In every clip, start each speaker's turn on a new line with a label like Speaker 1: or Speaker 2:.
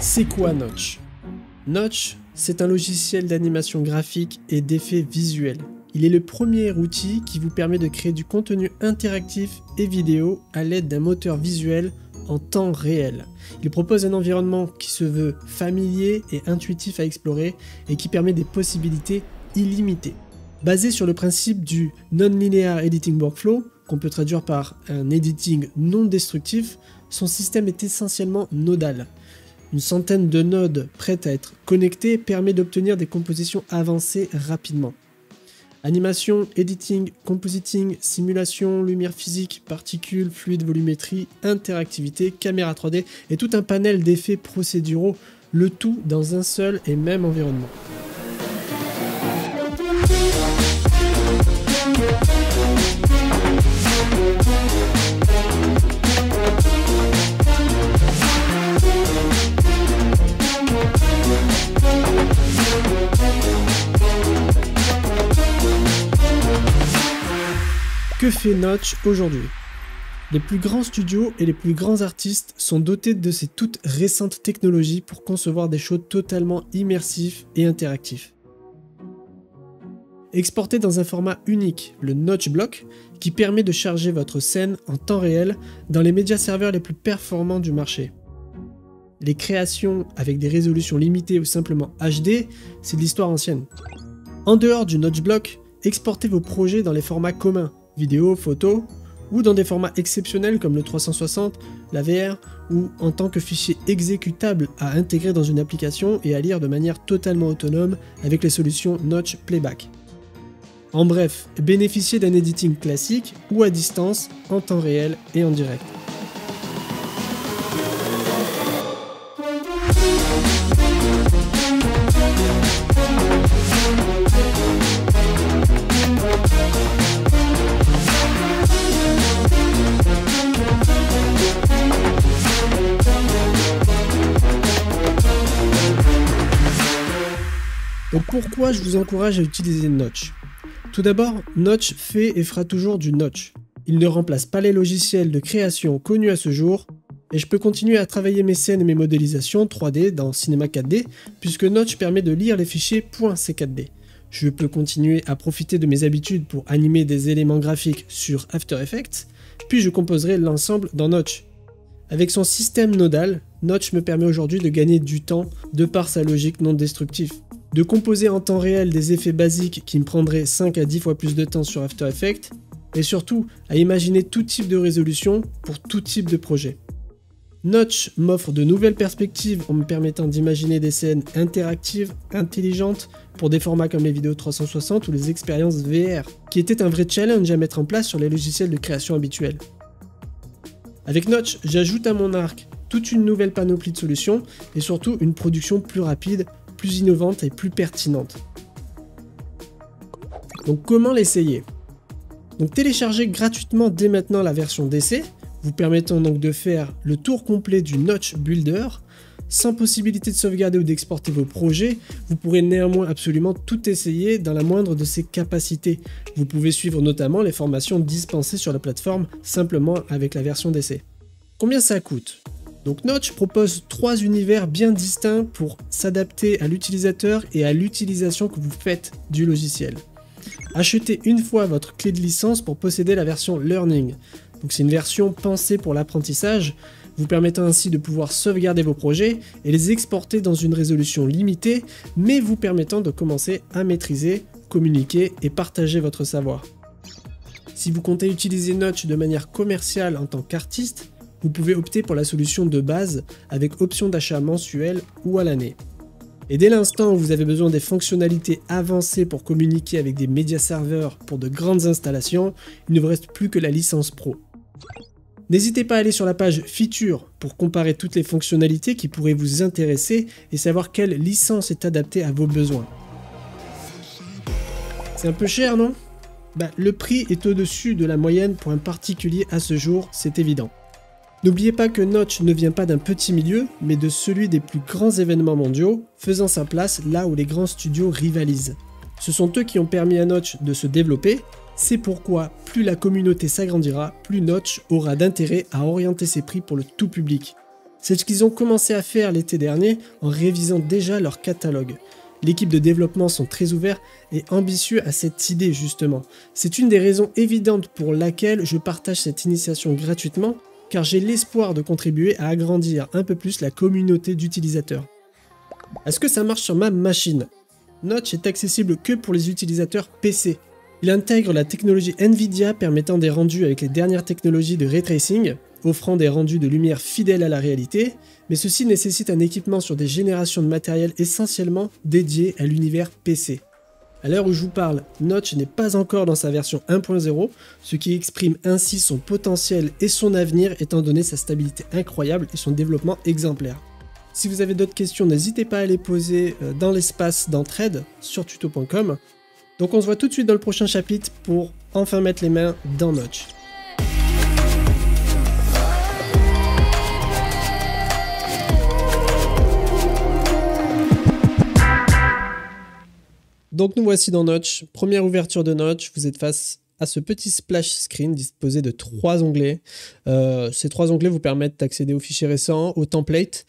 Speaker 1: C'est quoi Notch? Notch, c'est un logiciel d'animation graphique et d'effets visuels. Il est le premier outil qui vous permet de créer du contenu interactif et vidéo à l'aide d'un moteur visuel en temps réel. Il propose un environnement qui se veut familier et intuitif à explorer et qui permet des possibilités illimitées. Basé sur le principe du Non-Linear Editing Workflow, qu'on peut traduire par un editing non destructif, son système est essentiellement nodal. Une centaine de nodes prêtes à être connectées permet d'obtenir des compositions avancées rapidement. Animation, editing, compositing, simulation, lumière physique, particules, fluide, volumétrie, interactivité, caméra 3D et tout un panel d'effets procéduraux, le tout dans un seul et même environnement. Que fait Notch aujourd'hui? Les plus grands studios et les plus grands artistes sont dotés de ces toutes récentes technologies pour concevoir des shows totalement immersifs et interactifs. Exporté dans un format unique, le Notch Block, qui permet de charger votre scène en temps réel dans les médias serveurs les plus performants du marché. Les créations avec des résolutions limitées ou simplement HD, c'est de l'histoire ancienne. En dehors du Notch Block, exportez vos projets dans les formats communs, vidéo, photo, ou dans des formats exceptionnels comme le 360, la VR, ou en tant que fichier exécutable à intégrer dans une application et à lire de manière totalement autonome avec les solutions Notch Playback. En bref, bénéficiez d'un editing classique ou à distance, en temps réel et en direct. Donc pourquoi je vous encourage à utiliser Notch? Tout d'abord, Notch fait et fera toujours du Notch. Il ne remplace pas les logiciels de création connus à ce jour, et je peux continuer à travailler mes scènes et mes modélisations 3D dans Cinema 4D, puisque Notch permet de lire les fichiers .c4d. Je peux continuer à profiter de mes habitudes pour animer des éléments graphiques sur After Effects, puis je composerai l'ensemble dans Notch. Avec son système nodal, Notch me permet aujourd'hui de gagner du temps de par sa logique non destructive. De composer en temps réel des effets basiques qui me prendraient 5 à 10 fois plus de temps sur After Effects, et surtout à imaginer tout type de résolution pour tout type de projet. Notch m'offre de nouvelles perspectives en me permettant d'imaginer des scènes interactives, intelligentes, pour des formats comme les vidéos 360 ou les expériences VR, qui étaient un vrai challenge à mettre en place sur les logiciels de création habituels. Avec Notch, j'ajoute à mon arc toute une nouvelle panoplie de solutions et surtout une production plus rapide, plus innovante et plus pertinente. Donc comment l'essayer? Donc téléchargez gratuitement dès maintenant la version d'essai, vous permettant donc de faire le tour complet du Notch Builder. Sans possibilité de sauvegarder ou d'exporter vos projets, vous pourrez néanmoins absolument tout essayer dans la moindre de ses capacités. Vous pouvez suivre notamment les formations dispensées sur la plateforme simplement avec la version d'essai. Combien ça coûte? Donc Notch propose 3 univers bien distincts pour s'adapter à l'utilisateur et à l'utilisation que vous faites du logiciel. Achetez une fois votre clé de licence pour posséder la version Learning. Donc c'est une version pensée pour l'apprentissage, vous permettant ainsi de pouvoir sauvegarder vos projets et les exporter dans une résolution limitée, mais vous permettant de commencer à maîtriser, communiquer et partager votre savoir. Si vous comptez utiliser Notch de manière commerciale en tant qu'artiste, vous pouvez opter pour la solution de base avec option d'achat mensuel ou à l'année. Et dès l'instant où vous avez besoin des fonctionnalités avancées pour communiquer avec des médias serveurs pour de grandes installations, il ne vous reste plus que la licence Pro. N'hésitez pas à aller sur la page Features pour comparer toutes les fonctionnalités qui pourraient vous intéresser et savoir quelle licence est adaptée à vos besoins. C'est un peu cher, non? Le prix est au-dessus de la moyenne pour un particulier à ce jour, c'est évident. N'oubliez pas que Notch ne vient pas d'un petit milieu, mais de celui des plus grands événements mondiaux, faisant sa place là où les grands studios rivalisent. Ce sont eux qui ont permis à Notch de se développer, c'est pourquoi plus la communauté s'agrandira, plus Notch aura d'intérêt à orienter ses prix pour le tout public. C'est ce qu'ils ont commencé à faire l'été dernier en révisant déjà leur catalogue. L'équipe de développement sont très ouverts et ambitieux à cette idée justement. C'est une des raisons évidentes pour laquelle je partage cette initiation gratuitement, car j'ai l'espoir de contribuer à agrandir un peu plus la communauté d'utilisateurs. Est-ce que ça marche sur ma machine? Notch est accessible que pour les utilisateurs PC. Il intègre la technologie Nvidia permettant des rendus avec les dernières technologies de ray tracing, offrant des rendus de lumière fidèles à la réalité, mais ceci nécessite un équipement sur des générations de matériel essentiellement dédié à l'univers PC. À l'heure où je vous parle, Notch n'est pas encore dans sa version 1.0, ce qui exprime ainsi son potentiel et son avenir étant donné sa stabilité incroyable et son développement exemplaire. Si vous avez d'autres questions, n'hésitez pas à les poser dans l'espace d'entraide sur tuto.com. Donc on se voit tout de suite dans le prochain chapitre pour enfin mettre les mains dans Notch. Donc nous voici dans Notch. Première ouverture de Notch, vous êtes face à ce petit splash screen disposé de 3 onglets. Ces 3 onglets vous permettent d'accéder aux fichiers récents, aux templates,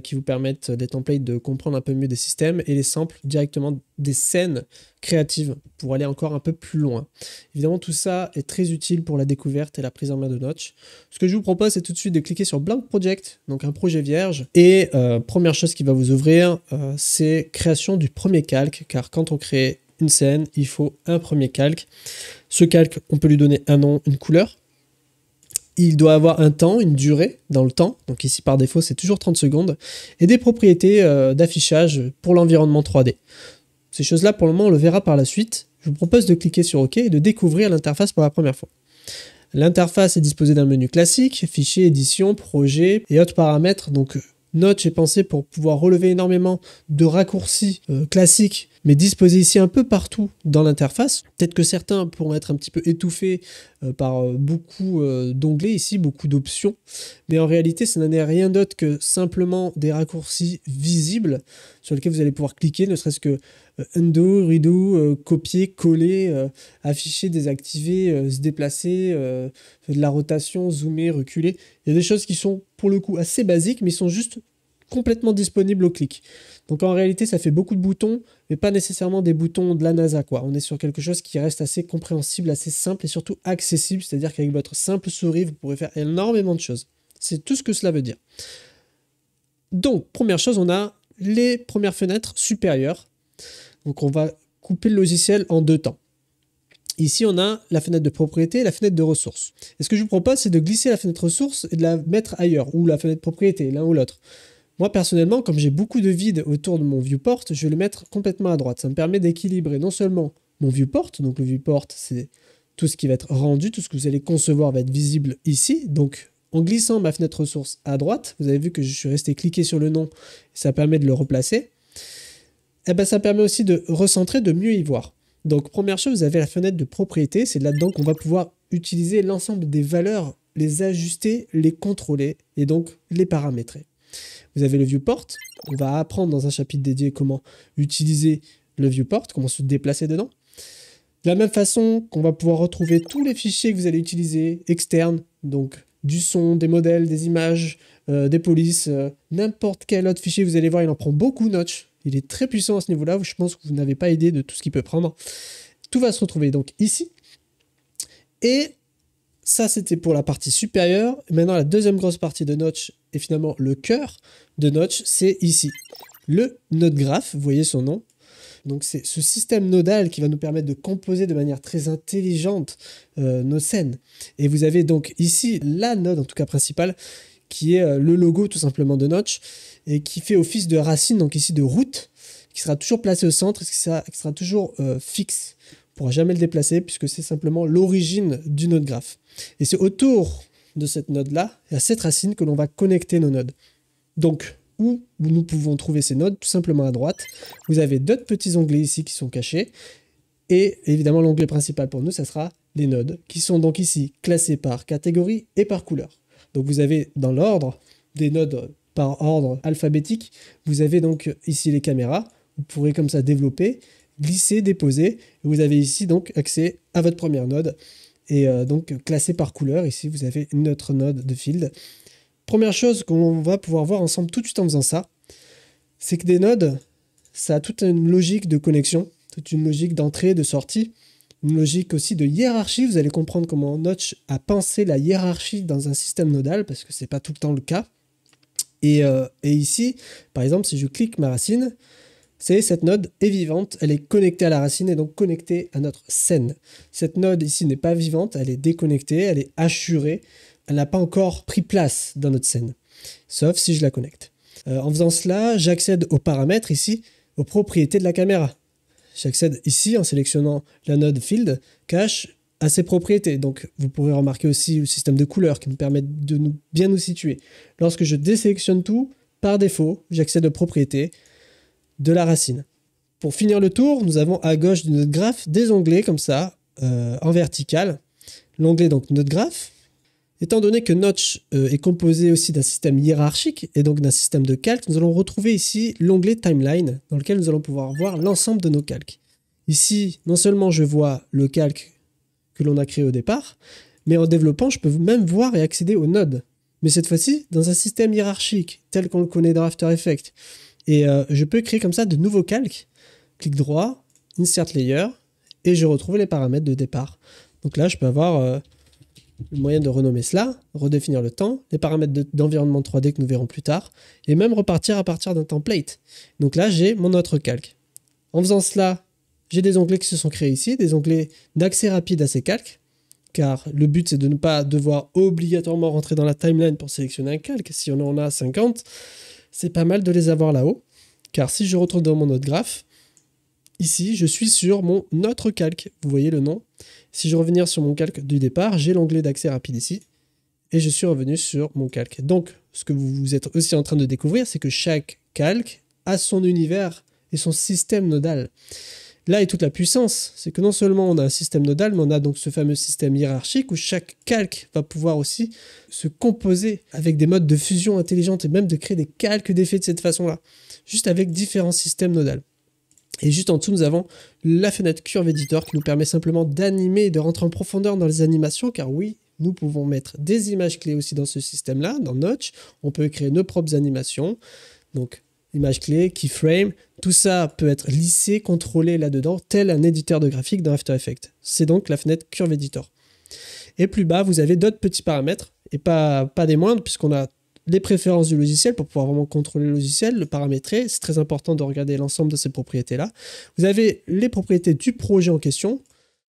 Speaker 1: qui vous permettent des templates de comprendre un peu mieux des systèmes, et les samples directement des scènes créatives pour aller encore un peu plus loin. Évidemment, tout ça est très utile pour la découverte et la prise en main de Notch. Ce que je vous propose, c'est tout de suite de cliquer sur Blank Project, donc un projet vierge, et première chose qui va vous ouvrir, c'est création du premier calque, car quand on crée une scène, il faut un premier calque. Ce calque, on peut lui donner un nom, une couleur. Il doit avoir un temps, une durée dans le temps, donc ici par défaut c'est toujours 30 secondes, et des propriétés d'affichage pour l'environnement 3D. Ces choses-là pour le moment on le verra par la suite. Je vous propose de cliquer sur OK et de découvrir l'interface pour la première fois. L'interface est disposée d'un menu classique, fichier, édition, projet et autres paramètres. Donc Notch est pensé pour pouvoir relever énormément de raccourcis classiques, mais disposés ici un peu partout dans l'interface. Peut-être que certains pourront être un petit peu étouffés par beaucoup d'onglets ici, beaucoup d'options, mais en réalité, ce n'est rien d'autre que simplement des raccourcis visibles sur lesquels vous allez pouvoir cliquer, ne serait-ce que undo, redo, copier, coller, afficher, désactiver, se déplacer, de la rotation, zoomer, reculer. Il y a des choses qui sont pour le coup assez basiques, mais ils sont juste complètement disponibles au clic. Donc en réalité, ça fait beaucoup de boutons, mais pas nécessairement des boutons de la NASA, quoi. On est sur quelque chose qui reste assez compréhensible, assez simple et surtout accessible, c'est-à-dire qu'avec votre simple souris, vous pourrez faire énormément de choses. C'est tout ce que cela veut dire. Donc, première chose, on a les premières fenêtres supérieures. Donc on va couper le logiciel en 2 temps. Ici, on a la fenêtre de propriété et la fenêtre de ressources. Et ce que je vous propose, c'est de glisser la fenêtre ressources et de la mettre ailleurs, ou la fenêtre propriété, l'un ou l'autre. Moi, personnellement, comme j'ai beaucoup de vide autour de mon viewport, je vais le mettre complètement à droite. Ça me permet d'équilibrer non seulement mon viewport, donc le viewport, c'est tout ce qui va être rendu, tout ce que vous allez concevoir va être visible ici. Donc, en glissant ma fenêtre ressources à droite, vous avez vu que je suis resté cliqué sur le nom, ça permet de le replacer. Et ben, ça permet aussi de recentrer, de mieux y voir. Donc, première chose, vous avez la fenêtre de propriété. C'est là-dedans qu'on va pouvoir utiliser l'ensemble des valeurs, les ajuster, les contrôler et donc les paramétrer. Vous avez le viewport. On va apprendre dans un chapitre dédié comment utiliser le viewport, comment se déplacer dedans. De la même façon qu'on va pouvoir retrouver tous les fichiers que vous allez utiliser externes, donc du son, des modèles, des images, des polices, n'importe quel autre fichier, vous allez voir, il en prend beaucoup Notch. Il est très puissant à ce niveau-là, je pense que vous n'avez pas idée de tout ce qu'il peut prendre. Tout va se retrouver donc ici. Et ça, c'était pour la partie supérieure. Maintenant, la deuxième grosse partie de Notch, et finalement le cœur de Notch, c'est ici. Le node graph, vous voyez son nom. Donc c'est ce système nodal qui va nous permettre de composer de manière très intelligente nos scènes. Et vous avez donc ici la node, en tout cas principale, qui est le logo tout simplement de Notch, et qui fait office de racine, donc ici de route, qui sera toujours placé au centre, et qui sera toujours fixe. On ne pourra jamais le déplacer, puisque c'est simplement l'origine du node graph. Et c'est autour de cette node-là, et à cette racine, que l'on va connecter nos nodes. Donc, où nous pouvons trouver ces nodes? Tout simplement à droite. Vous avez d'autres petits onglets ici qui sont cachés. Et évidemment, l'onglet principal pour nous, ça sera les nodes, qui sont donc ici classés par catégorie et par couleur. Donc vous avez dans l'ordre des nodes par ordre alphabétique, vous avez donc ici les caméras. Vous pourrez comme ça développer, glisser, déposer. Et vous avez ici donc accès à votre première node. Et donc classé par couleur, ici vous avez notre node de field. Première chose qu'on va pouvoir voir ensemble tout de suite en faisant ça, c'est que des nodes, ça a toute une logique de connexion, toute une logique d'entrée, de sortie, une logique aussi de hiérarchie. Vous allez comprendre comment Notch a pensé la hiérarchie dans un système nodal, parce que c'est pas tout le temps le cas. Et ici, par exemple, si je clique ma racine, cette node est vivante, elle est connectée à la racine et donc connectée à notre scène. Cette node ici n'est pas vivante, elle est déconnectée, elle est hachurée, elle n'a pas encore pris place dans notre scène, sauf si je la connecte. En faisant cela, j'accède aux paramètres ici, aux propriétés de la caméra. J'accède ici en sélectionnant la node Field Cache à ses propriétés. Donc vous pourrez remarquer aussi le système de couleurs qui nous permet de bien nous situer. Lorsque je désélectionne tout, par défaut, j'accède aux propriétés de la racine. Pour finir le tour, nous avons à gauche de notre graphe des onglets comme ça, en vertical. L'onglet donc notre graphe. Étant donné que Notch est composé aussi d'un système hiérarchique et donc d'un système de calque, nous allons retrouver ici l'onglet Timeline dans lequel nous allons pouvoir voir l'ensemble de nos calques. Ici, non seulement je vois le calque que l'on a créé au départ, mais en développant, je peux même voir et accéder aux nodes. Mais cette fois-ci, dans un système hiérarchique tel qu'on le connaît dans After Effects. Et je peux créer comme ça de nouveaux calques. Clic droit, Insert Layer, et je retrouve les paramètres de départ. Donc là, je peux avoir le moyen de renommer cela, redéfinir le temps, les paramètres d'environnement 3D que nous verrons plus tard, et même repartir à partir d'un template. Donc là, j'ai mon autre calque. En faisant cela, j'ai des onglets qui se sont créés ici, des onglets d'accès rapide à ces calques, car le but c'est de ne pas devoir obligatoirement rentrer dans la timeline pour sélectionner un calque. Si on en a 50, c'est pas mal de les avoir là-haut, car si je retourne dans mon autre graphe, ici, je suis sur mon autre calque. Vous voyez le nom. Si je revenir sur mon calque du départ, j'ai l'onglet d'accès rapide ici. Et je suis revenu sur mon calque. Donc, ce que vous êtes aussi en train de découvrir, c'est que chaque calque a son univers et son système nodal. Là est toute la puissance. C'est que non seulement on a un système nodal, mais on a donc ce fameux système hiérarchique où chaque calque va pouvoir aussi se composer avec des modes de fusion intelligente et même de créer des calques d'effets de cette façon-là. Juste avec différents systèmes nodal. Et juste en dessous, nous avons la fenêtre Curve Editor qui nous permet simplement d'animer et de rentrer en profondeur dans les animations, car oui, nous pouvons mettre des images clés aussi dans ce système-là, dans Notch. On peut créer nos propres animations, donc images clés, keyframe, tout ça peut être lissé, contrôlé là-dedans, tel un éditeur de graphique dans After Effects. C'est donc la fenêtre Curve Editor. Et plus bas, vous avez d'autres petits paramètres, et pas des moindres, puisqu'on a les préférences du logiciel pour pouvoir vraiment contrôler le logiciel, le paramétrer. C'est très important de regarder l'ensemble de ces propriétés-là. Vous avez les propriétés du projet en question.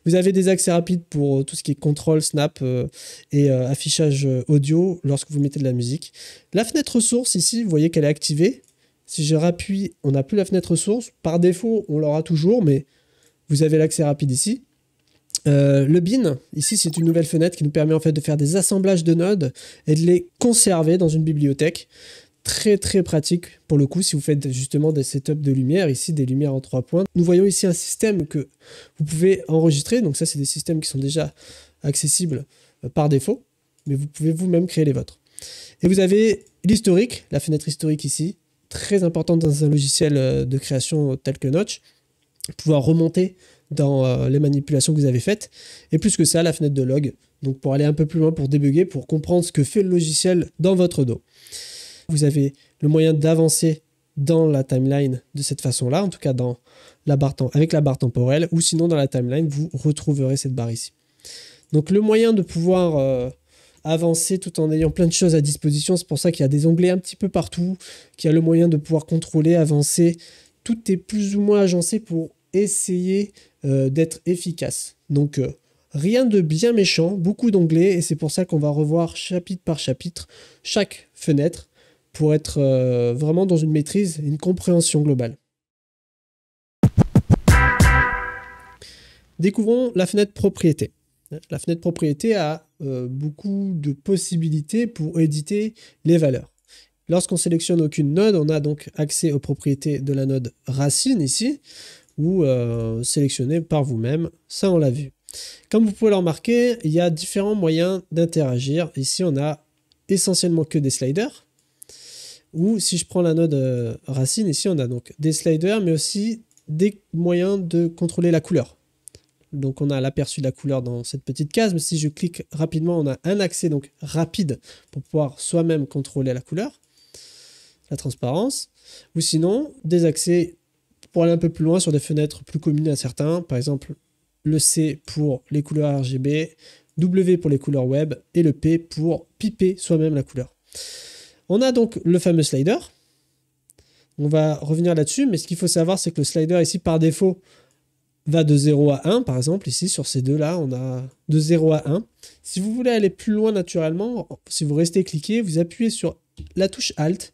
Speaker 1: Vous avez des accès rapides pour tout ce qui est contrôle, snap et affichage audio lorsque vous mettez de la musique. La fenêtre source ici, vous voyez qu'elle est activée. Si je rappuie, on n'a plus la fenêtre source. Par défaut, on l'aura toujours, mais vous avez l'accès rapide ici. Le bin, ici c'est une nouvelle fenêtre qui nous permet en fait de faire des assemblages de nodes et de les conserver dans une bibliothèque. Très très pratique pour le coup si vous faites justement des setups de lumière, ici des lumières en 3 points. Nous voyons ici un système que vous pouvez enregistrer, donc ça c'est des systèmes qui sont déjà accessibles par défaut, mais vous pouvez vous-même créer les vôtres. Et vous avez l'historique, la fenêtre historique ici, très importante dans un logiciel de création tel que Notch, pouvoir remonter dans les manipulations que vous avez faites. Et plus que ça, la fenêtre de log, donc pour aller un peu plus loin, pour débugger, pour comprendre ce que fait le logiciel dans votre dos. Vous avez le moyen d'avancer dans la timeline de cette façon-là, en tout cas dans la barre avec la barre temporelle, ou sinon dans la timeline, vous retrouverez cette barre ici. Donc le moyen de pouvoir avancer tout en ayant plein de choses à disposition, c'est pour ça qu'il y a des onglets un petit peu partout, qu'il y a le moyen de pouvoir contrôler, avancer. Tout est plus ou moins agencé pour essayer d'être efficace. Donc rien de bien méchant, beaucoup d'onglets, et c'est pour ça qu'on va revoir chapitre par chapitre chaque fenêtre pour être vraiment dans une maîtrise et une compréhension globale. Découvrons la fenêtre propriété. La fenêtre propriété a beaucoup de possibilités pour éditer les valeurs. Lorsqu'on sélectionne aucune node, on a donc accès aux propriétés de la node racine ici, ou sélectionner par vous-même, ça on l'a vu. Comme vous pouvez le remarquer, il y a différents moyens d'interagir. Ici on a essentiellement que des sliders, ou si je prends la node racine, ici on a donc des sliders, mais aussi des moyens de contrôler la couleur. donc on a l'aperçu de la couleur dans cette petite case, mais si je clique rapidement, on a un accès donc rapide pour pouvoir soi-même contrôler la couleur, la transparence, ou sinon des accès pour aller un peu plus loin sur des fenêtres plus communes à certains, par exemple le C pour les couleurs RGB, W pour les couleurs web et le P pour piper soi-même la couleur. On a donc le fameux slider. On va revenir là-dessus, mais ce qu'il faut savoir, c'est que le slider ici, par défaut, va de 0 à 1, par exemple. Ici, sur ces deux-là, on a de 0 à 1. Si vous voulez aller plus loin naturellement, si vous restez cliqué, vous appuyez sur la touche Alt.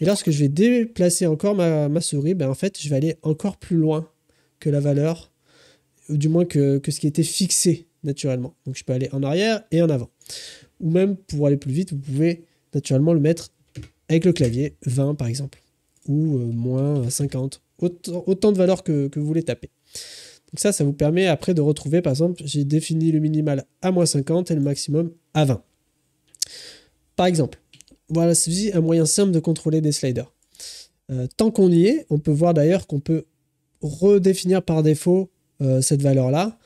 Speaker 1: Et lorsque je vais déplacer encore ma souris, ben en fait, je vais aller encore plus loin que la valeur, ou du moins que ce qui était fixé naturellement. Donc, je peux aller en arrière et en avant. Ou même, pour aller plus vite, vous pouvez naturellement le mettre avec le clavier, 20 par exemple. Ou moins 50, autant de valeurs que vous voulez taper. Donc ça vous permet après de retrouver, par exemple, j'ai défini le minimal à moins 50 et le maximum à 20. Par exemple, voilà, c'est un moyen simple de contrôler des sliders. Tant qu'on y est, on peut voir d'ailleurs qu'on peut redéfinir par défaut cette valeur-là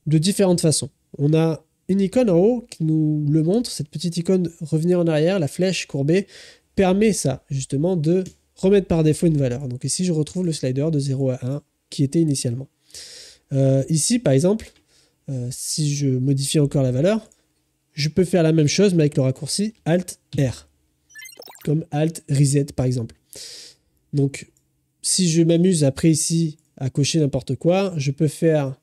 Speaker 1: de différentes façons. On a une icône en haut qui nous le montre, cette petite icône revenir en arrière, la flèche courbée, permet ça, justement, de remettre par défaut une valeur. Donc ici, je retrouve le slider de 0 à 1 qui était initialement. Ici, par exemple, si je modifie encore la valeur, je peux faire la même chose, mais avec le raccourci Alt-R. Comme Alt Reset, par exemple. Donc, si je m'amuse après ici à cocher n'importe quoi, je peux faire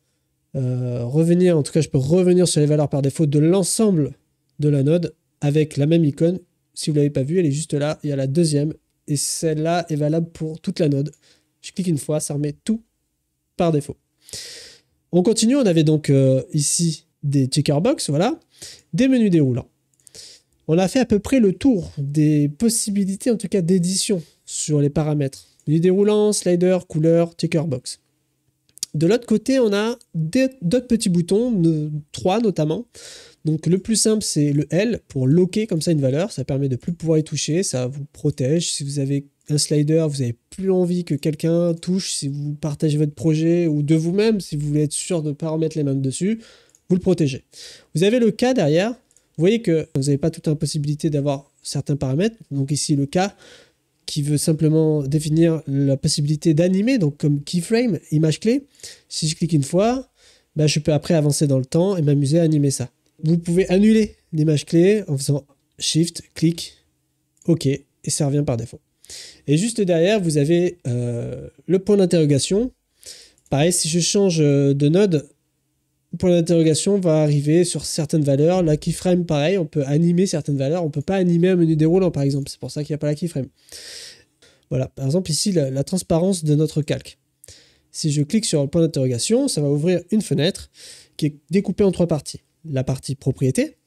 Speaker 1: revenir, en tout cas, je peux revenir sur les valeurs par défaut de l'ensemble de la node avec la même icône. Si vous ne l'avez pas vue, elle est juste là. Il y a la deuxième. Et celle-là est valable pour toute la node. Je clique une fois, ça remet tout par défaut. On continue, on avait donc ici des checkerbox, voilà, des menus déroulants. On a fait à peu près le tour des possibilités, en tout cas d'édition sur les paramètres. Menu déroulant, slider, couleur, checkerbox. De l'autre côté, on a d'autres petits boutons, 3 notamment. Donc le plus simple, c'est le L pour locker comme ça une valeur. Ça permet de ne plus pouvoir y toucher, ça vous protège. Si vous avez un slider, vous n'avez plus envie que quelqu'un touche, si vous partagez votre projet ou de vous-même, si vous voulez être sûr de ne pas remettre les mains dessus, vous le protégez. Vous avez le K derrière. Vous voyez que vous n'avez pas toute impossibilité d'avoir certains paramètres. Donc ici, le K qui veut simplement définir la possibilité d'animer, donc comme keyframe, image clé. Si je clique une fois, ben je peux après avancer dans le temps et m'amuser à animer ça. Vous pouvez annuler l'image clé en faisant Shift, clic, OK, et ça revient par défaut. Et juste derrière, vous avez le point d'interrogation. Pareil, si je change de node, le point d'interrogation va arriver sur certaines valeurs. La keyframe, pareil, on peut animer certaines valeurs. On ne peut pas animer un menu déroulant, par exemple. C'est pour ça qu'il n'y a pas la keyframe. Voilà, par exemple, ici, la transparence de notre calque. Si je clique sur le point d'interrogation, ça va ouvrir une fenêtre qui est découpée en 3 parties. La partie propriété,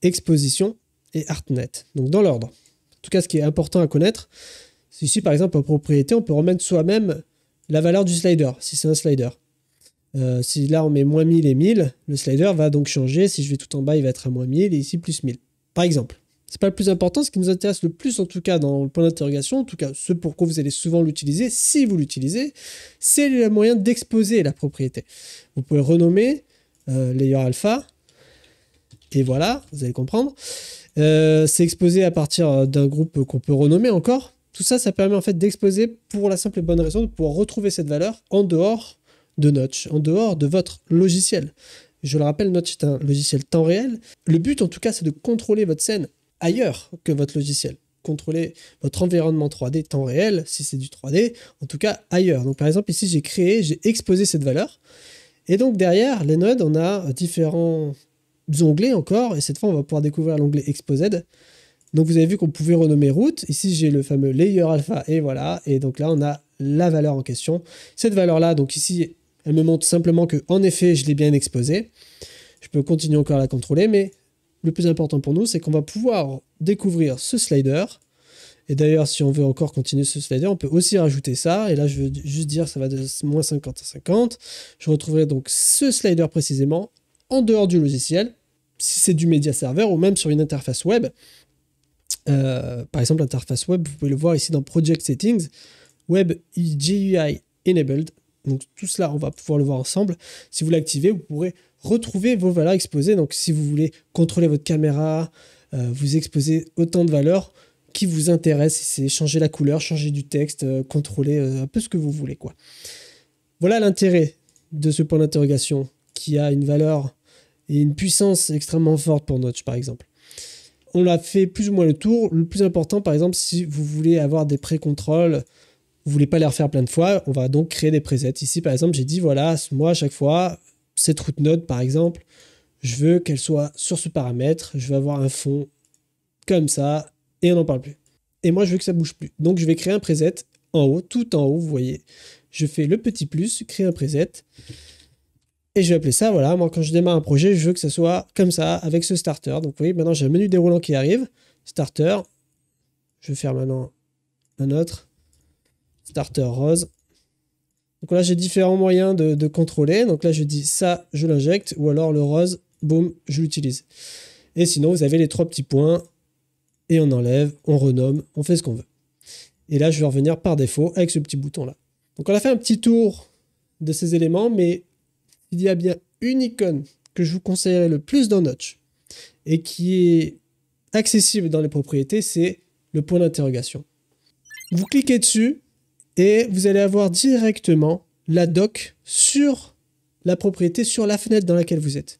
Speaker 1: exposition et ArtNet. Donc dans l'ordre. En tout cas, ce qui est important à connaître, c'est ici, par exemple, en propriété, on peut remettre soi-même la valeur du slider, si c'est un slider. Si là, on met moins 1000 et 1000, le slider va donc changer. Si je vais tout en bas, il va être à moins 1000 et ici, plus 1000. Par exemple. Ce n'est pas le plus important. Ce qui nous intéresse le plus, en tout cas, dans le point d'interrogation, en tout cas, ce pourquoi vous allez souvent l'utiliser, si vous l'utilisez, c'est le moyen d'exposer la propriété. Vous pouvez renommer layer alpha. Et voilà, vous allez comprendre. C'est exposé à partir d'un groupe qu'on peut renommer encore. Tout ça, ça permet en fait d'exposer pour la simple et bonne raison de pouvoir retrouver cette valeur en dehors de Notch, en dehors de votre logiciel. Je le rappelle, Notch est un logiciel temps réel. Le but, en tout cas, c'est de contrôler votre scène ailleurs que votre logiciel. Contrôler votre environnement 3D temps réel, si c'est du 3D, en tout cas ailleurs. Donc par exemple, ici, j'ai exposé cette valeur. Et donc derrière, les nodes, on a différents onglets encore, et cette fois on va pouvoir découvrir l'onglet Exposed. Donc vous avez vu qu'on pouvait renommer route. Ici j'ai le fameux layer alpha et voilà, et donc là on a la valeur en question. Cette valeur là, donc ici elle me montre simplement que en effet je l'ai bien exposé. Je peux continuer encore à la contrôler, mais le plus important pour nous c'est qu'on va pouvoir découvrir ce slider. Et d'ailleurs si on veut encore continuer ce slider, on peut aussi rajouter ça, et là je veux juste dire ça va de moins 50 à 50. Je retrouverai donc ce slider précisément en dehors du logiciel, si c'est du média serveur ou même sur une interface web. Par exemple, l'interface web, vous pouvez le voir ici dans Project Settings, Web GUI Enabled. Donc tout cela, on va pouvoir le voir ensemble. Si vous l'activez, vous pourrez retrouver vos valeurs exposées. Donc si vous voulez contrôler votre caméra, vous exposez autant de valeurs qui vous intéressent. Si c'est changer la couleur, changer du texte, contrôler un peu ce que vous voulez, quoi. Voilà l'intérêt de ce point d'interrogation qui a une valeur et une puissance extrêmement forte pour Notch, par exemple. On l'a fait plus ou moins le tour. Le plus important, par exemple, si vous voulez avoir des pré-contrôles, vous ne voulez pas les refaire plein de fois, on va donc créer des presets. Ici, par exemple, j'ai dit, voilà, moi, à chaque fois, cette route node, par exemple, je veux qu'elle soit sur ce paramètre, je veux avoir un fond comme ça, et on n'en parle plus. Et moi, je veux que ça ne bouge plus. Donc, je vais créer un preset en haut, tout en haut, vous voyez. Je fais le petit plus, créer un preset, et je vais appeler ça, voilà, moi quand je démarre un projet, je veux que ça soit comme ça, avec ce starter. Donc vous voyez, maintenant j'ai un menu déroulant qui arrive, starter, je vais faire maintenant un autre, starter rose. Donc là j'ai différents moyens de contrôler, donc là je dis ça, je l'injecte, ou alors le rose, boum, je l'utilise. Et sinon vous avez les trois petits points, et on enlève, on renomme, on fait ce qu'on veut. Et là je vais revenir par défaut avec ce petit bouton là. Donc on a fait un petit tour de ces éléments, mais il y a bien une icône que je vous conseillerais le plus dans Notch et qui est accessible dans les propriétés, c'est le point d'interrogation. Vous cliquez dessus et vous allez avoir directement la doc sur la propriété, sur la fenêtre dans laquelle vous êtes.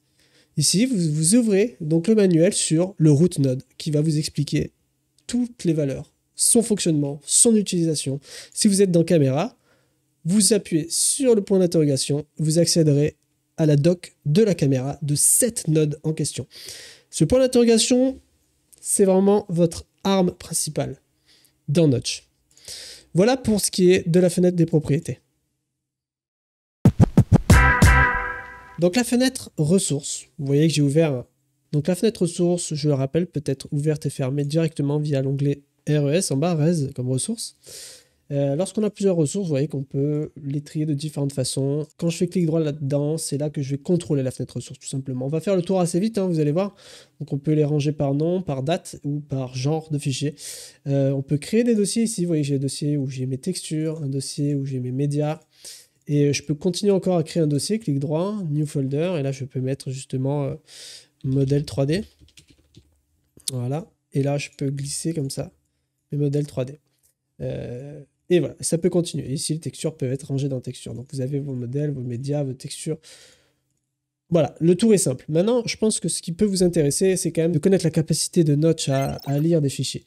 Speaker 1: Ici, vous ouvrez donc le manuel sur le root node qui va vous expliquer toutes les valeurs, son fonctionnement, son utilisation. Si vous êtes dans caméra, vous appuyez sur le point d'interrogation, vous accéderez à la doc de la caméra de cette node en question. Ce point d'interrogation, c'est vraiment votre arme principale dans Notch. Voilà pour ce qui est de la fenêtre des propriétés. Donc la fenêtre ressources, vous voyez que j'ai ouvert. Donc la fenêtre ressources, je le rappelle, peut être ouverte et fermée directement via l'onglet RES en bas, RES comme ressources. Lorsqu'on a plusieurs ressources, vous voyez qu'on peut les trier de différentes façons. Quand je fais clic droit là-dedans, c'est là que je vais contrôler la fenêtre ressources, tout simplement. On va faire le tour assez vite, hein, vous allez voir. Donc on peut les ranger par nom, par date ou par genre de fichier. On peut créer des dossiers ici. Vous voyez que j'ai un dossier où j'ai mes textures, un dossier où j'ai mes médias. Et je peux continuer encore à créer un dossier, clic droit, New Folder. Et là, je peux mettre justement modèle 3D. Voilà. Et là, je peux glisser comme ça mes modèles 3D. Et voilà, ça peut continuer. Ici, les textures peuvent être rangées dans textures. Donc, vous avez vos modèles, vos médias, vos textures. Voilà, le tour est simple. Maintenant, je pense que ce qui peut vous intéresser, c'est quand même de connaître la capacité de Notch à lire des fichiers.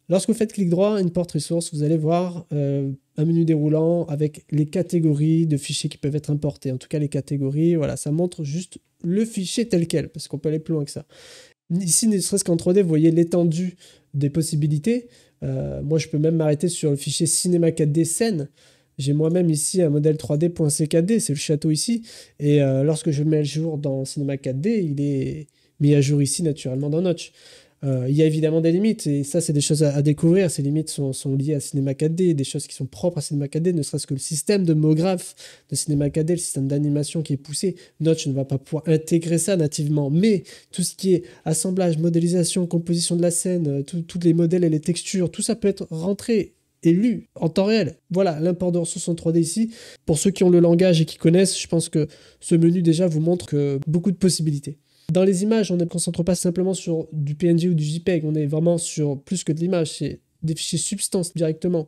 Speaker 1: Lorsque vous faites clic droit, Import Resource, vous allez voir un menu déroulant avec les catégories de fichiers qui peuvent être importés. En tout cas, les catégories, voilà, ça montre juste le fichier tel quel, parce qu'on peut aller plus loin que ça. Ici, ne serait-ce qu'en 3D, vous voyez l'étendue des possibilités. Moi, je peux même m'arrêter sur le fichier Cinema 4D scène. J'ai moi-même ici un modèle 3D.ckd, c'est le château ici. Et lorsque je mets à jour dans Cinema 4D, il est mis à jour ici naturellement dans Notch. Il y a évidemment des limites, et ça, c'est des choses à découvrir. Ces limites sont liées à Cinema 4D, des choses qui sont propres à Cinema 4D, ne serait-ce que le système de MoGraph de Cinema 4D, le système d'animation qui est poussé. Notch ne va pas pouvoir intégrer ça nativement, mais tout ce qui est assemblage, modélisation, composition de la scène, tous les modèles et les textures, tout ça peut être rentré et lu en temps réel. Voilà, l'import de ressources en 3D ici. Pour ceux qui ont le langage et qui connaissent, je pense que ce menu déjà vous montre que beaucoup de possibilités. Dans les images, on ne se concentre pas simplement sur du PNG ou du JPEG, on est vraiment sur plus que de l'image, c'est des fichiers substance directement.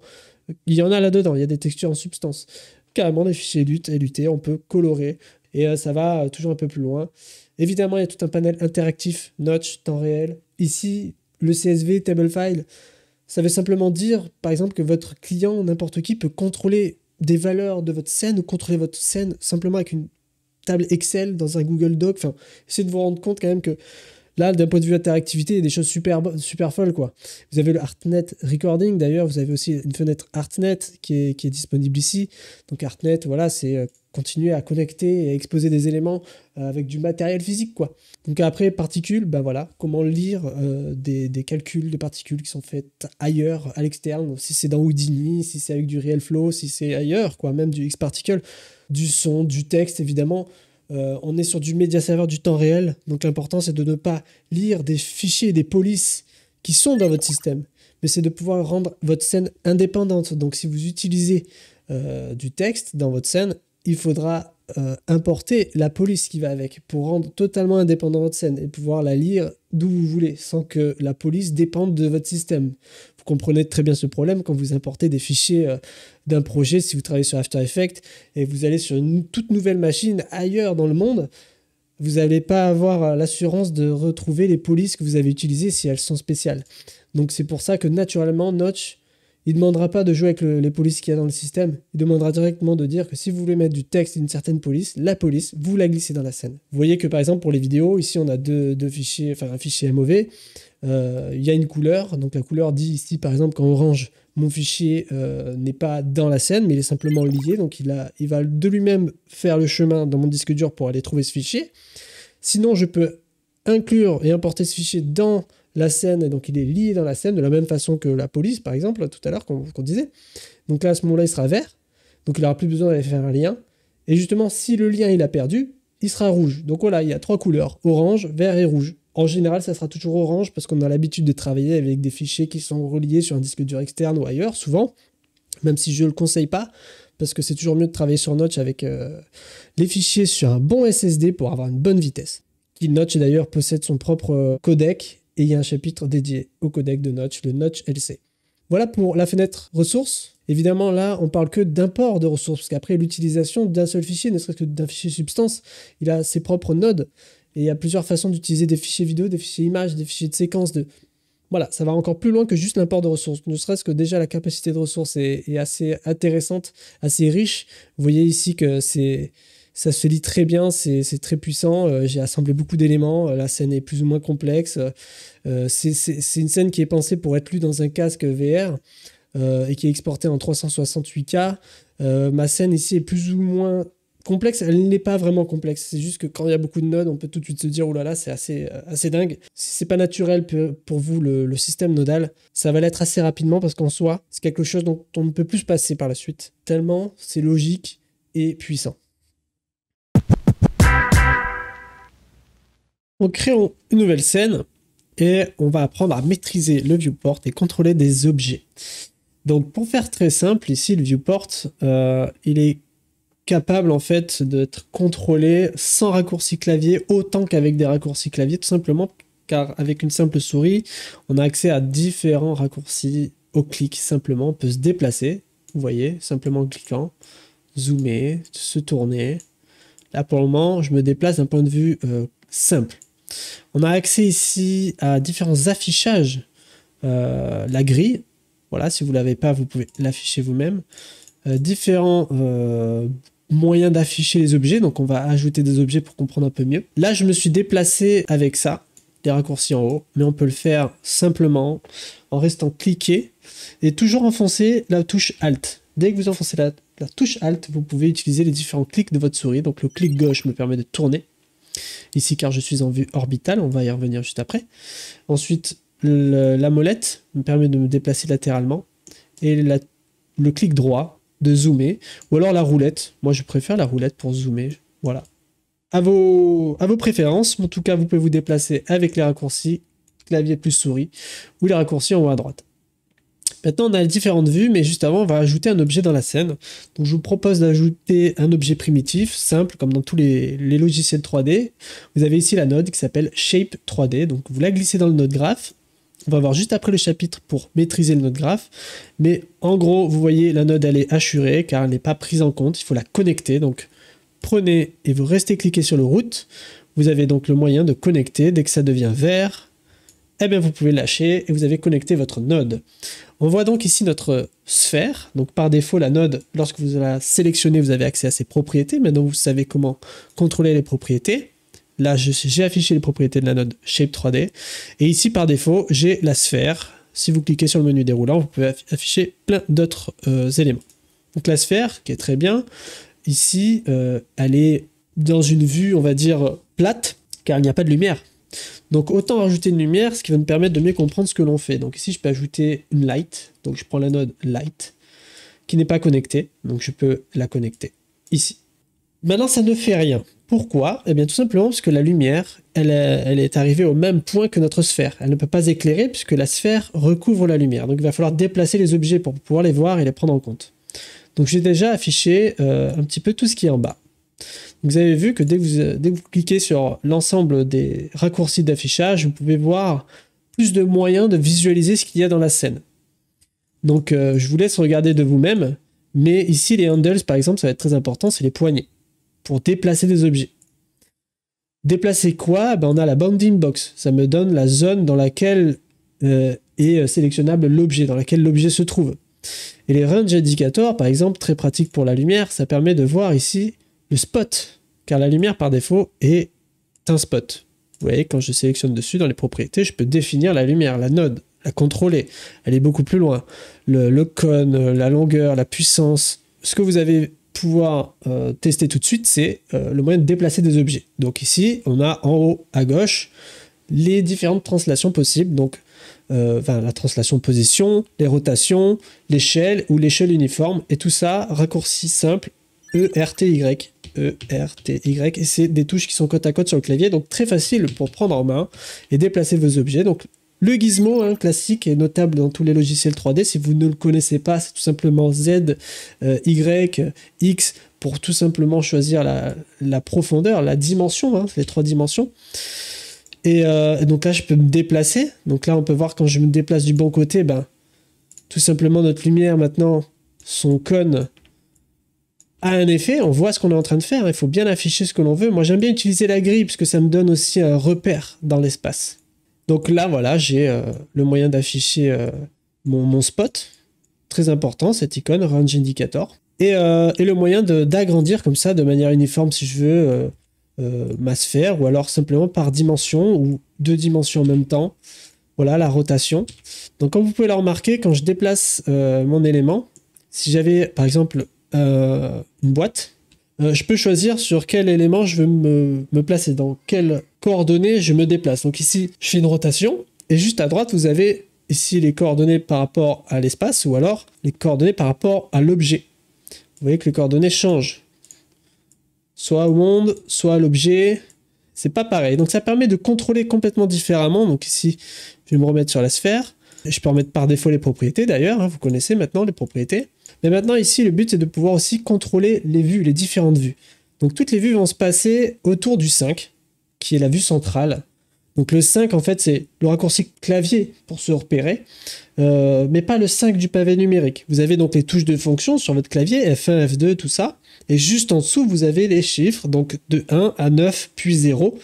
Speaker 1: Il y en a là-dedans, il y a des textures en substance. Carrément des fichiers LUT, on peut colorer, et ça va toujours un peu plus loin. Évidemment, il y a tout un panel interactif, Notch, temps réel. Ici, le CSV, table file, ça veut simplement dire, par exemple, que votre client, n'importe qui, peut contrôler des valeurs de votre scène ou contrôler votre scène simplement avec une table Excel dans un Google Doc. Enfin, essayez de vous rendre compte quand même que là, d'un point de vue interactivité, il y a des choses super folles, quoi. Vous avez le ArtNet Recording, d'ailleurs, vous avez aussi une fenêtre ArtNet qui est disponible ici. Donc ArtNet, voilà, c'est continuer à connecter et à exposer des éléments avec du matériel physique, quoi. Donc après, particules, ben voilà, comment lire des calculs de particules qui sont faites ailleurs, à l'externe, si c'est dans Houdini, si c'est avec du RealFlow, si c'est ailleurs, quoi, même du Xparticle, du son, du texte, évidemment. On est sur du média serveur du temps réel, donc l'important c'est de ne pas lire des fichiers, des polices qui sont dans votre système, mais c'est de pouvoir rendre votre scène indépendante. Donc si vous utilisez du texte dans votre scène, il faudra importer la police qui va avec pour rendre totalement indépendant votre scène et pouvoir la lire d'où vous voulez sans que la police dépende de votre système. Vous comprenez très bien ce problème quand vous importez des fichiers d'un projet, si vous travaillez sur After Effects et vous allez sur une toute nouvelle machine ailleurs dans le monde, vous n'allez pas avoir l'assurance de retrouver les polices que vous avez utilisées si elles sont spéciales. Donc c'est pour ça que naturellement, Notch, il ne demandera pas de jouer avec les polices qu'il y a dans le système. Il demandera directement de dire que si vous voulez mettre du texte d'une certaine police, la police, vous la glissez dans la scène. Vous voyez que par exemple pour les vidéos, ici on a deux fichiers, enfin un fichier MOV. Il y a une couleur, donc la couleur dit ici par exemple qu'en orange, mon fichier n'est pas dans la scène, mais il est simplement lié, donc il va de lui-même faire le chemin dans mon disque dur pour aller trouver ce fichier. Sinon, je peux inclure et importer ce fichier dans la scène, et donc il est lié dans la scène, de la même façon que la police, par exemple, tout à l'heure, qu'on disait. Donc là, à ce moment-là, il sera vert, donc il n'aura plus besoin d'aller faire un lien. Et justement, si le lien, il a perdu, il sera rouge. Donc voilà, il y a 3 couleurs, orange, vert et rouge. En général, ça sera toujours orange parce qu'on a l'habitude de travailler avec des fichiers qui sont reliés sur un disque dur externe ou ailleurs, souvent, même si je ne le conseille pas, parce que c'est toujours mieux de travailler sur Notch avec les fichiers sur un bon SSD pour avoir une bonne vitesse. Notch d'ailleurs possède son propre codec et il y a un chapitre dédié au codec de Notch, le Notch LC. Voilà pour la fenêtre ressources. Évidemment, là, on parle que d'import de ressources, parce qu'après l'utilisation d'un seul fichier, ne serait-ce que d'un fichier substance, il a ses propres nodes. Et il y a plusieurs façons d'utiliser des fichiers vidéo, des fichiers images, des fichiers de séquences. Voilà, ça va encore plus loin que juste l'import de ressources. Ne serait-ce que déjà la capacité de ressources est assez intéressante, assez riche. Vous voyez ici que ça se lit très bien, c'est très puissant. J'ai assemblé beaucoup d'éléments. La scène est plus ou moins complexe. C'est une scène qui est pensée pour être lue dans un casque VR et qui est exportée en 368K. Ma scène ici est plus ou moins complexe, elle n'est pas vraiment complexe, c'est juste que quand il y a beaucoup de nodes, on peut tout de suite se dire, oh là là, c'est assez dingue. Si c'est pas naturel pour vous, le système nodal, ça va l'être assez rapidement parce qu'en soi, c'est quelque chose dont on ne peut plus se passer par la suite, tellement c'est logique et puissant. Donc créons une nouvelle scène et on va apprendre à maîtriser le viewport et contrôler des objets. Donc pour faire très simple, ici le viewport, il est capable en fait d'être contrôlé sans raccourci clavier autant qu'avec des raccourcis clavier, tout simplement car avec une simple souris on a accès à différents raccourcis au clic. Simplement on peut se déplacer, vous voyez, simplement en cliquant, zoomer, se tourner. Là pour le moment je me déplace d'un point de vue simple. On a accès ici à différents affichages, la grille, voilà, si vous ne l'avez pas vous pouvez l'afficher vous-même, différents moyen d'afficher les objets, donc on va ajouter des objets pour comprendre un peu mieux. Là, je me suis déplacé avec ça, les raccourcis en haut, mais on peut le faire simplement en restant cliqué et toujours enfoncer la touche Alt. Dès que vous enfoncez la touche Alt, vous pouvez utiliser les différents clics de votre souris. Donc le clic gauche me permet de tourner, ici car je suis en vue orbitale, on va y revenir juste après. Ensuite, la molette me permet de me déplacer latéralement et le clic droit de zoomer, ou alors la roulette. Moi, je préfère la roulette pour zoomer. Voilà. À vos préférences. En tout cas, vous pouvez vous déplacer avec les raccourcis, clavier plus souris, ou les raccourcis en haut à droite. Maintenant, on a différentes vues, mais juste avant, on va ajouter un objet dans la scène. Donc, je vous propose d'ajouter un objet primitif, simple, comme dans tous les logiciels 3D. Vous avez ici la node qui s'appelle Shape 3D. Donc, vous la glissez dans le node graph. On va voir juste après le chapitre pour maîtriser le node graph. Mais en gros, vous voyez, la node, elle est hachurée car elle n'est pas prise en compte. Il faut la connecter. Donc, prenez et vous restez cliqué sur le route. Vous avez donc le moyen de connecter. Dès que ça devient vert, eh bien, vous pouvez lâcher et vous avez connecté votre node. On voit donc ici notre sphère. Donc, par défaut, la node, lorsque vous la sélectionnez, vous avez accès à ses propriétés. Maintenant, vous savez comment contrôler les propriétés. Là, j'ai affiché les propriétés de la node Shape 3D. Et ici, par défaut, j'ai la sphère. Si vous cliquez sur le menu déroulant, vous pouvez afficher plein d'autres éléments. Donc la sphère, qui est très bien, ici, elle est dans une vue, on va dire, plate, car il n'y a pas de lumière. Donc autant rajouter une lumière, ce qui va me permettre de mieux comprendre ce que l'on fait. Donc ici, je peux ajouter une light. Donc je prends la node light, qui n'est pas connectée. Donc je peux la connecter ici. Maintenant, ça ne fait rien. Pourquoi? Eh bien, tout simplement parce que la lumière, elle est arrivée au même point que notre sphère. Elle ne peut pas éclairer puisque la sphère recouvre la lumière. Donc, il va falloir déplacer les objets pour pouvoir les voir et les prendre en compte. Donc j'ai déjà affiché un petit peu tout ce qui est en bas. Vous avez vu que dès que vous cliquez sur l'ensemble des raccourcis d'affichage, vous pouvez voir plus de moyens de visualiser ce qu'il y a dans la scène. Donc je vous laisse regarder de vous-même, mais ici les handles par exemple, ça va être très important, c'est les poignées, pour déplacer des objets. Déplacer quoi? Ben, on a la bounding box, ça me donne la zone dans laquelle est sélectionnable l'objet, dans laquelle l'objet se trouve. Et les range indicators, par exemple, très pratique pour la lumière, ça permet de voir ici le spot, car la lumière par défaut est un spot. Vous voyez, quand je sélectionne dessus, dans les propriétés, je peux définir la lumière, la node, la contrôler. Elle est beaucoup plus loin. Le cône, la longueur, la puissance. Ce que vous allez pouvoir tester tout de suite, c'est le moyen de déplacer des objets. Donc ici, on a en haut à gauche les différentes translations possibles. Donc, la translation position, les rotations, l'échelle ou l'échelle uniforme. Et tout ça, raccourci simple, ERTY. ERTY, et c'est des touches qui sont côte à côte sur le clavier, donc très facile pour prendre en main et déplacer vos objets. Donc le gizmo classique est notable dans tous les logiciels 3D. Si vous ne le connaissez pas, c'est tout simplement Z, Y, X pour tout simplement choisir la profondeur, la dimension, les 3 dimensions. Et donc là, je peux me déplacer. Donc là, on peut voir quand je me déplace du bon côté, tout simplement notre lumière maintenant, son cône a un effet, on voit ce qu'on est en train de faire, il faut bien afficher ce que l'on veut. Moi j'aime bien utiliser la grille parce que ça me donne aussi un repère dans l'espace. Donc là voilà, j'ai le moyen d'afficher mon spot, très important cette icône, range indicator, et le moyen d'agrandir comme ça de manière uniforme si je veux ma sphère, ou alors simplement par dimension, ou 2 dimensions en même temps. Voilà la rotation. Donc comme vous pouvez le remarquer, quand je déplace mon élément, si j'avais par exemple une boîte, je peux choisir sur quel élément je veux me placer, dans quelles coordonnées je me déplace. Donc ici, je fais une rotation, et juste à droite, vous avez ici les coordonnées par rapport à l'espace, ou alors les coordonnées par rapport à l'objet. Vous voyez que les coordonnées changent. Soit au monde, soit à l'objet. C'est pas pareil. Donc ça permet de contrôler complètement différemment. Donc ici, je vais me remettre sur la sphère. Je peux remettre par défaut les propriétés d'ailleurs, vous connaissez maintenant les propriétés. Mais maintenant ici, le but c'est de pouvoir aussi contrôler les vues, les différentes vues. Donc toutes les vues vont se passer autour du 5, qui est la vue centrale. Donc le 5 en fait c'est le raccourci clavier pour se repérer, mais pas le 5 du pavé numérique. Vous avez donc les touches de fonction sur votre clavier, F1, F2, tout ça. Et juste en dessous, vous avez les chiffres, donc de 1 à 9, puis 0.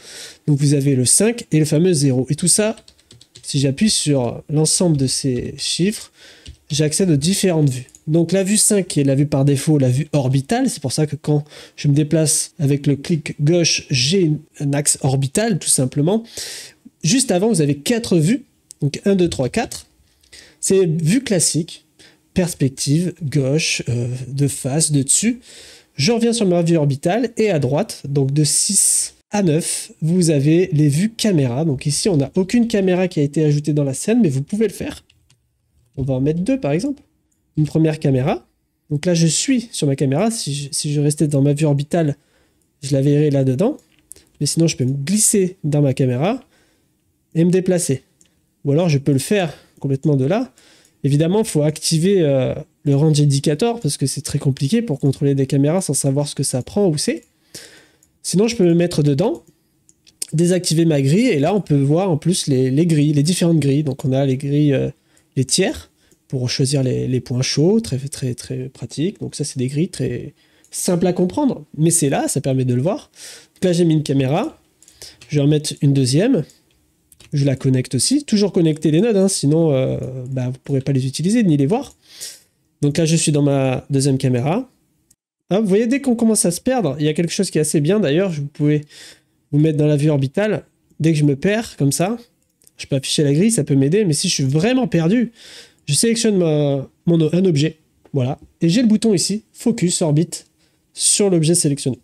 Speaker 1: Donc vous avez le 5 et le fameux 0. Et tout ça, si j'appuie sur l'ensemble de ces chiffres, j'accède aux différentes vues. Donc la vue 5 qui est la vue par défaut, la vue orbitale, c'est pour ça que quand je me déplace avec le clic gauche, j'ai un axe orbital tout simplement. Juste avant, vous avez 4 vues, donc 1, 2, 3, 4. C'est vue classique, perspective, gauche, de face, de dessus. Je reviens sur ma vue orbitale et à droite, donc de 6 à 9, vous avez les vues caméra. Donc ici, on n'a aucune caméra qui a été ajoutée dans la scène, mais vous pouvez le faire. On va en mettre 2 par exemple. Une première caméra. Donc là, je suis sur ma caméra. Si je restais dans ma vue orbitale, je la verrais là-dedans. Mais sinon, je peux me glisser dans ma caméra et me déplacer. Ou alors, je peux le faire complètement de là. Évidemment, il faut activer le range indicator parce que c'est très compliqué pour contrôler des caméras sans savoir ce que ça prend, où c'est. Sinon, je peux me mettre dedans, désactiver ma grille et là, on peut voir en plus les grilles, les différentes grilles. Donc, on a les grilles, les tiers, pour choisir les points chauds, très, très, très pratique. Donc ça, c'est des grilles très simples à comprendre, mais c'est là, ça permet de le voir. Donc là, j'ai mis une caméra, je vais en mettre une deuxième, je la connecte aussi, toujours connecter les nodes, sinon vous ne pourrez pas les utiliser, ni les voir. Donc là, je suis dans ma deuxième caméra. Ah, vous voyez, dès qu'on commence à se perdre, il y a quelque chose qui est assez bien d'ailleurs, vous pouvez vous mettre dans la vue orbitale, dès que je me perds, comme ça, je peux afficher la grille, ça peut m'aider, mais si je suis vraiment perdu, je sélectionne un objet, voilà, et j'ai le bouton ici, Focus Orbit, sur l'objet sélectionné.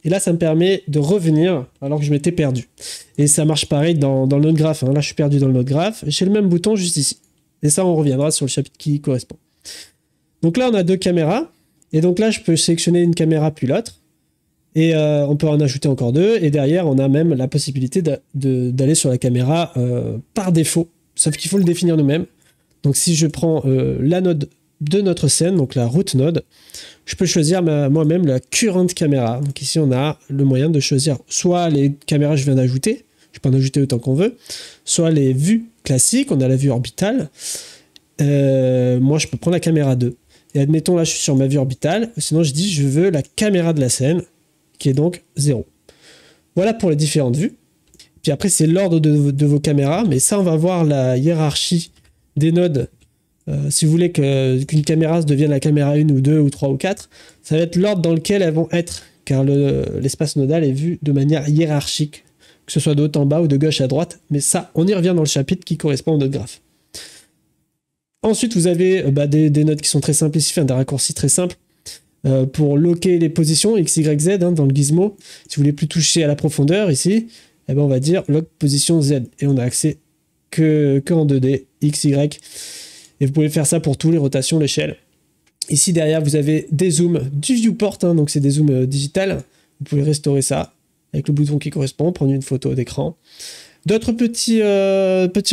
Speaker 1: Et là, ça me permet de revenir alors que je m'étais perdu. Et ça marche pareil dans le node graph. Là, je suis perdu dans le node graph. J'ai le même bouton juste ici. Et ça, on reviendra sur le chapitre qui correspond. Donc là, on a 2 caméras. Et donc là, je peux sélectionner une caméra puis l'autre. Et on peut en ajouter encore 2. Et derrière, on a même la possibilité d'aller sur la caméra par défaut. Sauf qu'il faut le définir nous-mêmes. Donc si je prends la node de notre scène, donc la root node, je peux choisir moi-même la current caméra. Donc ici, on a le moyen de choisir soit les caméras que je viens d'ajouter, je peux en ajouter autant qu'on veut, soit les vues classiques, on a la vue orbitale. Moi, je peux prendre la caméra 2. Et admettons, là, je suis sur ma vue orbitale, sinon je dis, je veux la caméra de la scène, qui est donc 0. Voilà pour les différentes vues. Puis après, c'est l'ordre de vos caméras, mais ça, on va voir la hiérarchie des nodes. Si vous voulez qu'une caméra devienne la caméra 1 ou 2 ou 3 ou 4, ça va être l'ordre dans lequel elles vont être, car l'espace nodal est vu de manière hiérarchique, que ce soit de haut en bas ou de gauche à droite, mais ça, on y revient dans le chapitre qui correspond au node graph. Ensuite, vous avez des nodes qui sont très simples ici, des raccourcis très simples, pour loquer les positions X, Y, Z dans le gizmo. Si vous voulez plus toucher à la profondeur ici, eh ben, on va dire lock position Z, et on a accès que en 2D, X, Y. Et vous pouvez faire ça pour toutes les rotations, l'échelle. Ici, derrière, vous avez des zooms du viewport, donc c'est des zooms digital. Vous pouvez restaurer ça avec le bouton qui correspond, prendre une photo d'écran. D'autres petits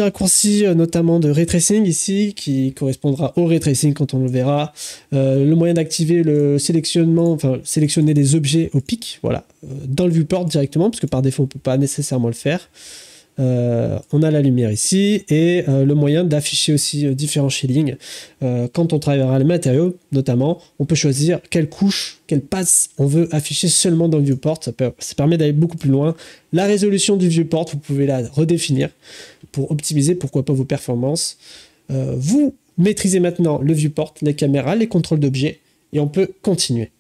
Speaker 1: raccourcis, notamment de ray tracing ici, qui correspondra au ray tracing quand on le verra. Le moyen d'activer le sélectionnement, enfin sélectionner les objets au pic, voilà, dans le viewport directement, parce que par défaut, on ne peut pas nécessairement le faire. On a la lumière ici et le moyen d'afficher aussi différents shadings. Quand on travaillera les matériaux, notamment, on peut choisir quelle couche, quelle passe on veut afficher seulement dans le viewport. Ça permet d'aller beaucoup plus loin. La résolution du viewport, vous pouvez la redéfinir pour optimiser, pourquoi pas, vos performances. Vous maîtrisez maintenant le viewport, les caméras, les contrôles d'objets et on peut continuer.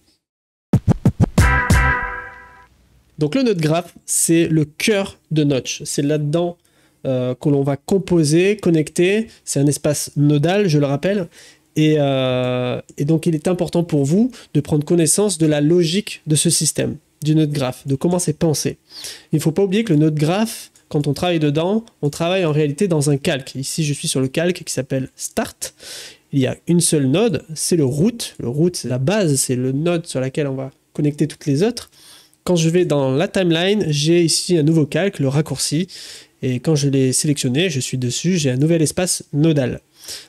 Speaker 1: Donc le node graph, c'est le cœur de Notch. C'est là-dedans que l'on va composer, connecter. C'est un espace nodal, je le rappelle. Et donc il est important pour vous de prendre connaissance de la logique de ce système, du node graph, de comment c'est pensé. Il ne faut pas oublier que le node graph, quand on travaille dedans, on travaille en réalité dans un calque. Ici, je suis sur le calque qui s'appelle Start. Il y a une seule node, c'est le root. Le root, c'est la base, c'est le node sur laquelle on va connecter toutes les autres. Quand je vais dans la timeline, j'ai ici un nouveau calque, le raccourci, et quand je l'ai sélectionné, je suis dessus, j'ai un nouvel espace nodal.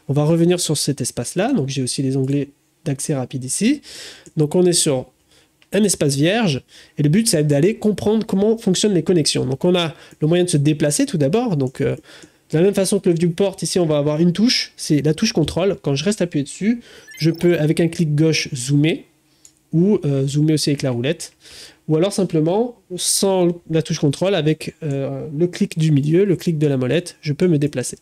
Speaker 1: On va revenir sur cet espace-là, donc j'ai aussi les onglets d'accès rapide ici. Donc on est sur un espace vierge, et le but c'est d'aller comprendre comment fonctionnent les connexions. Donc on a le moyen de se déplacer tout d'abord, donc de la même façon que le viewport, ici on va avoir une touche, c'est la touche contrôle. Quand je reste appuyé dessus, je peux avec un clic gauche zoomer, ou zoomer aussi avec la roulette. Ou alors simplement, sans la touche contrôle, avec le clic du milieu, le clic de la molette, je peux me déplacer.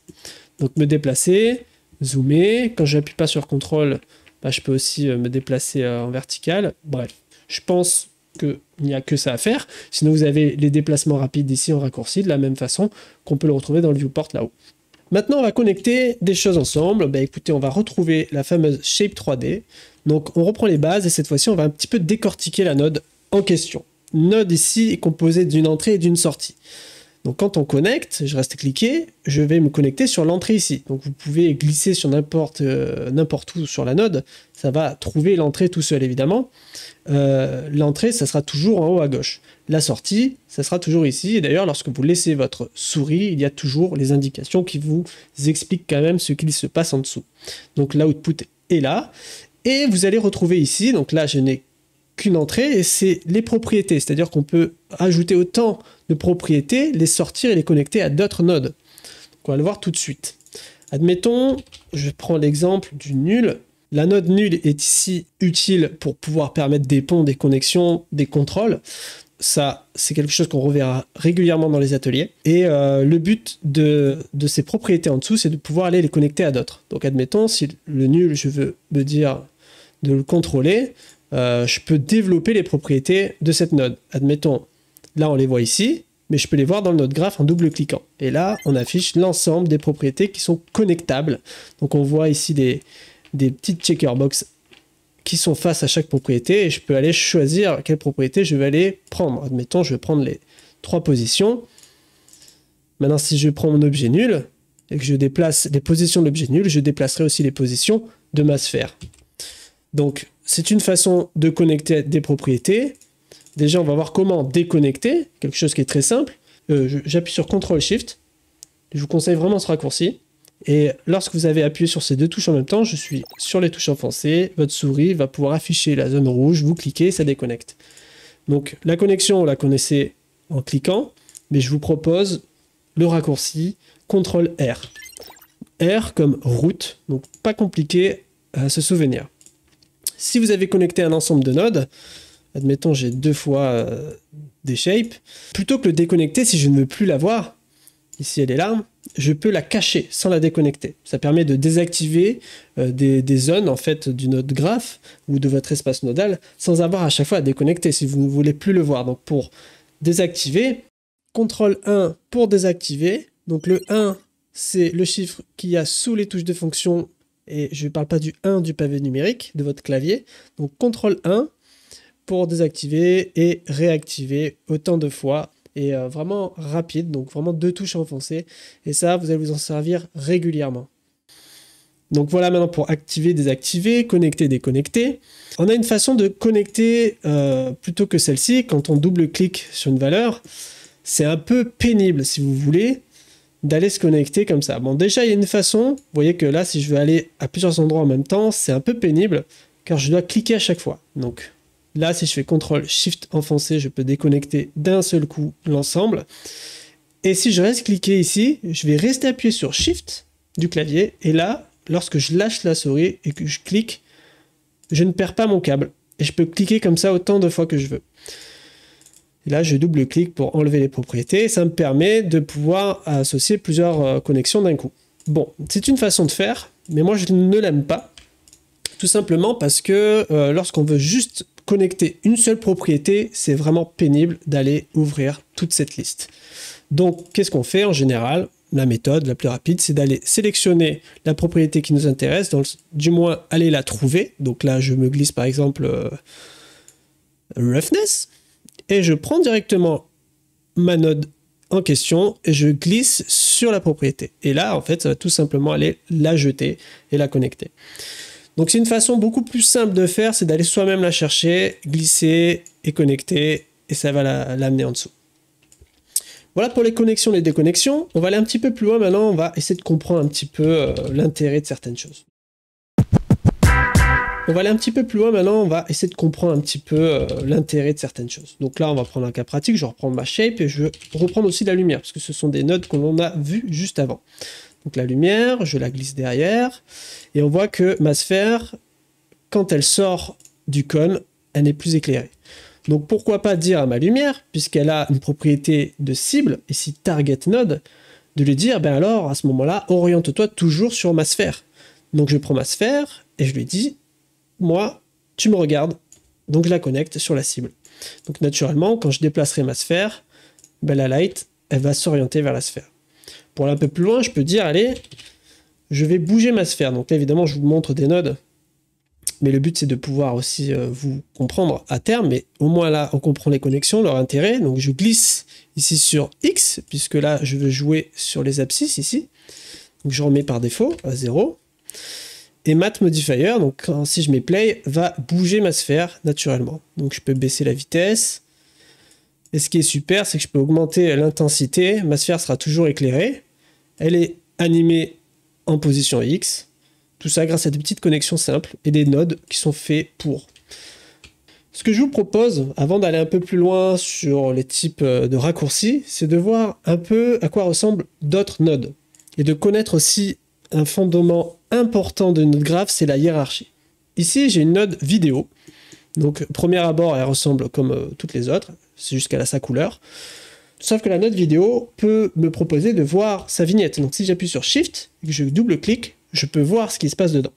Speaker 1: Donc me déplacer, zoomer, quand je n'appuie pas sur contrôle, je peux aussi me déplacer en vertical. Bref, je pense qu'il n'y a que ça à faire. Sinon vous avez les déplacements rapides ici en raccourci, de la même façon qu'on peut le retrouver dans le viewport là-haut. Maintenant, on va connecter des choses ensemble. Écoutez, on va retrouver la fameuse shape 3D. Donc on reprend les bases et cette fois-ci, on va un petit peu décortiquer la node en question. Node ici est composée d'une entrée et d'une sortie. Donc quand on connecte, je reste cliqué, je vais me connecter sur l'entrée ici. Donc vous pouvez glisser sur n'importe où sur la node, ça va trouver l'entrée tout seul évidemment. L'entrée, ça sera toujours en haut à gauche. La sortie, ça sera toujours ici. Et d'ailleurs, lorsque vous laissez votre souris, il y a toujours les indications qui vous expliquent quand même ce qu'il se passe en dessous. Donc l'output est là. Et vous allez retrouver ici, donc là je n'ai qu'une entrée, et c'est les propriétés, c'est-à-dire qu'on peut ajouter autant de propriétés, les sortir et les connecter à d'autres nodes. Donc on va le voir tout de suite. Admettons, je prends l'exemple du nul. La node nul est ici utile pour pouvoir permettre des ponts, des connexions, des contrôles. Ça, c'est quelque chose qu'on reverra régulièrement dans les ateliers. Et le but de ces propriétés en dessous, c'est de pouvoir aller les connecter à d'autres. Donc admettons, si le nul, je veux me dire de le contrôler, je peux développer les propriétés de cette node. Admettons, là on les voit ici, mais je peux les voir dans le node graph en double-cliquant. Et là, on affiche l'ensemble des propriétés qui sont connectables. Donc on voit ici des petites checkerbox qui sont face à chaque propriété, et je peux aller choisir quelle propriété je vais aller prendre. Admettons, je vais prendre les 3 positions. Maintenant, si je prends mon objet nul, et que je déplace les positions de l'objet nul, je déplacerai aussi les positions de ma sphère. Donc, c'est une façon de connecter des propriétés. Déjà, on va voir comment déconnecter, quelque chose qui est très simple. J'appuie sur CTRL-SHIFT. Je vous conseille vraiment ce raccourci. Et lorsque vous avez appuyé sur ces deux touches en même temps, je suis sur les touches enfoncées, votre souris va pouvoir afficher la zone rouge, vous cliquez, ça déconnecte. Donc la connexion, on la connaissait en cliquant, mais je vous propose le raccourci CTRL-R. R comme route, donc pas compliqué à se souvenir. Si vous avez connecté un ensemble de nodes, admettons j'ai deux fois des shapes, plutôt que le déconnecter si je ne veux plus la voir, ici elle est là, je peux la cacher sans la déconnecter. Ça permet de désactiver des zones en fait du node graph ou de votre espace nodal sans avoir à chaque fois à déconnecter si vous ne voulez plus le voir. Donc pour désactiver, CTRL 1 pour désactiver, donc le 1 c'est le chiffre qu'il y a sous les touches de fonction et je ne parle pas du 1 du pavé numérique de votre clavier, donc CTRL 1 pour désactiver et réactiver autant de fois et vraiment rapide, donc vraiment deux touches enfoncées et ça vous allez vous en servir régulièrement. Donc voilà maintenant pour activer, désactiver, connecter, déconnecter. On a une façon de connecter plutôt que celle-ci, quand on double-clique sur une valeur, c'est un peu pénible si vous voulez d'aller se connecter comme ça. Bon déjà il y a une façon, vous voyez que là si je veux aller à plusieurs endroits en même temps, c'est un peu pénible car je dois cliquer à chaque fois. Donc là si je fais CTRL SHIFT enfoncé, je peux déconnecter d'un seul coup l'ensemble. Et si je reste cliqué ici, je vais rester appuyé sur SHIFT du clavier et là, lorsque je lâche la souris et que je clique, je ne perds pas mon câble. Et je peux cliquer comme ça autant de fois que je veux. Et là, je double-clique pour enlever les propriétés. Ça me permet de pouvoir associer plusieurs connexions d'un coup. Bon, c'est une façon de faire, mais moi, je ne l'aime pas. Tout simplement parce que lorsqu'on veut juste connecter une seule propriété, c'est vraiment pénible d'aller ouvrir toute cette liste. Donc, qu'est-ce qu'on fait en général? La méthode la plus rapide, c'est d'aller sélectionner la propriété qui nous intéresse, du moins aller la trouver. Donc là, je me glisse par exemple roughness. Et je prends directement ma node en question et je glisse sur la propriété. Et là, en fait, ça va tout simplement aller la jeter et la connecter. Donc c'est une façon beaucoup plus simple de faire, c'est d'aller soi-même la chercher, glisser et connecter, et ça va l'amener en dessous. Voilà pour les connexions et les déconnexions. On va aller un petit peu plus loin maintenant, on va essayer de comprendre un petit peu l'intérêt de certaines choses. On va aller un petit peu plus loin maintenant, on va essayer de comprendre un petit peu l'intérêt de certaines choses. Donc là, on va prendre un cas pratique, je reprends ma shape et je veux reprendre aussi la lumière, parce que ce sont des nodes que l'on a vues juste avant. Donc la lumière, je la glisse derrière, et on voit que ma sphère, quand elle sort du cône, elle n'est plus éclairée. Donc pourquoi pas dire à ma lumière, puisqu'elle a une propriété de cible, ici target node, de lui dire, ben alors à ce moment-là, oriente-toi toujours sur ma sphère. Donc je prends ma sphère et je lui dis, moi, tu me regardes, donc je la connecte sur la cible. Donc naturellement, quand je déplacerai ma sphère, ben la light, elle va s'orienter vers la sphère. Pour aller un peu plus loin, je peux dire, allez, je vais bouger ma sphère. Donc là, évidemment, je vous montre des nodes, mais le but, c'est de pouvoir aussi vous comprendre à terme, mais au moins là, on comprend les connexions, leur intérêt. Donc je glisse ici sur X, puisque là, je veux jouer sur les abscisses ici. Donc je remets par défaut à 0. Et Math Modifier, donc si je mets Play, va bouger ma sphère naturellement. Donc je peux baisser la vitesse. Et ce qui est super, c'est que je peux augmenter l'intensité. Ma sphère sera toujours éclairée. Elle est animée en position X. Tout ça grâce à des petites connexions simples et des nodes qui sont faits pour. Ce que je vous propose, avant d'aller un peu plus loin sur les types de raccourcis, c'est de voir un peu à quoi ressemblent d'autres nodes. Et de connaître aussi un fondement important de notre graphe, c'est la hiérarchie. Ici, j'ai une node vidéo. Donc, premier abord, elle ressemble comme toutes les autres. C'est juste qu'elle a sa couleur. Sauf que la node vidéo peut me proposer de voir sa vignette. Donc, si j'appuie sur Shift et que je double-clique, je peux voir ce qui se passe dedans.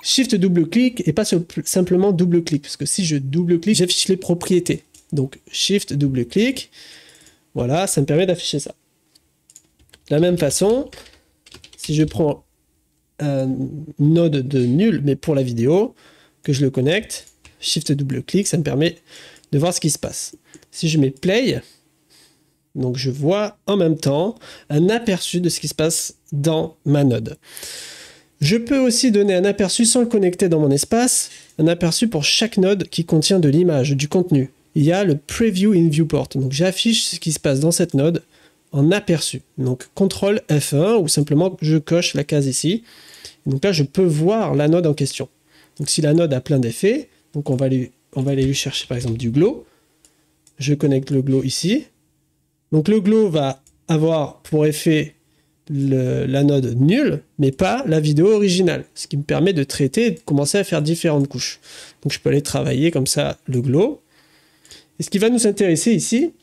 Speaker 1: Shift double-clic et pas simplement double-clic. Parce que si je double-clique, j'affiche les propriétés. Donc, Shift double-clic. Voilà, ça me permet d'afficher ça. De la même façon, si je prends un node de nul, mais pour la vidéo, que je le connecte, Shift double-clic, ça me permet de voir ce qui se passe. Si je mets Play, donc je vois en même temps un aperçu de ce qui se passe dans ma node. Je peux aussi donner un aperçu sans le connecter dans mon espace, un aperçu pour chaque node qui contient de l'image, du contenu. Il y a le Preview in Viewport, donc j'affiche ce qui se passe dans cette node en aperçu. Donc CTRL F1 ou simplement je coche la case ici. Donc là, je peux voir la node en question. Donc si la node a plein d'effets, donc on va aller lui chercher par exemple du glow. Je connecte le glow ici. Donc le glow va avoir pour effet la node nulle, mais pas la vidéo originale, ce qui me permet de traiter et de commencer à faire différentes couches. Donc je peux aller travailler comme ça le glow. Et ce qui va nous intéresser ici,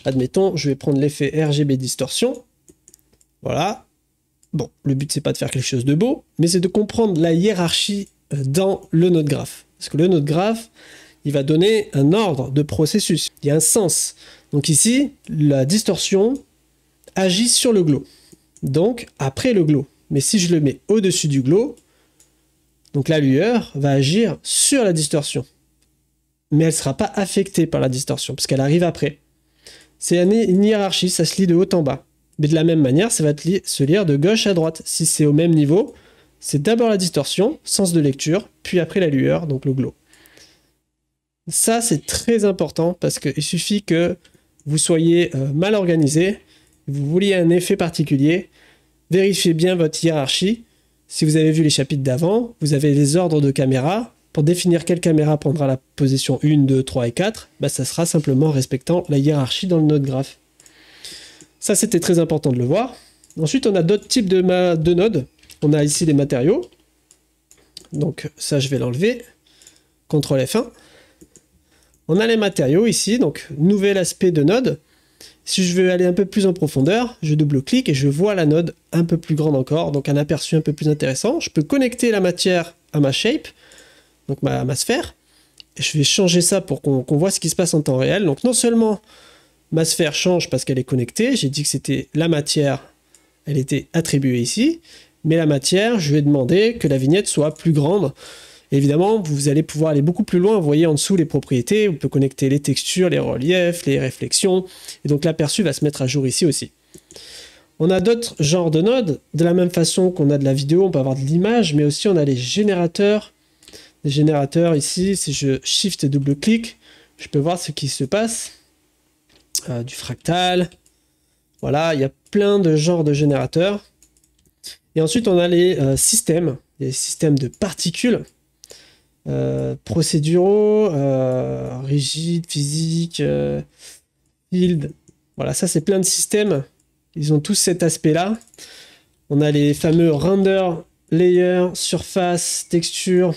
Speaker 1: admettons, je vais prendre l'effet RGB distorsion. Voilà. Bon, le but c'est pas de faire quelque chose de beau, mais c'est de comprendre la hiérarchie dans le node graph. Parce que le node graph, il va donner un ordre de processus. Il y a un sens. Donc ici, la distorsion agit sur le glow. Donc après le glow. Mais si je le mets au-dessus du glow, donc la lueur va agir sur la distorsion. Mais elle ne sera pas affectée par la distorsion, parce qu'elle arrive après. C'est une hiérarchie, ça se lit de haut en bas. Mais de la même manière, ça va se lire de gauche à droite. Si c'est au même niveau, c'est d'abord la distorsion, sens de lecture, puis après la lueur, donc le glow. Ça, c'est très important, parce qu'il suffit que vous soyez mal organisé, vous vouliez un effet particulier, vérifiez bien votre hiérarchie. Si vous avez vu les chapitres d'avant, vous avez les ordres de caméra. Pour définir quelle caméra prendra la position 1, 2, 3 et 4, bah ça sera simplement respectant la hiérarchie dans le node graph. Ça, c'était très important de le voir. Ensuite, on a d'autres types de nodes. On a ici des matériaux. Donc ça, je vais l'enlever. CTRL F1. On a les matériaux ici, donc nouvel aspect de node. Si je veux aller un peu plus en profondeur, je double-clique et je vois la node un peu plus grande encore, donc un aperçu un peu plus intéressant. Je peux connecter la matière à ma shape, donc ma sphère. Et je vais changer ça pour qu'on voit ce qui se passe en temps réel. Donc non seulement ma sphère change parce qu'elle est connectée, j'ai dit que c'était la matière, elle était attribuée ici, mais la matière, je vais demander que la vignette soit plus grande. Évidemment, vous allez pouvoir aller beaucoup plus loin. Vous voyez en dessous les propriétés. On peut connecter les textures, les reliefs, les réflexions. Et donc l'aperçu va se mettre à jour ici aussi. On a d'autres genres de nodes. De la même façon qu'on a de la vidéo, on peut avoir de l'image, mais aussi on a les générateurs. Les générateurs ici, si je shift et double-clic, je peux voir ce qui se passe. Du fractal. Voilà, il y a plein de genres de générateurs. Et ensuite, on a les systèmes de particules. Procéduraux, rigides, physiques, field. Voilà, ça c'est plein de systèmes. Ils ont tous cet aspect-là. On a les fameux render, layer, surface, texture.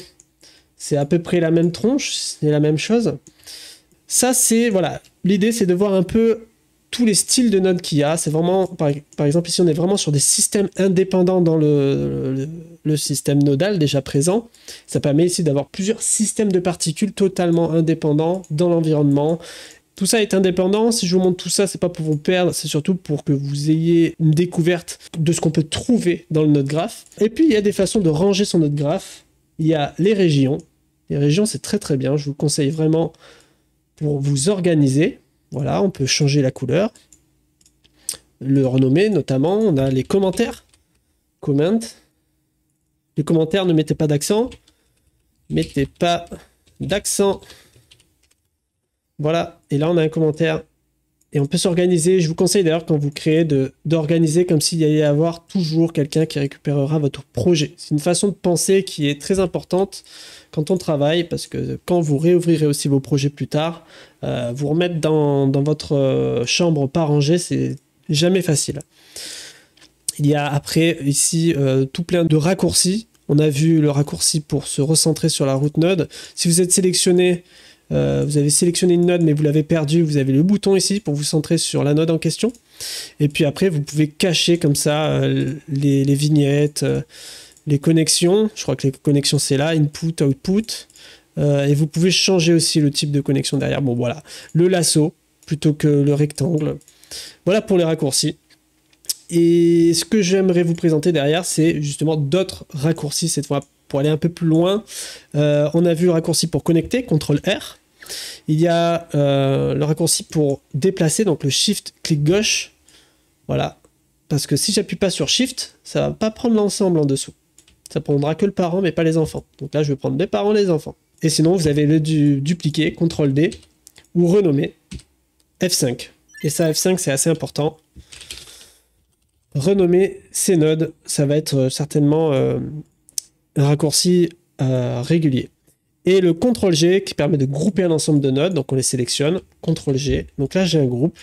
Speaker 1: C'est à peu près la même tronche, c'est la même chose. Ça c'est, voilà, l'idée c'est de voir un peu tous les styles de nodes qu'il y a. C'est vraiment, par exemple ici on est vraiment sur des systèmes indépendants dans le système nodal déjà présent. Ça permet ici d'avoir plusieurs systèmes de particules totalement indépendants dans l'environnement. Tout ça est indépendant. Si je vous montre tout ça, c'est pas pour vous perdre, c'est surtout pour que vous ayez une découverte de ce qu'on peut trouver dans le node graph. Et puis il y a des façons de ranger son node graph. Il y a les régions. Les régions c'est très très bien. Je vous conseille vraiment pour vous organiser. Voilà, on peut changer la couleur, le renommer notamment. On a les commentaires, comment. Les commentaires, ne mettez pas d'accent. Mettez pas d'accent. Voilà, et là on a un commentaire. Et on peut s'organiser. Je vous conseille d'ailleurs quand vous créez d'organiser comme s'il y allait avoir toujours quelqu'un qui récupérera votre projet. C'est une façon de penser qui est très importante quand on travaille, parce que quand vous réouvrirez aussi vos projets plus tard, vous remettre dans votre chambre pas rangée, c'est jamais facile. Il y a après ici tout plein de raccourcis. On a vu le raccourci pour se recentrer sur la route node. Si vous êtes sélectionné, vous avez sélectionné une node mais vous l'avez perdue, vous avez le bouton ici pour vous centrer sur la node en question. Et puis après, vous pouvez cacher comme ça les vignettes, les connexions. Je crois que les connexions c'est là, input, output. Et vous pouvez changer aussi le type de connexion derrière. Bon voilà, le lasso plutôt que le rectangle. Voilà pour les raccourcis. Et ce que j'aimerais vous présenter derrière, c'est justement d'autres raccourcis cette fois pour aller un peu plus loin. On a vu le raccourci pour connecter, CTRL R. Il y a le raccourci pour déplacer, donc le Shift, clic gauche. Voilà. Parce que si j'appuie pas sur Shift, ça va pas prendre l'ensemble en dessous. Ça prendra que le parent, mais pas les enfants. Donc là, je vais prendre les parents, les enfants. Et sinon, vous avez le dupliquer, CTRL D, ou renommer, F5. Et ça, F5, c'est assez important. Renommer ces nodes, ça va être certainement un raccourci régulier. Et le CTRL-G qui permet de grouper un ensemble de nodes, donc on les sélectionne, CTRL-G. Donc là, j'ai un groupe,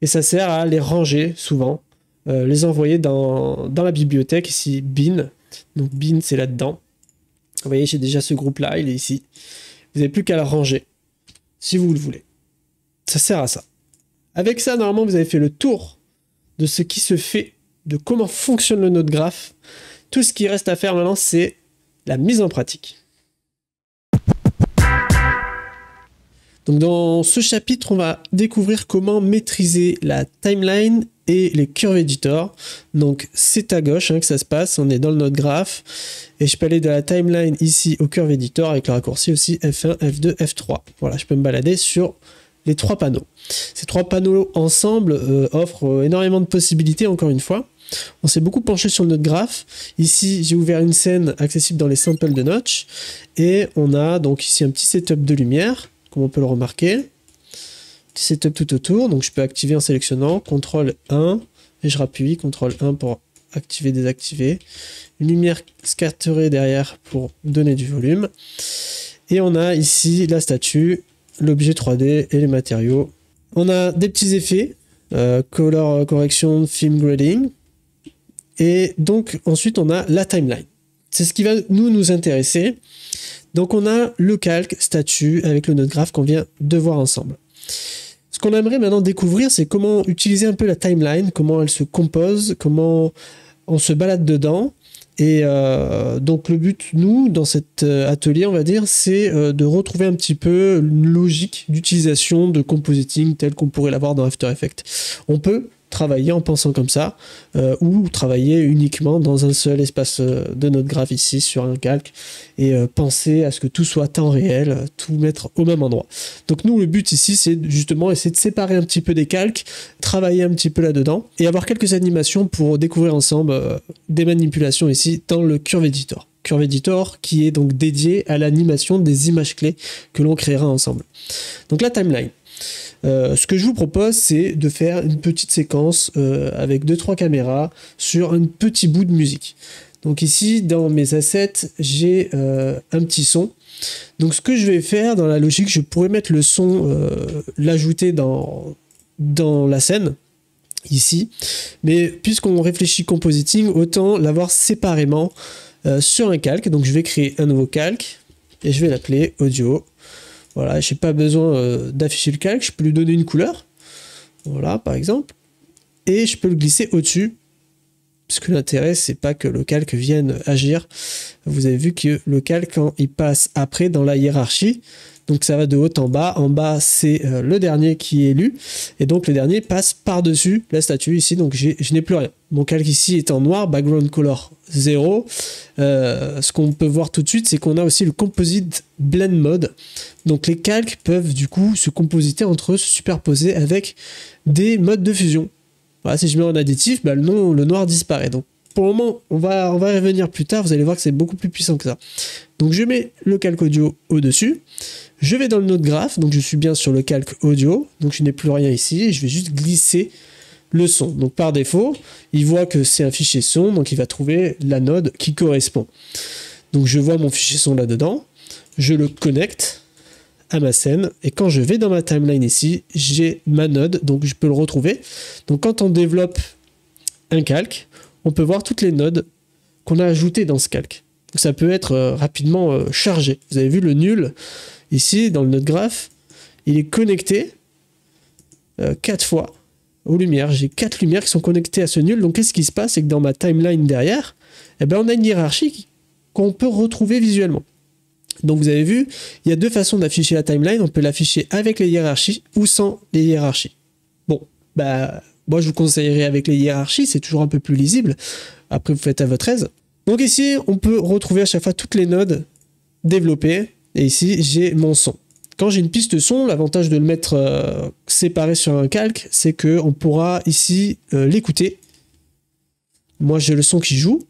Speaker 1: et ça sert à les ranger souvent, les envoyer dans la bibliothèque, ici, bin. Donc bin, c'est là-dedans. Vous voyez, j'ai déjà ce groupe-là, il est ici. Vous n'avez plus qu'à le ranger, si vous le voulez. Ça sert à ça. Avec ça, normalement, vous avez fait le tour de ce qui se fait, de comment fonctionne le node graph. Tout ce qui reste à faire maintenant, c'est la mise en pratique. Donc dans ce chapitre, on va découvrir comment maîtriser la timeline et les curves editor. Donc c'est à gauche que ça se passe, on est dans le node graph. Et je peux aller de la timeline ici au curve editor avec le raccourci aussi F1, F2, F3. Voilà, je peux me balader sur les 3 panneaux. Ces 3 panneaux ensemble offrent énormément de possibilités, encore une fois. On s'est beaucoup penché sur le node graph. Ici, j'ai ouvert une scène accessible dans les samples de Notch. Et on a donc ici un petit setup de lumière, comme on peut le remarquer. Petit setup tout autour. Donc je peux activer en sélectionnant CTRL 1 et je rappuie CTRL 1 pour activer, désactiver. Une lumière scatterée derrière pour donner du volume. Et on a ici la statue, l'objet 3D et les matériaux. On a des petits effets, color correction, film grading. Et donc ensuite on a la timeline. C'est ce qui va nous intéresser. Donc on a le calque statue avec le node graph qu'on vient de voir ensemble. Ce qu'on aimerait maintenant découvrir, c'est comment utiliser un peu la timeline, comment elle se compose, comment on se balade dedans. Et donc le but, nous, dans cet atelier, on va dire, c'est de retrouver un petit peu une logique d'utilisation de compositing telle qu'on pourrait l'avoir dans After Effects. On peut travailler en pensant comme ça, ou travailler uniquement dans un seul espace de node graph ici sur un calque, et penser à ce que tout soit temps réel, tout mettre au même endroit. Donc nous, le but ici, c'est justement essayer de séparer un petit peu des calques, travailler un petit peu là-dedans, et avoir quelques animations pour découvrir ensemble des manipulations ici dans le Curve Editor. Curve Editor qui est donc dédié à l'animation des images clés que l'on créera ensemble. Donc la timeline. Ce que je vous propose, c'est de faire une petite séquence avec 2-3 caméras sur un petit bout de musique. Donc ici, dans mes assets, j'ai un petit son. Donc ce que je vais faire dans la logique, je pourrais mettre le son, l'ajouter dans la scène, ici. Mais puisqu'on réfléchit compositing, autant l'avoir séparément sur un calque. Donc je vais créer un nouveau calque et je vais l'appeler audio. Voilà, je n'ai pas besoin d'afficher le calque, je peux lui donner une couleur. Voilà, par exemple. Et je peux le glisser au-dessus. Parce que l'intérêt, c'est pas que le calque vienne agir. Vous avez vu que le calque, quand il passe après dans la hiérarchie, donc ça va de haut en bas. En bas, c'est le dernier qui est élu. Et donc le dernier passe par-dessus la statue ici. Donc je n'ai plus rien. Mon calque ici est en noir, background color 0. Ce qu'on peut voir tout de suite, c'est qu'on a aussi le composite blend mode. Donc les calques peuvent du coup se compositer entre eux, se superposer avec des modes de fusion. Voilà, si je mets en additif, bah, le noir disparaît. Donc pour le moment, on va y revenir plus tard. Vous allez voir que c'est beaucoup plus puissant que ça. Donc je mets le calque audio au-dessus. Je vais dans le node graph, donc je suis bien sur le calque audio. Donc je n'ai plus rien ici. Et je vais juste glisser le son. Donc par défaut, il voit que c'est un fichier son, donc il va trouver la node qui correspond. Donc je vois mon fichier son là-dedans. Je le connecte à ma scène, et quand je vais dans ma timeline ici, j'ai ma node, donc je peux le retrouver. Donc quand on développe un calque, on peut voir toutes les nodes qu'on a ajoutées dans ce calque. Donc ça peut être rapidement chargé. Vous avez vu le nul, ici, dans le node graph, il est connecté 4 fois aux lumières. J'ai 4 lumières qui sont connectées à ce nul, donc qu'est-ce qui se passe? C'est que dans ma timeline derrière, eh ben, on a une hiérarchie qu'on peut retrouver visuellement. Donc vous avez vu, il y a 2 façons d'afficher la timeline. On peut l'afficher avec les hiérarchies ou sans les hiérarchies. Bon, bah moi je vous conseillerais avec les hiérarchies, c'est toujours un peu plus lisible. Après vous faites à votre aise. Donc ici, on peut retrouver à chaque fois toutes les nodes développées. Et ici, j'ai mon son. Quand j'ai une piste son, l'avantage de le mettre séparé sur un calque, c'est qu'on pourra ici l'écouter. Moi j'ai le son qui joue.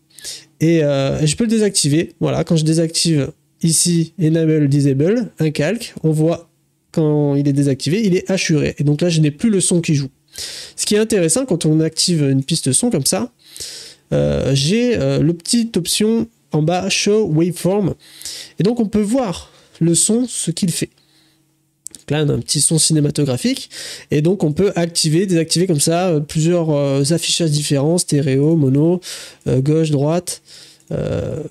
Speaker 1: Et je peux le désactiver. Voilà, quand je désactive ici, Enable Disable, un calque, on voit quand il est désactivé, il est hachuré. Et donc là, je n'ai plus le son qui joue. Ce qui est intéressant quand on active une piste son comme ça, j'ai le petite option en bas Show Waveform, et donc on peut voir le son, ce qu'il fait. Donc là on a un petit son cinématographique, et donc on peut activer, désactiver comme ça plusieurs affichages différents, stéréo, mono, gauche, droite,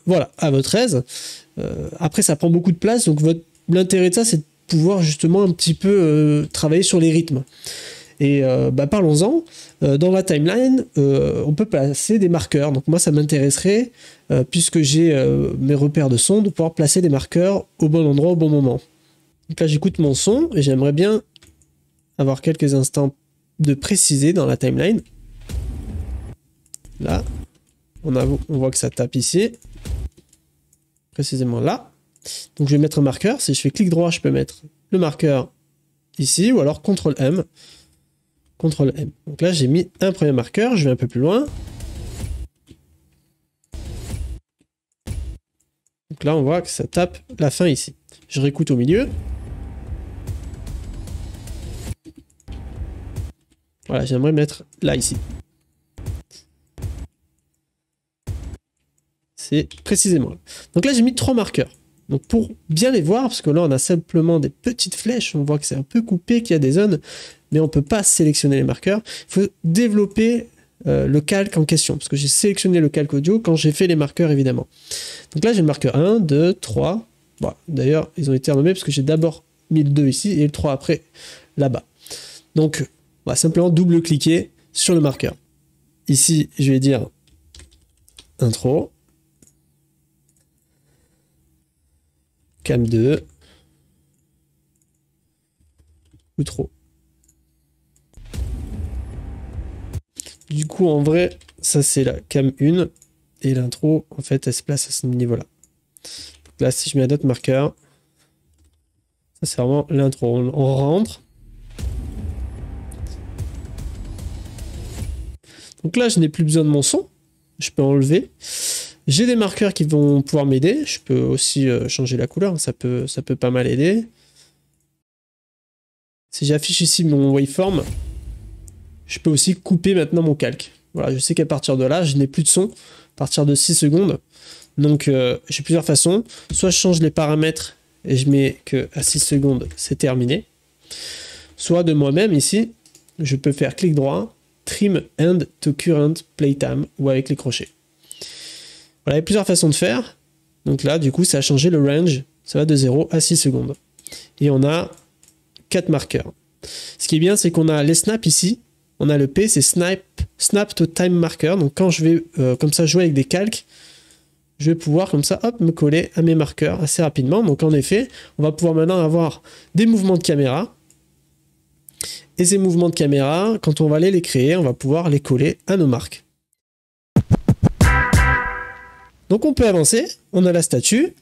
Speaker 1: voilà, à votre aise. Après ça prend beaucoup de place, donc l'intérêt de ça c'est de pouvoir justement un petit peu travailler sur les rythmes. Et parlons-en, dans la timeline, on peut placer des marqueurs. Donc moi, ça m'intéresserait, puisque j'ai mes repères de son, de pouvoir placer des marqueurs au bon endroit, au bon moment. Donc là, j'écoute mon son, et j'aimerais bien avoir quelques instants de préciser dans la timeline. Là, on voit que ça tape ici, précisément là. Donc je vais mettre un marqueur. Si je fais clic droit, je peux mettre le marqueur ici, ou alors CTRL-M. CTRL-M. Donc là, j'ai mis un premier marqueur, je vais un peu plus loin. Donc là, on voit que ça tape la fin ici. Je réécoute au milieu. Voilà, j'aimerais mettre là, ici. C'est précisément là. Donc là, j'ai mis 3 marqueurs. Donc pour bien les voir, parce que là, on a simplement des petites flèches, on voit que c'est un peu coupé, qu'il y a des zones, mais on ne peut pas sélectionner les marqueurs. Il faut développer le calque en question, parce que j'ai sélectionné le calque audio quand j'ai fait les marqueurs, évidemment. Donc là, j'ai le marqueur 1, 2, 3. Bon, d'ailleurs, ils ont été renommés parce que j'ai d'abord mis le 2 ici et le 3 après, là-bas. Donc, on va simplement double-cliquer sur le marqueur. Ici, je vais dire intro. Cam 2. Outro. Du coup, en vrai, ça c'est la cam 1. Et l'intro, en fait, elle se place à ce niveau-là. Là, si je mets un autre marqueur, ça c'est vraiment l'intro. On rentre. Donc là, je n'ai plus besoin de mon son. Je peux enlever. J'ai des marqueurs qui vont pouvoir m'aider. Je peux aussi changer la couleur. Ça peut pas mal aider. Si j'affiche ici mon waveform, je peux aussi couper maintenant mon calque. Voilà, je sais qu'à partir de là, je n'ai plus de son. À partir de 6 secondes. Donc, j'ai plusieurs façons. Soit je change les paramètres et je mets que à 6 secondes, c'est terminé. Soit de moi-même ici, je peux faire clic droit, trim end to current playtime ou avec les crochets. Voilà, il y a plusieurs façons de faire. Donc là, du coup, ça a changé le range. Ça va de 0 à 6 secondes. Et on a 4 marqueurs. Ce qui est bien, c'est qu'on a les snaps ici. On a le P, c'est snap to time marker. Donc quand je vais comme ça jouer avec des calques, je vais pouvoir comme ça, hop, me coller à mes marqueurs assez rapidement. Donc en effet, on va pouvoir maintenant avoir des mouvements de caméra. Et ces mouvements de caméra, quand on va aller les créer, on va pouvoir les coller à nos marques. Donc on peut avancer, on a la statue.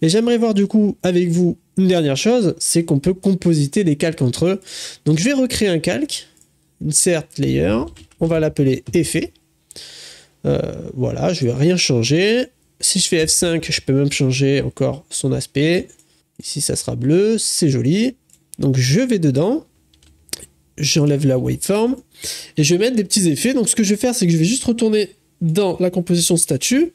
Speaker 1: Et j'aimerais voir du coup avec vous une dernière chose, c'est qu'on peut compositer les calques entre eux. Donc je vais recréer un calque, insert layer, on va l'appeler effet. Voilà, je vais rien changer. Si je fais F5, je peux même changer encore son aspect. Ici ça sera bleu, c'est joli. Donc je vais dedans, j'enlève la waveform et je vais mettre des petits effets. Donc ce que je vais faire, c'est que je vais juste retourner dans la composition statue.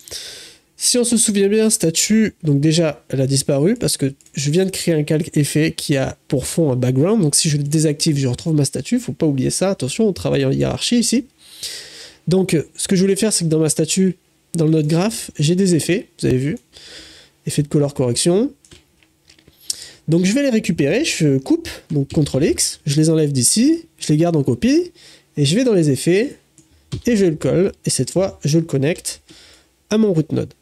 Speaker 1: Si on se souvient bien, statue, donc déjà elle a disparu parce que je viens de créer un calque effet qui a pour fond un background. Donc si je le désactive, je retrouve ma statue. Faut pas oublier ça. Attention, on travaille en hiérarchie ici. Donc ce que je voulais faire, c'est que dans ma statue, dans le node graph, j'ai des effets. Vous avez vu, effet de color correction. Donc je vais les récupérer, je coupe, donc CTRL X, je les enlève d'ici, je les garde en copie, et je vais dans les effets, et je le colle, et cette fois je le connecte à mon root node.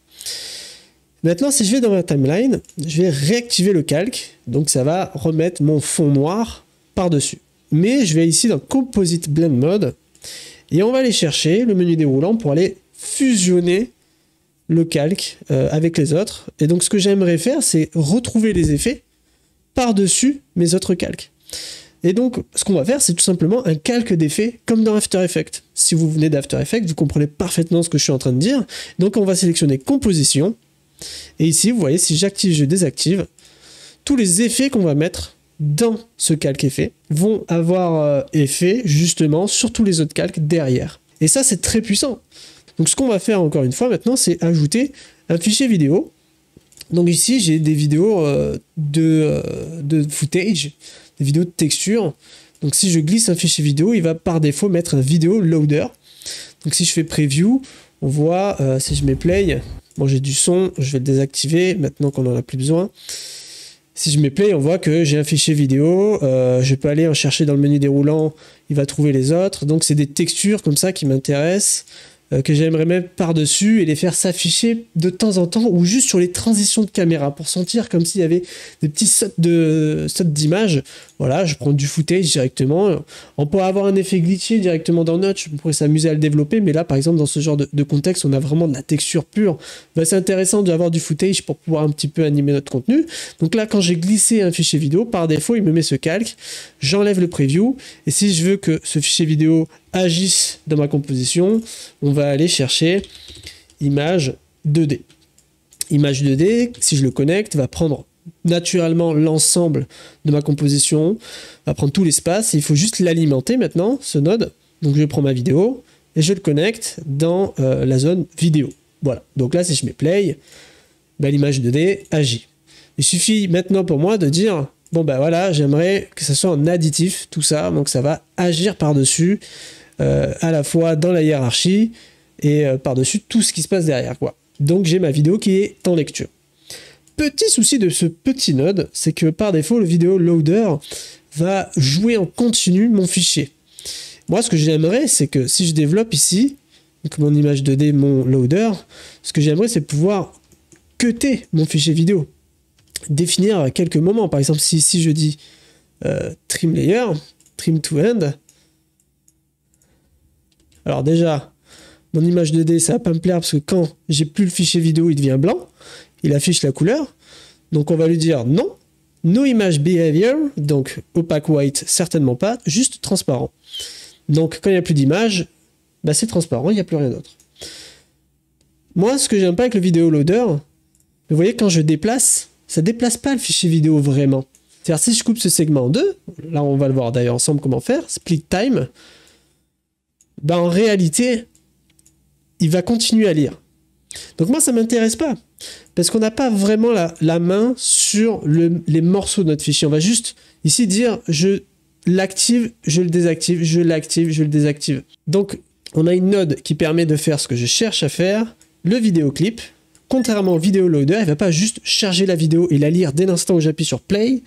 Speaker 1: Maintenant si je vais dans ma timeline, je vais réactiver le calque, donc ça va remettre mon fond noir par-dessus. Mais je vais ici dans Composite Blend Mode, et on va aller chercher le menu déroulant pour aller fusionner le calque avec les autres. Et donc ce que j'aimerais faire, c'est retrouver les effets par-dessus mes autres calques. Et donc, ce qu'on va faire, c'est tout simplement un calque d'effet comme dans After Effects. Si vous venez d'After Effects, vous comprenez parfaitement ce que je suis en train de dire. Donc, on va sélectionner Composition. Et ici, vous voyez, si j'active, je désactive, tous les effets qu'on va mettre dans ce calque effet vont avoir effet justement sur tous les autres calques derrière. Et ça, c'est très puissant. Donc ce qu'on va faire encore une fois maintenant, c'est ajouter un fichier vidéo. Donc ici, j'ai des vidéos de footage, des vidéos de texture. Donc si je glisse un fichier vidéo, il va par défaut mettre un vidéo loader. Donc si je fais preview, on voit, si je mets play, bon j'ai du son, je vais le désactiver maintenant qu'on n'en a plus besoin. Si je mets play, on voit que j'ai un fichier vidéo, je peux aller en chercher dans le menu déroulant, il va trouver les autres. Donc c'est des textures comme ça qui m'intéressent, que j'aimerais mettre par-dessus et les faire s'afficher de temps en temps ou juste sur les transitions de caméra pour sentir comme s'il y avait des petits sauts d'image. Voilà, je prends du footage directement. On peut avoir un effet glitché directement dans Notch, on pourrait s'amuser à le développer, mais là par exemple dans ce genre de contexte, on a vraiment de la texture pure. Ben, c'est intéressant d'avoir du footage pour pouvoir un petit peu animer notre contenu. Donc là, quand j'ai glissé un fichier vidéo, par défaut, il me met ce calque, j'enlève le preview, et si je veux que ce fichier vidéo agisse dans ma composition, on va aller chercher image 2D. Image 2D, si je le connecte, va prendre naturellement l'ensemble de ma composition, va prendre tout l'espace, il faut juste l'alimenter maintenant, ce node. Donc je prends ma vidéo et je le connecte dans la zone vidéo. Voilà, donc là si je mets play, ben, l'image 2D agit. Il suffit maintenant pour moi de dire, bon ben voilà, j'aimerais que ça soit en additif, tout ça, donc ça va agir par-dessus, à la fois dans la hiérarchie et par-dessus tout ce qui se passe derrière, quoi. Donc j'ai ma vidéo qui est en lecture. Petit souci de ce petit node, c'est que par défaut, le vidéo loader va jouer en continu mon fichier. Moi, ce que j'aimerais, c'est que si je développe ici, donc mon image 2D, mon loader, ce que j'aimerais, c'est pouvoir cutter mon fichier vidéo. Définir quelques moments. Par exemple, si ici je dis trim layer, trim to end. Alors déjà, mon image 2D, ça va pas me plaire parce que quand j'ai plus le fichier vidéo, il devient blanc. Il affiche la couleur. Donc on va lui dire non. No image behavior, donc opaque white, certainement pas, juste transparent. Donc quand il n'y a plus d'image, bah, c'est transparent, il n'y a plus rien d'autre. Moi, ce que j'aime pas avec le vidéo loader, vous voyez, quand je déplace, ça déplace pas le fichier vidéo vraiment. C'est-à-dire si je coupe ce segment en deux, là on va le voir d'ailleurs ensemble comment faire, split time, bah en réalité, il va continuer à lire. Donc moi ça m'intéresse pas, parce qu'on n'a pas vraiment la main sur les morceaux de notre fichier. On va juste ici dire je l'active, je le désactive, je l'active, je le désactive. Donc on a une node qui permet de faire ce que je cherche à faire, le vidéoclip. Contrairement au vidéo loader, il ne va pas juste charger la vidéo et la lire dès l'instant où j'appuie sur play.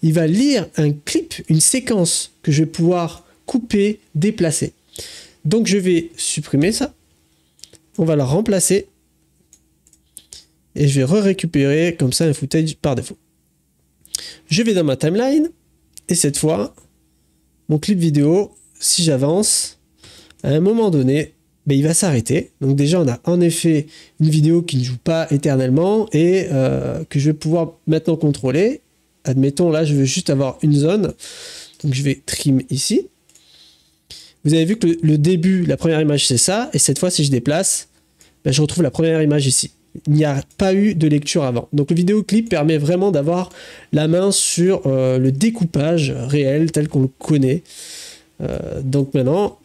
Speaker 1: Il va lire un clip, une séquence que je vais pouvoir couper, déplacer. Donc je vais supprimer ça. On va le remplacer. Et je vais récupérer comme ça un footage par défaut. Je vais dans ma timeline. Et cette fois, mon clip vidéo, si j'avance, à un moment donné, ben, il va s'arrêter. Donc déjà, on a en effet une vidéo qui ne joue pas éternellement et que je vais pouvoir maintenant contrôler. Admettons, là, je veux juste avoir une zone. Donc je vais trim ici. Vous avez vu que le début, la première image, c'est ça. Et cette fois, si je déplace, ben, je retrouve la première image ici. Il n'y a pas eu de lecture avant. Donc le vidéoclip permet vraiment d'avoir la main sur le découpage réel tel qu'on le connaît. Donc maintenant,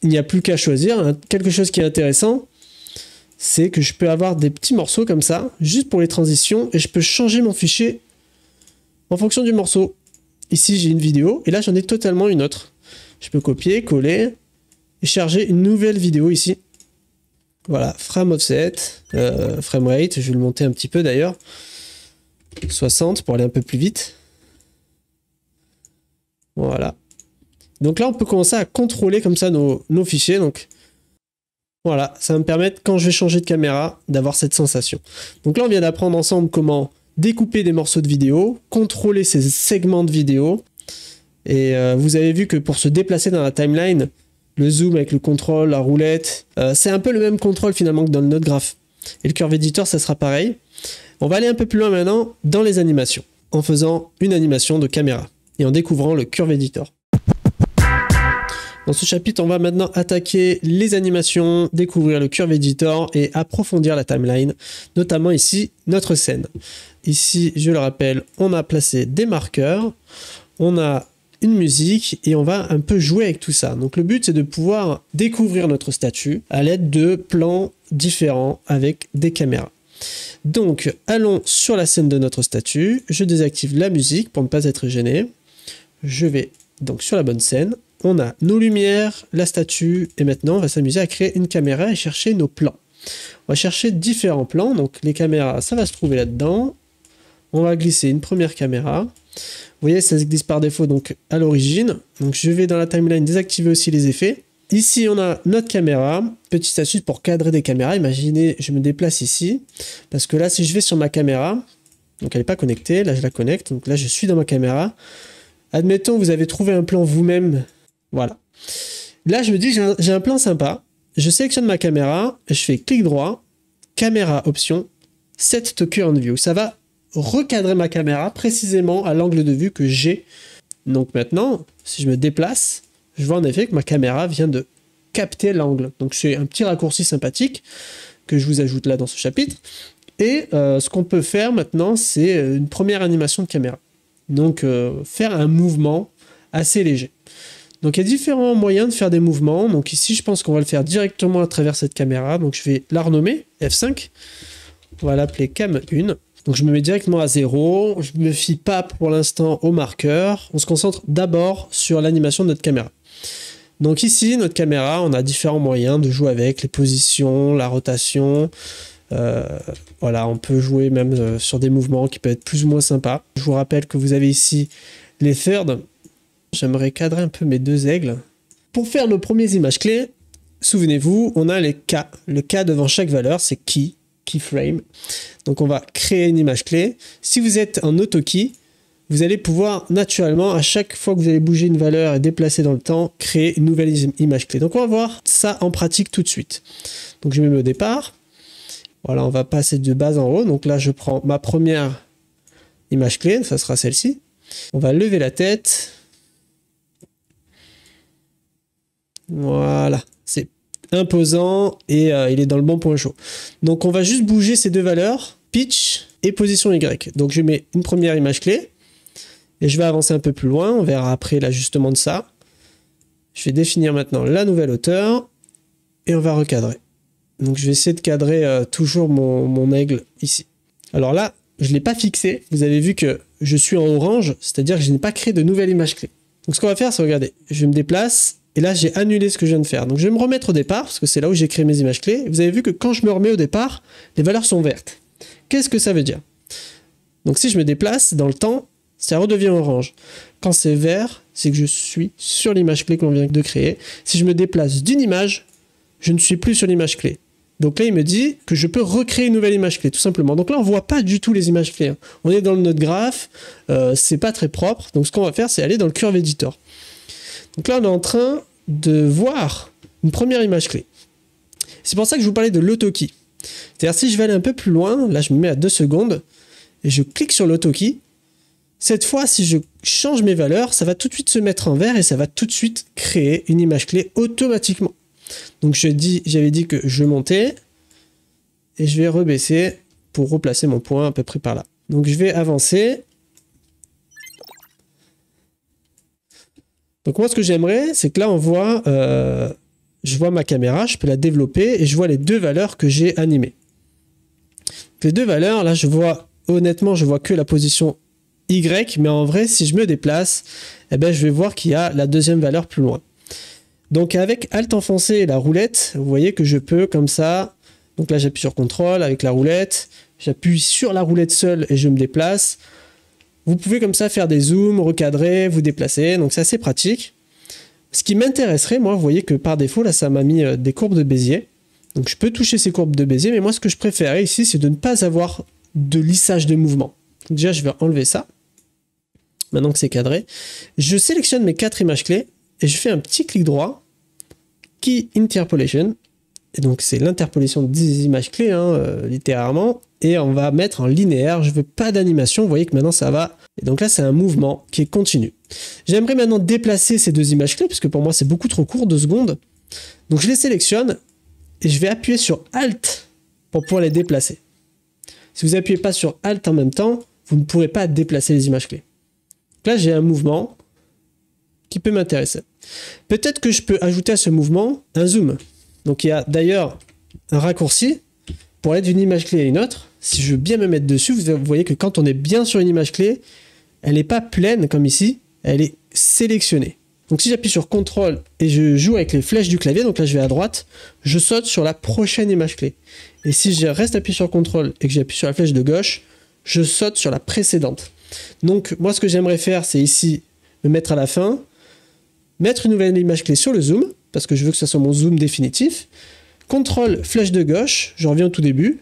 Speaker 1: il n'y a plus qu'à choisir. Quelque chose qui est intéressant, c'est que je peux avoir des petits morceaux comme ça, juste pour les transitions, et je peux changer mon fichier en fonction du morceau. Ici, j'ai une vidéo, et là, j'en ai totalement une autre. Je peux copier, coller, et charger une nouvelle vidéo ici. Voilà, frame offset, frame rate, je vais le monter un petit peu d'ailleurs. 60 pour aller un peu plus vite. Voilà. Donc là, on peut commencer à contrôler comme ça nos fichiers. Donc voilà, ça va me permettre, quand je vais changer de caméra, d'avoir cette sensation. Donc là, on vient d'apprendre ensemble comment découper des morceaux de vidéo, contrôler ces segments de vidéo. Et vous avez vu que pour se déplacer dans la timeline, le zoom avec le contrôle, la roulette, c'est un peu le même contrôle finalement que dans le node graph. Et le curve editor, ça sera pareil. On va aller un peu plus loin maintenant dans les animations, en faisant une animation de caméra et en découvrant le curve editor. Dans ce chapitre, on va maintenant attaquer les animations, découvrir le Curve Editor et approfondir la timeline, notamment ici, notre scène. Ici, je le rappelle, on a placé des marqueurs, on a une musique et on va un peu jouer avec tout ça. Donc le but, c'est de pouvoir découvrir notre statue à l'aide de plans différents avec des caméras. Donc, allons sur la scène de notre statue, je désactive la musique pour ne pas être gêné. Je vais donc sur la bonne scène. On a nos lumières, la statue, et maintenant on va s'amuser à créer une caméra et chercher nos plans. On va chercher différents plans, donc les caméras, ça va se trouver là-dedans. On va glisser une première caméra. Vous voyez, ça se glisse par défaut donc à l'origine. Donc je vais dans la timeline désactiver aussi les effets. Ici, on a notre caméra. Petite astuce pour cadrer des caméras. Imaginez, je me déplace ici, parce que là, si je vais sur ma caméra, donc elle n'est pas connectée, là je la connecte, donc là je suis dans ma caméra. Admettons, vous avez trouvé un plan vous-même. Voilà. Là, je me dis, j'ai un plan sympa. Je sélectionne ma caméra, je fais clic droit, caméra option, set to current view. Ça va recadrer ma caméra précisément à l'angle de vue que j'ai. Donc maintenant, si je me déplace, je vois en effet que ma caméra vient de capter l'angle. Donc c'est un petit raccourci sympathique que je vous ajoute là dans ce chapitre. Et ce qu'on peut faire maintenant, c'est une première animation de caméra. Donc faire un mouvement assez léger. Donc il y a différents moyens de faire des mouvements. Donc ici, je pense qu'on va le faire directement à travers cette caméra. Donc je vais la renommer, F5. On va l'appeler Cam1. Donc je me mets directement à 0. Je ne me fie pas pour l'instant au marqueur. On se concentre d'abord sur l'animation de notre caméra. Donc ici, notre caméra, on a différents moyens de jouer avec, les positions, la rotation. Voilà, on peut jouer même sur des mouvements qui peuvent être plus ou moins sympas. Je vous rappelle que vous avez ici les thirds. J'aimerais cadrer un peu mes deux aigles. Pour faire nos premières images clés, souvenez-vous, on a les K. Le K devant chaque valeur, c'est keyframe. Donc on va créer une image clé. Si vous êtes en auto-key, vous allez pouvoir naturellement, à chaque fois que vous allez bouger une valeur et déplacer dans le temps, créer une nouvelle image clé. Donc on va voir ça en pratique tout de suite. Donc je me mets au départ. Voilà, on va passer de bas en haut. Donc là, je prends ma première image clé, ça sera celle-ci. On va lever la tête. Voilà, c'est imposant et il est dans le bon point chaud. Donc on va juste bouger ces deux valeurs, pitch et position Y. Donc je mets une première image clé et je vais avancer un peu plus loin. On verra après l'ajustement de ça. Je vais définir maintenant la nouvelle hauteur et on va recadrer. Donc je vais essayer de cadrer toujours mon aigle ici. Alors là, je ne l'ai pas fixé. Vous avez vu que je suis en orange, c'est-à-dire que je n'ai pas créé de nouvelle image clé. Donc ce qu'on va faire, c'est regarder. Je me déplace. Et là, j'ai annulé ce que je viens de faire. Donc, je vais me remettre au départ, parce que c'est là où j'ai créé mes images clés. Vous avez vu que quand je me remets au départ, les valeurs sont vertes. Qu'est-ce que ça veut dire? Donc, si je me déplace dans le temps, ça redevient orange. Quand c'est vert, c'est que je suis sur l'image clé qu'on vient de créer. Si je me déplace d'une image, je ne suis plus sur l'image clé. Donc là, il me dit que je peux recréer une nouvelle image clé, tout simplement. Donc là, on ne voit pas du tout les images clés. On est dans le node graph, c'est pas très propre. Donc, ce qu'on va faire, c'est aller dans le Curve Editor. Donc là, on est en train de voir une première image clé. C'est pour ça que je vous parlais de l'autokey. C'est-à-dire, si je vais aller un peu plus loin, là, je me mets à 2 secondes, et je clique sur l'autokey. Cette fois, si je change mes valeurs, ça va tout de suite se mettre en vert, et ça va tout de suite créer une image clé automatiquement. Donc, j'avais dit que je montais, et je vais rebaisser pour replacer mon point à peu près par là. Donc, je vais avancer. Donc moi, ce que j'aimerais, c'est que là, on voit, je vois ma caméra, je peux la développer et je vois les deux valeurs que j'ai animées. Les deux valeurs, là, je vois, honnêtement, je vois que la position Y, mais en vrai, si je me déplace, eh ben, je vais voir qu'il y a la deuxième valeur plus loin. Donc avec Alt enfoncé et la roulette, vous voyez que je peux, comme ça, donc là, j'appuie sur CTRL avec la roulette, j'appuie sur la roulette seule et je me déplace. Vous pouvez comme ça faire des zooms, recadrer, vous déplacer, donc c'est assez pratique. Ce qui m'intéresserait, moi, vous voyez que par défaut, là, ça m'a mis des courbes de Bézier. Donc je peux toucher ces courbes de Bézier, mais moi, ce que je préférais ici, c'est de ne pas avoir de lissage de mouvement. Déjà, je vais enlever ça. Maintenant que c'est cadré. Je sélectionne mes 4 images clés et je fais un petit clic droit, Key Interpolation. Et donc, c'est l'interpolation des images clés, hein, littéralement. et on va mettre en linéaire. Je veux pas d'animation, vous voyez que maintenant ça va. Et donc là, c'est un mouvement qui est continu. J'aimerais maintenant déplacer ces deux images clés, parce que pour moi, c'est beaucoup trop court, 2 secondes. Donc je les sélectionne, et je vais appuyer sur Alt pour pouvoir les déplacer. Si vous n'appuyez pas sur Alt en même temps, vous ne pourrez pas déplacer les images clés. Donc là, j'ai un mouvement qui peut m'intéresser. Peut-être que je peux ajouter à ce mouvement un zoom. Donc il y a d'ailleurs un raccourci pour aller d'une image clé à une autre. Si je veux bien me mettre dessus, vous voyez que quand on est bien sur une image clé, elle n'est pas pleine comme ici, elle est sélectionnée. Donc si j'appuie sur CTRL et je joue avec les flèches du clavier, donc là je vais à droite, je saute sur la prochaine image clé. Et si je reste appuyé sur CTRL et que j'appuie sur la flèche de gauche, je saute sur la précédente. Donc moi ce que j'aimerais faire, c'est ici me mettre à la fin, mettre une nouvelle image clé sur le zoom, parce que je veux que ce soit mon zoom définitif. CTRL, flèche de gauche, je reviens au tout début,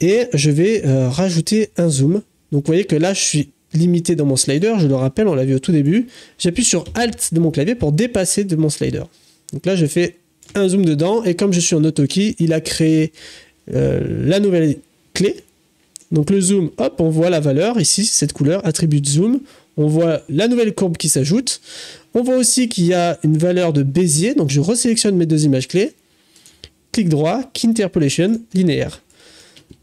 Speaker 1: et je vais rajouter un zoom. Donc vous voyez que là je suis limité dans mon slider, je le rappelle, on l'a vu au tout début. J'appuie sur Alt de mon clavier pour dépasser de mon slider. Donc là je fais un zoom dedans, et comme je suis en AutoKey, il a créé la nouvelle clé. Donc le zoom, hop, on voit la valeur, ici, cette couleur, attribut de zoom. On voit la nouvelle courbe qui s'ajoute. On voit aussi qu'il y a une valeur de Bézier, donc je resélectionne mes deux images clés. Clic droit, Key Interpolation, linéaire.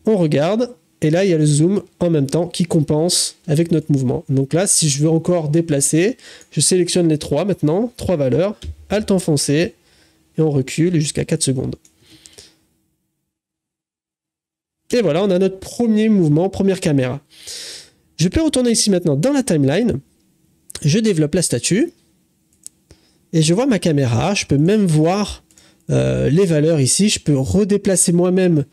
Speaker 1: On regarde, et là il y a le zoom en même temps qui compense avec notre mouvement. Donc là, si je veux encore déplacer, je sélectionne les trois maintenant, 3 valeurs, Alt enfoncé, et on recule jusqu'à 4 secondes. Et voilà, on a notre premier mouvement, première caméra. Je peux retourner ici maintenant dans la timeline, je développe la statue, et je vois ma caméra, je peux même voir les valeurs ici, je peux redéplacer moi-même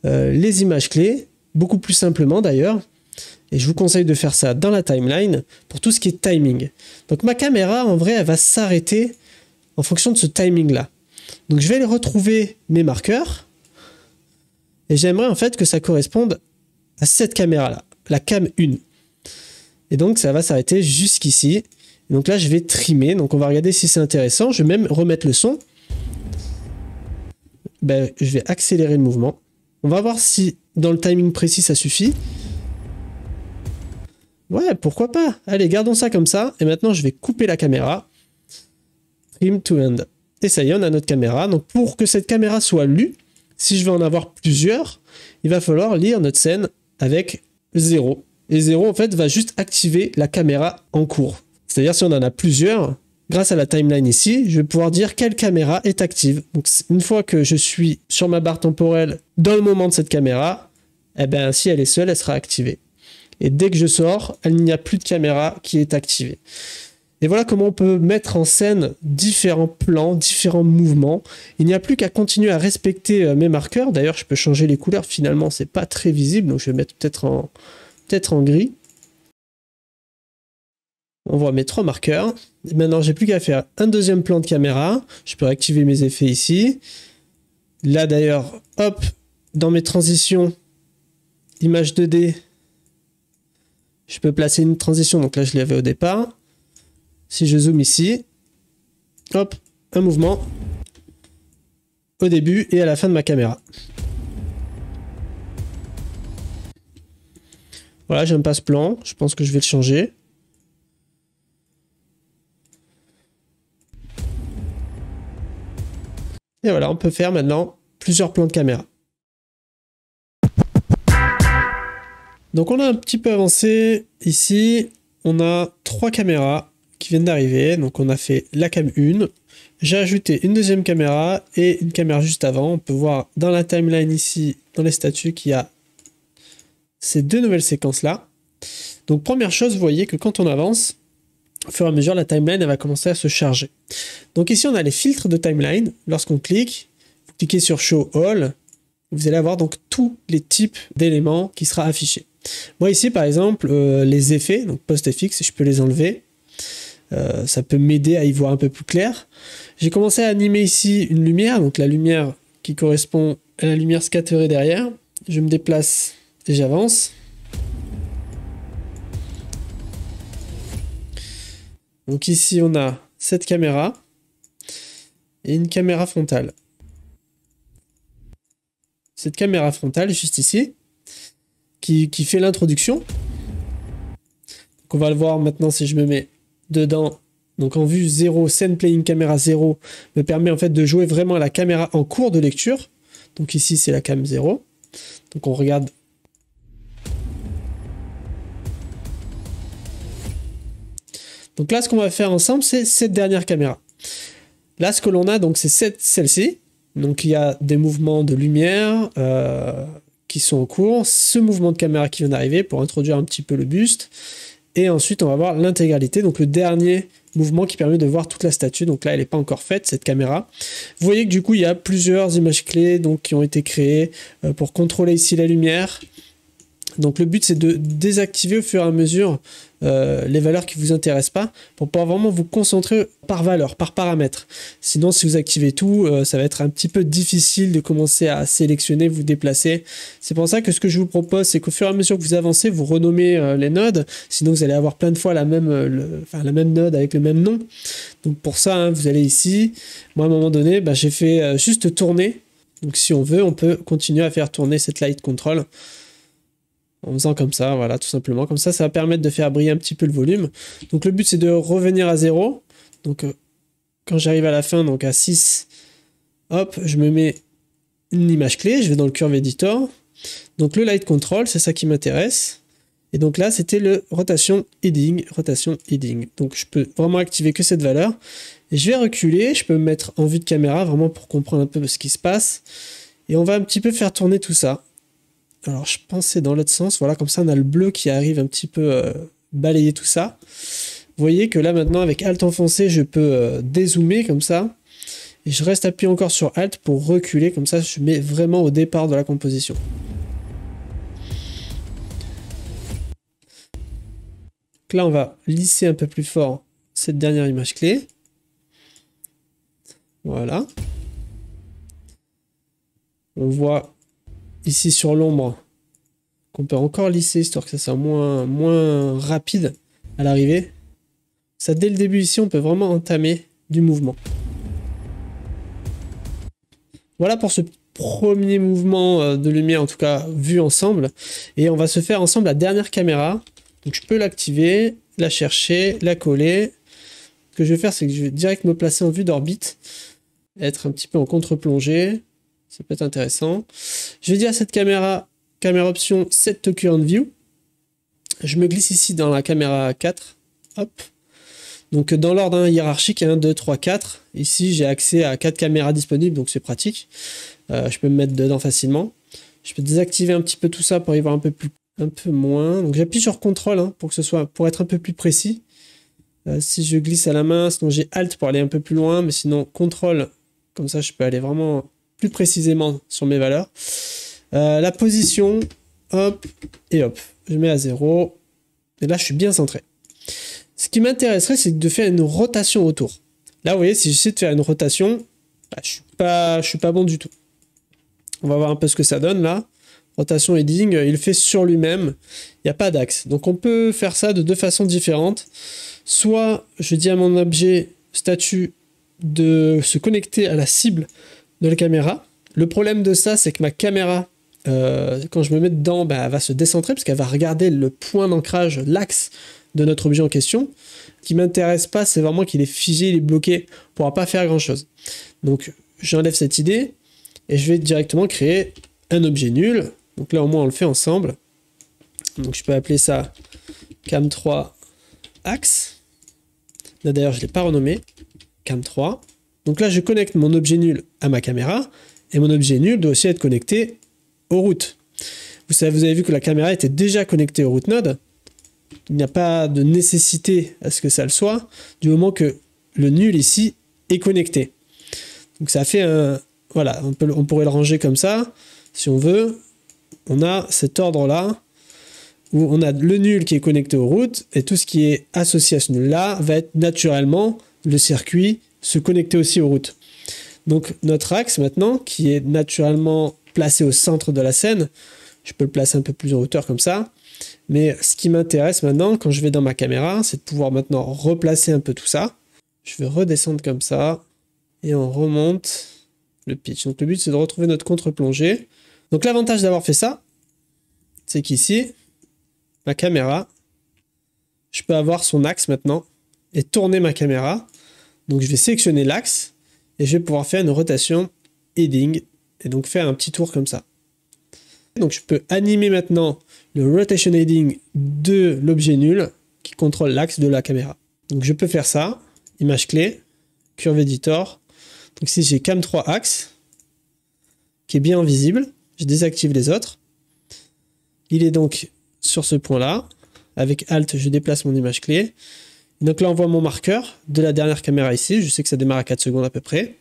Speaker 1: les images clés, beaucoup plus simplement d'ailleurs, et je vous conseille de faire ça dans la timeline pour tout ce qui est timing. Donc ma caméra, en vrai, elle va s'arrêter en fonction de ce timing-là. Donc je vais aller retrouver mes marqueurs, et j'aimerais en fait que ça corresponde à cette caméra-là, la cam 1. Et donc ça va s'arrêter jusqu'ici. Donc là je vais trimer, donc on va regarder si c'est intéressant. Je vais même remettre le son. Ben, je vais accélérer le mouvement. On va voir si dans le timing précis ça suffit. Ouais, pourquoi pas. Allez, gardons ça comme ça. Et maintenant je vais couper la caméra. Trim to end. Et ça y est, on a notre caméra. Donc pour que cette caméra soit lue, si je veux en avoir plusieurs, il va falloir lire notre scène avec 0. Et 0 en fait va juste activer la caméra en cours. C'est-à-dire si on en a plusieurs, grâce à la timeline ici, je vais pouvoir dire quelle caméra est active. Donc une fois que je suis sur ma barre temporelle dans le moment de cette caméra, eh ben, si elle est seule, elle sera activée. Et dès que je sors, il n'y a plus de caméra qui est activée. Et voilà comment on peut mettre en scène différents plans, différents mouvements. Il n'y a plus qu'à continuer à respecter mes marqueurs. D'ailleurs, je peux changer les couleurs. Finalement, c'est pas très visible, donc je vais mettre peut-être en gris. On voit mes 3 marqueurs. Et maintenant, j'ai plus qu'à faire un deuxième plan de caméra. Je peux activer mes effets ici. Là, d'ailleurs, hop, dans mes transitions, image 2D, je peux placer une transition. Donc là, je l'avais au départ. Si je zoome ici, hop, un mouvement au début et à la fin de ma caméra. Voilà, j'aime pas ce plan. Je pense que je vais le changer. Et voilà, on peut faire maintenant plusieurs plans de caméra. Donc on a un petit peu avancé ici. On a 3 caméras qui viennent d'arriver. Donc on a fait la cam 1. J'ai ajouté une deuxième caméra et une caméra juste avant. On peut voir dans la timeline ici, dans les statuts, qu'il y a ces 2 nouvelles séquences là. Donc première chose, vous voyez que quand on avance, au fur et à mesure, la timeline elle va commencer à se charger. Donc ici, on a les filtres de timeline. Lorsqu'on clique, vous cliquez sur Show All, vous allez avoir donc tous les types d'éléments qui sera affichés. Moi ici, par exemple, les effets, donc post-FX, je peux les enlever. Ça peut m'aider à y voir un peu plus clair. J'ai commencé à animer ici une lumière, donc la lumière qui correspond à la lumière scatterée derrière. Je me déplace et j'avance. Donc ici, on a cette caméra et une caméra frontale. Cette caméra frontale, juste ici, qui fait l'introduction. Donc on va le voir maintenant si je me mets dedans. Donc en vue 0, scène playing camera 0 me permet en fait de jouer vraiment à la caméra en cours de lecture. Donc ici c'est la cam 0. Donc on regarde. Donc là ce qu'on va faire ensemble c'est cette dernière caméra. Là ce que l'on a donc c'est celle-ci. Donc il y a des mouvements de lumière qui sont en cours. Ce mouvement de caméra qui vient d'arriver pour introduire un petit peu le buste. Et ensuite on va voir l'intégralité. Donc le dernier mouvement qui permet de voir toute la statue. Donc là, elle n'est pas encore faite, cette caméra. Vous voyez que du coup, il y a plusieurs images clés donc, qui ont été créées pour contrôler ici la lumière. Donc le but, c'est de désactiver au fur et à mesure les valeurs qui ne vous intéressent pas pour pouvoir vraiment vous concentrer par valeur, par paramètre. Sinon, si vous activez tout, ça va être un petit peu difficile de commencer à sélectionner, vous déplacer. C'est pour ça que ce que je vous propose, c'est qu'au fur et à mesure que vous avancez, vous renommez les nodes. Sinon, vous allez avoir plein de fois la même node avec le même nom. Donc pour ça, hein, vous allez ici. Moi, à un moment donné, j'ai fait juste tourner. Donc si on veut, on peut continuer à faire tourner cette light control. En faisant comme ça, voilà, tout simplement. Comme ça, ça va permettre de faire briller un petit peu le volume. Donc le but, c'est de revenir à 0. Donc quand j'arrive à la fin, donc à 6, hop, je me mets une image clé. Je vais dans le Curve Editor. Donc le Light Control, c'est ça qui m'intéresse. Et donc là, c'était le Rotation Heading. Donc je peux vraiment activer que cette valeur. Et je vais reculer. Je peux me mettre en vue de caméra, vraiment pour comprendre un peu ce qui se passe. Et on va un petit peu faire tourner tout ça. Alors je pensais dans l'autre sens, voilà, comme ça on a le bleu qui arrive un petit peu balayer tout ça. Vous voyez que là maintenant avec Alt enfoncé, je peux dézoomer comme ça. Et je reste appuyé encore sur Alt pour reculer, comme ça je mets vraiment au départ de la composition. Donc là on va lisser un peu plus fort cette dernière image clé. Voilà. On voit ici sur l'ombre qu'on peut encore lisser histoire que ça soit moins rapide à l'arrivée. Ça dès le début ici on peut vraiment entamer du mouvement. Voilà pour ce premier mouvement de lumière, en tout cas vu ensemble. Et on va se faire ensemble la dernière caméra. Donc je peux l'activer, la chercher, la coller. Ce que je vais faire, c'est que je vais direct me placer en vue d'orbite, être un petit peu en contre-plongée. Ça peut être intéressant. Je vais dire à cette caméra option Set to Current View. Je me glisse ici dans la caméra 4. Hop. Donc dans l'ordre hiérarchique, 1, 2, 3, 4. Ici, j'ai accès à 4 caméras disponibles, donc c'est pratique. Je peux me mettre dedans facilement. Je peux désactiver un petit peu tout ça pour y voir un peu moins. Donc j'appuie sur CTRL pour être un peu plus précis. Si je glisse à la main, sinon j'ai Alt pour aller un peu plus loin, mais sinon CTRL, comme ça je peux aller vraiment plus précisément sur mes valeurs. La position, hop, et hop, je mets à 0. Et là je suis bien centré. Ce qui m'intéresserait, c'est de faire une rotation autour. Là, vous voyez, si j'essaie de faire une rotation, je suis pas bon du tout. On va voir un peu ce que ça donne là. Rotation heading, il le fait sur lui-même. Il n'y a pas d'axe. Donc on peut faire ça de deux façons différentes. Soit je dis à mon objet statue de se connecter à la cible de la caméra. Le problème de ça, c'est que ma caméra, quand je me mets dedans, elle va se décentrer parce qu'elle va regarder le point d'ancrage, l'axe de notre objet en question. Ce qui m'intéresse pas, c'est vraiment qu'il est figé, il est bloqué, on pourra pas faire grand chose. Donc j'enlève cette idée et je vais directement créer un objet nul. Donc là au moins on le fait ensemble. Donc je peux appeler ça cam3 axe. Là d'ailleurs je l'ai pas renommé, cam3. Donc là je connecte mon objet nul à ma caméra et mon objet nul doit aussi être connecté aux routes. Vous avez vu que la caméra était déjà connectée au route node. Il n'y a pas de nécessité à ce que ça le soit, du moment que le nul ici est connecté. Donc ça fait un... Voilà, on pourrait le ranger comme ça, si on veut. On a cet ordre-là, où on a le nul qui est connecté aux routes, et tout ce qui est associé à ce nul-là va être naturellement le circuit se connecter aussi aux routes. Donc notre axe maintenant, qui est naturellement placé au centre de la scène, je peux le placer un peu plus en hauteur comme ça. Mais ce qui m'intéresse maintenant, quand je vais dans ma caméra, c'est de pouvoir maintenant replacer un peu tout ça. Je vais redescendre comme ça, et on remonte le pitch. Donc le but, c'est de retrouver notre contre-plongée. Donc l'avantage d'avoir fait ça, c'est qu'ici, ma caméra, je peux avoir son axe maintenant et tourner ma caméra. Donc je vais sélectionner l'axe et je vais pouvoir faire une rotation heading et donc faire un petit tour comme ça. Donc je peux animer maintenant le rotation heading de l'objet nul qui contrôle l'axe de la caméra. Donc je peux faire ça, image clé, curve editor. Donc si j'ai cam 3 axe qui est bien visible, je désactive les autres. Il est donc sur ce point-là. Avec Alt, je déplace mon image clé. Donc là, on voit mon marqueur de la dernière caméra ici. Je sais que ça démarre à 4 secondes à peu près.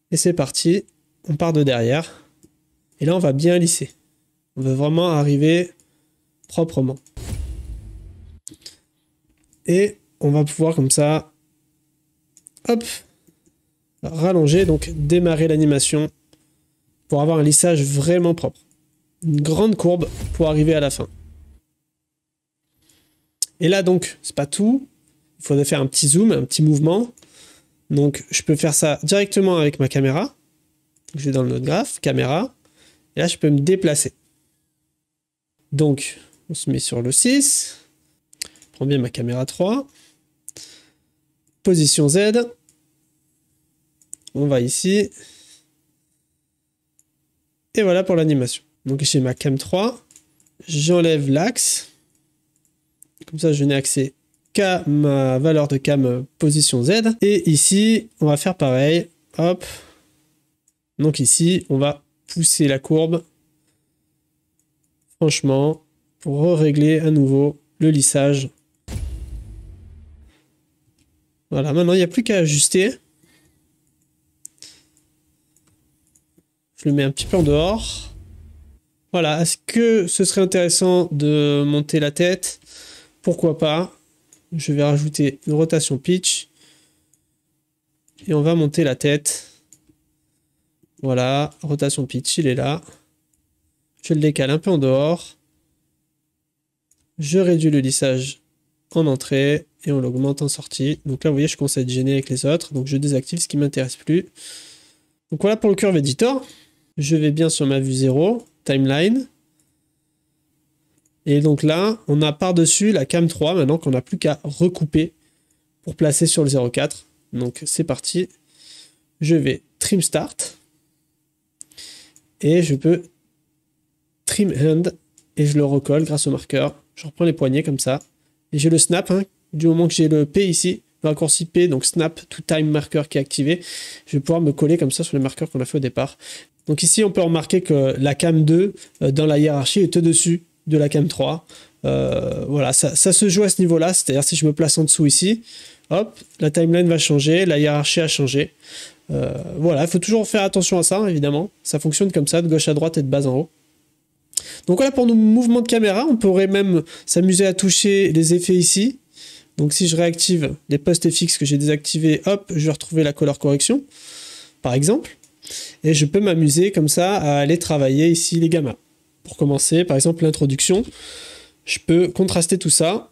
Speaker 1: Et c'est parti. On part de derrière. Et là, on va bien lisser. On veut vraiment arriver proprement. Et on va pouvoir comme ça, hop, rallonger, donc démarrer l'animation pour avoir un lissage vraiment propre. Une grande courbe pour arriver à la fin. Et là donc, c'est pas tout. Il faudrait faire un petit zoom, un petit mouvement. Donc je peux faire ça directement avec ma caméra. Je vais dans le node graph, caméra. Et là je peux me déplacer. Donc on se met sur le 6. Je prends bien ma caméra 3. Position Z. On va ici. Et voilà pour l'animation. Donc j'ai ma cam 3. J'enlève l'axe. Comme ça, je n'ai accès qu'à ma valeur de cam position Z. Et ici, on va faire pareil. Hop. Donc ici, on va pousser la courbe. Franchement, pour régler à nouveau le lissage. Voilà, maintenant, il n'y a plus qu'à ajuster. Je le mets un petit peu en dehors. Voilà, est-ce que ce serait intéressant de monter la tête ? Pourquoi pas? Je vais rajouter une rotation pitch. Et on va monter la tête. Voilà, rotation pitch, il est là. Je le décale un peu en dehors. Je réduis le lissage en entrée et on l'augmente en sortie. Donc là, vous voyez, je commence à être gêné avec les autres. Donc je désactive ce qui ne m'intéresse plus. Donc voilà pour le curve editor. Je vais bien sur ma vue 0, timeline. Et donc là, on a par-dessus la cam 3, maintenant qu'on n'a plus qu'à recouper pour placer sur le 0,4. Donc c'est parti. Je vais trim start. Et je peux trim end. Et je le recolle grâce au marqueur. Je reprends les poignets comme ça. Et j'ai le snap, hein, du moment que j'ai le P ici, le raccourci P, donc snap to time marker qui est activé. Je vais pouvoir me coller comme ça sur les marqueurs qu'on a fait au départ. Donc ici, on peut remarquer que la cam 2, dans la hiérarchie, est au-dessus de la cam 3. Voilà, ça se joue à ce niveau-là, c'est-à-dire si je me place en dessous ici, hop, la timeline va changer, la hiérarchie a changé. Voilà, il faut toujours faire attention à ça, hein, évidemment. Ça fonctionne comme ça, de gauche à droite et de bas en haut. Donc voilà pour nos mouvements de caméra, on pourrait même s'amuser à toucher les effets ici. Donc si je réactive les post FX que j'ai désactivés, hop, je vais retrouver la color correction, par exemple. Et je peux m'amuser comme ça à aller travailler ici les gammas. Pour commencer, par exemple, l'introduction, je peux contraster tout ça.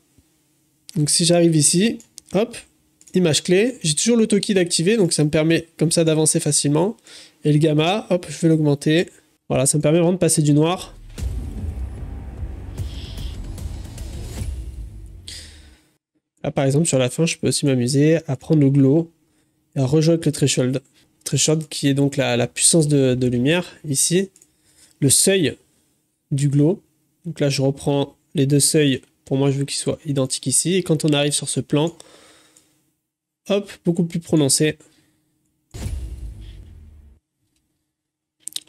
Speaker 1: Donc si j'arrive ici, hop, image clé, j'ai toujours l'autokey activé, donc ça me permet comme ça d'avancer facilement. Et le gamma, hop, je vais l'augmenter. Voilà, ça me permet vraiment de passer du noir. Là, par exemple, sur la fin, je peux aussi m'amuser à prendre le glow et à rejouer avec le threshold. Threshold qui est donc la puissance de lumière, ici. Le seuil du glow. Donc là, je reprends les deux seuils. Pour moi, je veux qu'ils soient identiques ici. Et quand on arrive sur ce plan, hop, beaucoup plus prononcé.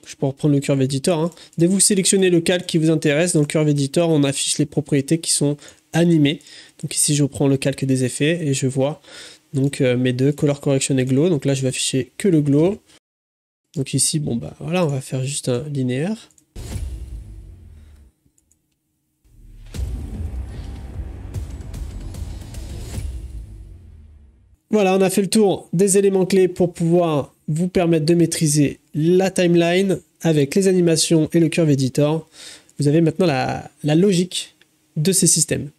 Speaker 1: Je peux reprendre le curve editor. Hein. Dès que vous sélectionnez le calque qui vous intéresse, dans le curve editor, on affiche les propriétés qui sont animées. Donc ici, je reprends le calque des effets et je vois donc mes deux, color correction et glow. Donc là, je vais afficher que le glow. Donc ici, bon bah voilà, on va faire juste un linéaire. Voilà, on a fait le tour des éléments clés pour pouvoir vous permettre de maîtriser la timeline avec les animations et le curve editor. Vous avez maintenant la logique de ces systèmes.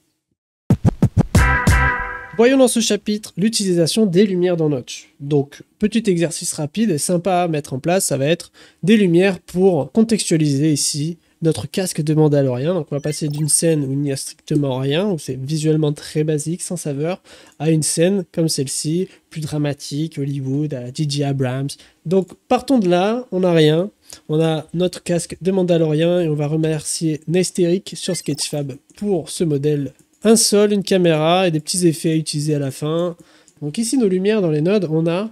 Speaker 1: Voyons dans ce chapitre l'utilisation des lumières dans Notch. Donc, petit exercice rapide et sympa à mettre en place, ça va être des lumières pour contextualiser ici notre casque de Mandalorian. Donc on va passer d'une scène où il n'y a strictement rien, où c'est visuellement très basique, sans saveur, à une scène comme celle-ci, plus dramatique, Hollywood, à J.J. Abrams. Donc partons de là, on n'a rien. On a notre casque de Mandalorian et on va remercier Neisteric sur Sketchfab pour ce modèle. Un sol, une caméra et des petits effets à utiliser à la fin. Donc ici, nos lumières dans les nodes, on a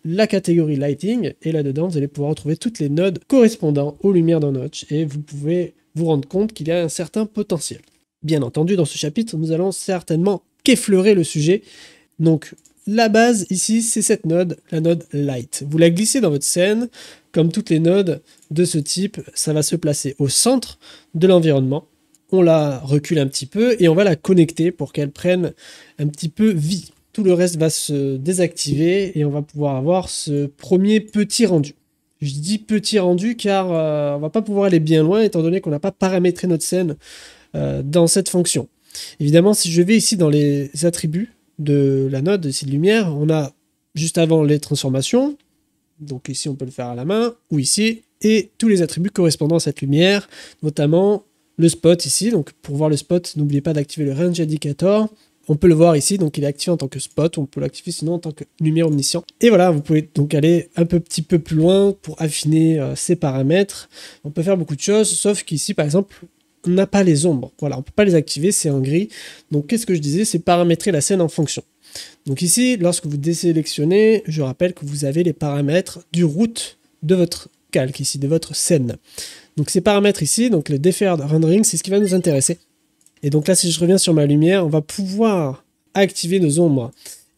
Speaker 1: la catégorie Lighting, et là-dedans, vous allez pouvoir retrouver toutes les nodes correspondant aux lumières d'un notch, et vous pouvez vous rendre compte qu'il y a un certain potentiel. Bien entendu, dans ce chapitre, nous allons certainement qu'effleurer le sujet. Donc, la base ici, c'est cette node, la node Light. Vous la glissez dans votre scène, comme toutes les nodes de ce type, ça va se placer au centre de l'environnement. On la recule un petit peu, et on va la connecter pour qu'elle prenne un petit peu vie. Tout le reste va se désactiver et on va pouvoir avoir ce premier petit rendu. Je dis petit rendu car on va pas pouvoir aller bien loin étant donné qu'on n'a pas paramétré notre scène dans cette fonction. Évidemment, si je vais ici dans les attributs de la node ici de lumière, on a juste avant les transformations, donc ici on peut le faire à la main, ou ici, et tous les attributs correspondant à cette lumière, notamment le spot ici. Donc pour voir le spot, n'oubliez pas d'activer le range indicator. On peut le voir ici, donc il est activé en tant que spot, on peut l'activer sinon en tant que lumière omniscient. Et voilà, vous pouvez donc aller un petit peu plus loin pour affiner ces paramètres. On peut faire beaucoup de choses, sauf qu'ici, par exemple, on n'a pas les ombres. Voilà, on ne peut pas les activer, c'est en gris. Donc qu'est-ce que je disais? C'est paramétrer la scène en fonction. Donc ici, lorsque vous désélectionnez, je rappelle que vous avez les paramètres du route de votre calque, ici, de votre scène. Donc ces paramètres ici, donc le deferred rendering, c'est ce qui va nous intéresser. Et donc là, si je reviens sur ma lumière, on va pouvoir activer nos ombres.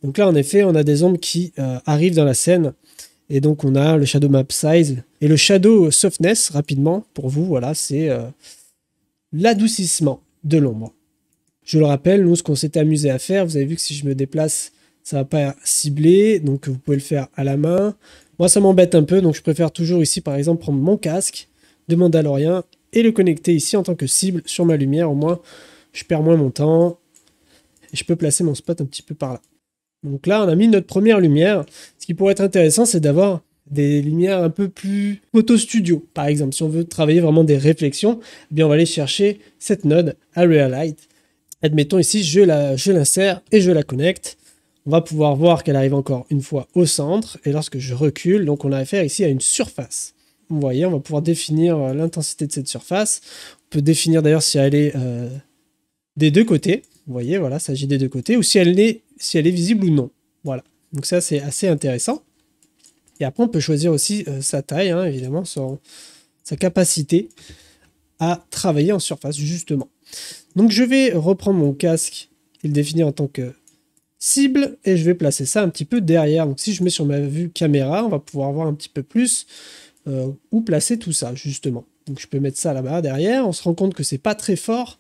Speaker 1: Donc là, en effet, on a des ombres qui arrivent dans la scène. Et donc, on a le Shadow Map Size et le Shadow Softness, rapidement, pour vous. Voilà, c'est l'adoucissement de l'ombre. Je le rappelle, nous, ce qu'on s'était amusé à faire, vous avez vu que si je me déplace, ça ne va pas cibler. Donc, vous pouvez le faire à la main. Moi, ça m'embête un peu. Donc, je préfère toujours ici, par exemple, prendre mon casque de Mandalorian et le connecter ici en tant que cible sur ma lumière. Au moins, je perds moins mon temps et je peux placer mon spot un petit peu par là. Donc là, on a mis notre première lumière. Ce qui pourrait être intéressant, c'est d'avoir des lumières un peu plus photo studio. Par exemple, si on veut travailler vraiment des réflexions, eh bien on va aller chercher cette node Area Light. Admettons ici, je l'insère et je la connecte. On va pouvoir voir qu'elle arrive encore une fois au centre. Et lorsque je recule, donc on a affaire ici à une surface. Vous voyez, on va pouvoir définir l'intensité de cette surface. On peut définir d'ailleurs si elle est des deux côtés. Vous voyez, voilà, ça agit des deux côtés. Ou si elle est visible ou non. Voilà. Donc ça, c'est assez intéressant. Et après, on peut choisir aussi sa taille, hein, évidemment, sa capacité à travailler en surface, justement. Donc je vais reprendre mon casque et le définir en tant que cible. Et je vais placer ça un petit peu derrière. Donc si je mets sur ma vue caméra, on va pouvoir voir un petit peu plus où placer tout ça, justement. Donc je peux mettre ça là-bas, derrière. On se rend compte que c'est pas très fort.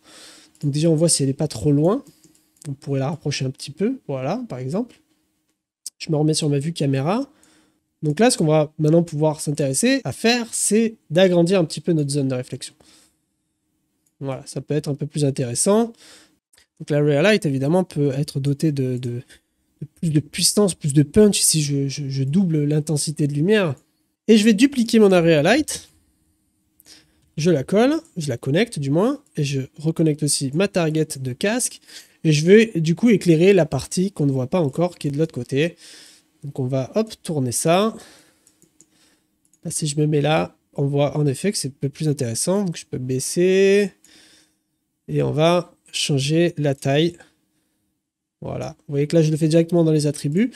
Speaker 1: Donc déjà, on voit si elle n'est pas trop loin. On pourrait la rapprocher un petit peu. Voilà, par exemple. Je me remets sur ma vue caméra. Donc là, ce qu'on va maintenant pouvoir s'intéresser à faire, c'est d'agrandir un petit peu notre zone de réflexion. Voilà, ça peut être un peu plus intéressant. Donc la Area Light, évidemment, peut être dotée de plus de puissance, plus de punch. Ici, je double l'intensité de lumière. Et je vais dupliquer mon Area Light. Je la colle, je la connecte du moins, et je reconnecte aussi ma target de casque, et je vais du coup éclairer la partie qu'on ne voit pas encore, qui est de l'autre côté. Donc on va, hop, tourner ça. Là, si je me mets là, on voit en effet que c'est un peu plus intéressant, donc je peux baisser, et on va changer la taille. Voilà, vous voyez que là je le fais directement dans les attributs,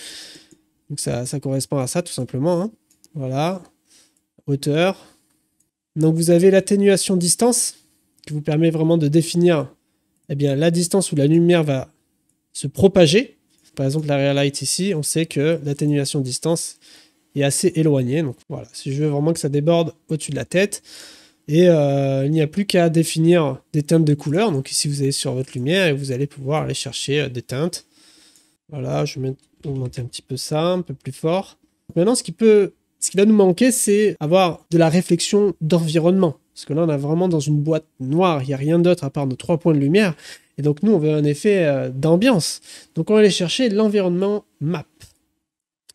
Speaker 1: donc ça correspond à ça tout simplement, hein. Voilà, hauteur. Donc vous avez l'atténuation distance qui vous permet vraiment de définir la distance où la lumière va se propager. Par exemple, l'Area Light ici, on sait que l'atténuation distance est assez éloignée. Donc voilà, si je veux vraiment que ça déborde au-dessus de la tête. Et il n'y a plus qu'à définir des teintes de couleurs. Donc ici, vous allez sur votre lumière et vous allez pouvoir aller chercher des teintes. Voilà, je vais augmenter un petit peu ça, un peu plus fort. Maintenant, ce qui va nous manquer, c'est avoir de la réflexion d'environnement. Parce que là, on est vraiment dans une boîte noire, il n'y a rien d'autre à part nos 3 points de lumière. Et donc, nous, on veut un effet d'ambiance. Donc, on va aller chercher l'environnement map.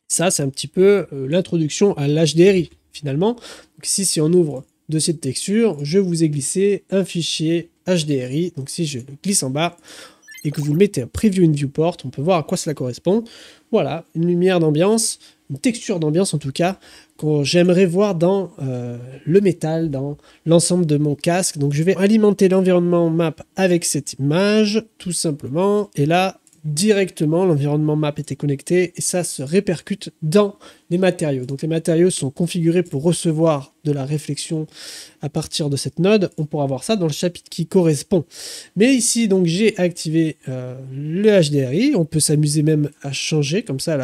Speaker 1: Ça, c'est un petit peu l'introduction à l'HDRI, finalement. Donc ici, si on ouvre dossier de texture, je vous ai glissé un fichier HDRI. Donc si je le glisse en bas et que vous le mettez en Preview in Viewport, on peut voir à quoi cela correspond. Voilà, une lumière d'ambiance, une texture d'ambiance en tout cas, que j'aimerais voir dans le métal, dans l'ensemble de mon casque. Donc je vais alimenter l'environnement map avec cette image, tout simplement. Et là, directement, l'environnement map était connecté et ça se répercute dans les matériaux. Donc les matériaux sont configurés pour recevoir de la réflexion à partir de cette node. On pourra voir ça dans le chapitre qui correspond. Mais ici, donc j'ai activé le HDRI. On peut s'amuser même à changer comme ça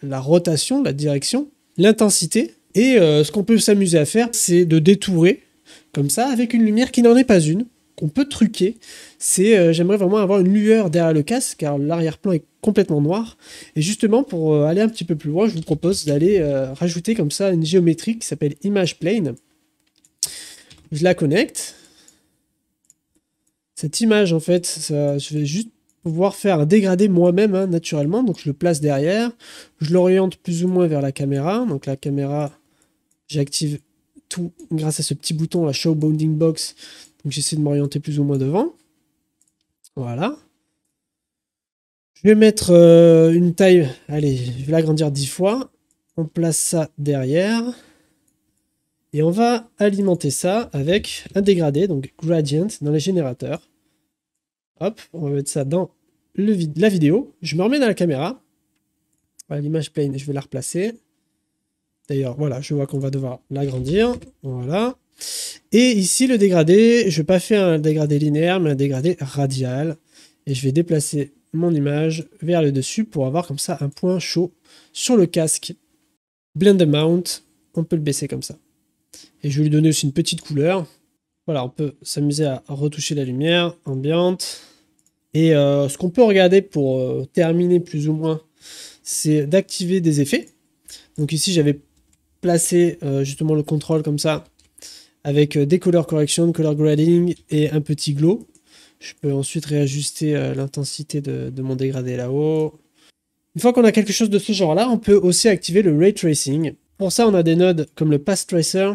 Speaker 1: la rotation, la direction, l'intensité. Et ce qu'on peut s'amuser à faire, c'est de détourer comme ça avec une lumière qui n'en est pas une, qu'on peut truquer. C'est j'aimerais vraiment avoir une lueur derrière le casque car l'arrière-plan est complètement noir. Et justement, pour aller un petit peu plus loin, je vous propose d'aller rajouter comme ça une géométrie qui s'appelle Image Plane. Je la connecte. Cette image, en fait, je vais juste pouvoir faire un dégradé moi-même, hein, naturellement. Donc je le place derrière. Je l'oriente plus ou moins vers la caméra. Donc la caméra, j'active tout grâce à ce petit bouton, la Show Bounding Box. Donc j'essaie de m'orienter plus ou moins devant. Voilà. Je vais mettre une taille, allez, je vais l'agrandir 10 fois. On place ça derrière. Et on va alimenter ça avec un dégradé, donc gradient, dans les générateurs. Hop, on va mettre ça dans la vidéo. Je me remets dans la caméra. Voilà, l'image plane, je vais la replacer. D'ailleurs, voilà, je vois qu'on va devoir l'agrandir. Voilà. Et ici, le dégradé, je ne vais pas faire un dégradé linéaire, mais un dégradé radial. Et je vais déplacer mon image vers le dessus pour avoir comme ça un point chaud sur le casque. Blend Amount, on peut le baisser comme ça. Et je vais lui donner aussi une petite couleur. Voilà, on peut s'amuser à retoucher la lumière ambiante. Et ce qu'on peut regarder pour terminer plus ou moins, c'est d'activer des effets. Donc ici, j'avais placé justement le contrôle comme ça, avec des color correction, color grading et un petit glow. Je peux ensuite réajuster l'intensité de mon dégradé là-haut. Une fois qu'on a quelque chose de ce genre-là, on peut aussi activer le Ray Tracing. Pour ça, on a des nodes comme le Path Tracer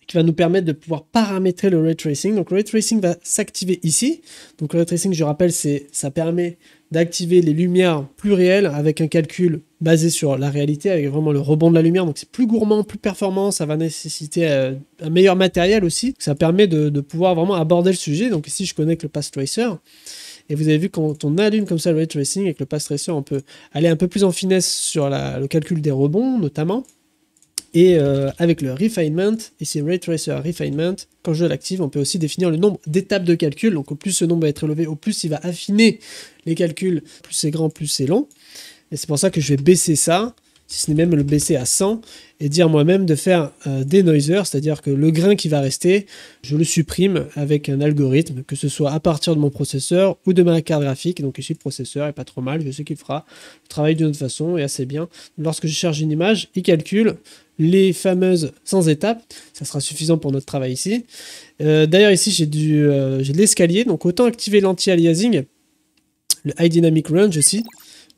Speaker 1: qui va nous permettre de pouvoir paramétrer le Ray Tracing. Donc le Ray Tracing va s'activer ici. Donc le Ray Tracing, je rappelle, ça permet d'activer les lumières plus réelles avec un calcul basé sur la réalité, avec vraiment le rebond de la lumière. Donc c'est plus gourmand, plus performant, ça va nécessiter un meilleur matériel aussi. Ça permet de pouvoir vraiment aborder le sujet. Donc ici, je connecte le Path Tracer. Et vous avez vu, quand on allume comme ça le Ray Tracing avec le Path Tracer, on peut aller un peu plus en finesse sur le calcul des rebonds, notamment. Et avec le Refinement, ici Ray Tracer Refinement, quand je l'active, on peut aussi définir le nombre d'étapes de calcul. Donc au plus ce nombre va être élevé, au plus il va affiner les calculs. Plus c'est grand, plus c'est long. Et c'est pour ça que je vais baisser ça, si ce n'est même le baisser à 100, et dire moi-même de faire des noisers, c'est-à-dire que le grain qui va rester, je le supprime avec un algorithme, que ce soit à partir de mon processeur ou de ma carte graphique. Donc ici le processeur est pas trop mal, je sais qu'il fera le travail d'une autre façon et assez bien. Lorsque je charge une image, il calcule les fameuses 100 étapes, ça sera suffisant pour notre travail ici. D'ailleurs ici j'ai de l'escalier, donc autant activer l'anti-aliasing, le High Dynamic Range aussi.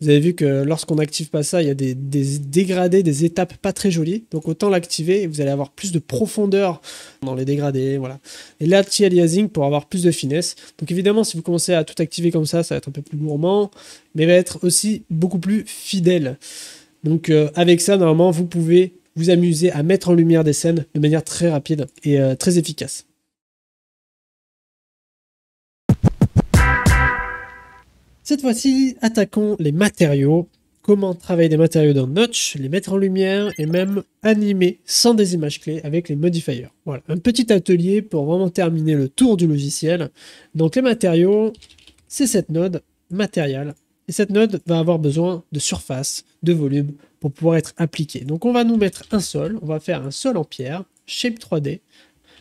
Speaker 1: Vous avez vu que lorsqu'on n'active pas ça, il y a des dégradés, des étapes pas très jolies. Donc autant l'activer et vous allez avoir plus de profondeur dans les dégradés. Voilà. Et l'anti-aliasing pour avoir plus de finesse. Donc évidemment, si vous commencez à tout activer comme ça va être un peu plus gourmand, mais va être aussi beaucoup plus fidèle. Donc avec ça, normalement, vous pouvez vous amuser à mettre en lumière des scènes de manière très rapide et très efficace. Cette fois-ci, attaquons les matériaux. Comment travailler des matériaux dans Notch, les mettre en lumière et même animer sans des images clés avec les modifiers. Voilà, un petit atelier pour vraiment terminer le tour du logiciel. Donc les matériaux, c'est cette node matériel. Et cette node va avoir besoin de surface, de volume pour pouvoir être appliquée. Donc on va nous mettre un sol, on va faire un sol en pierre, shape 3D.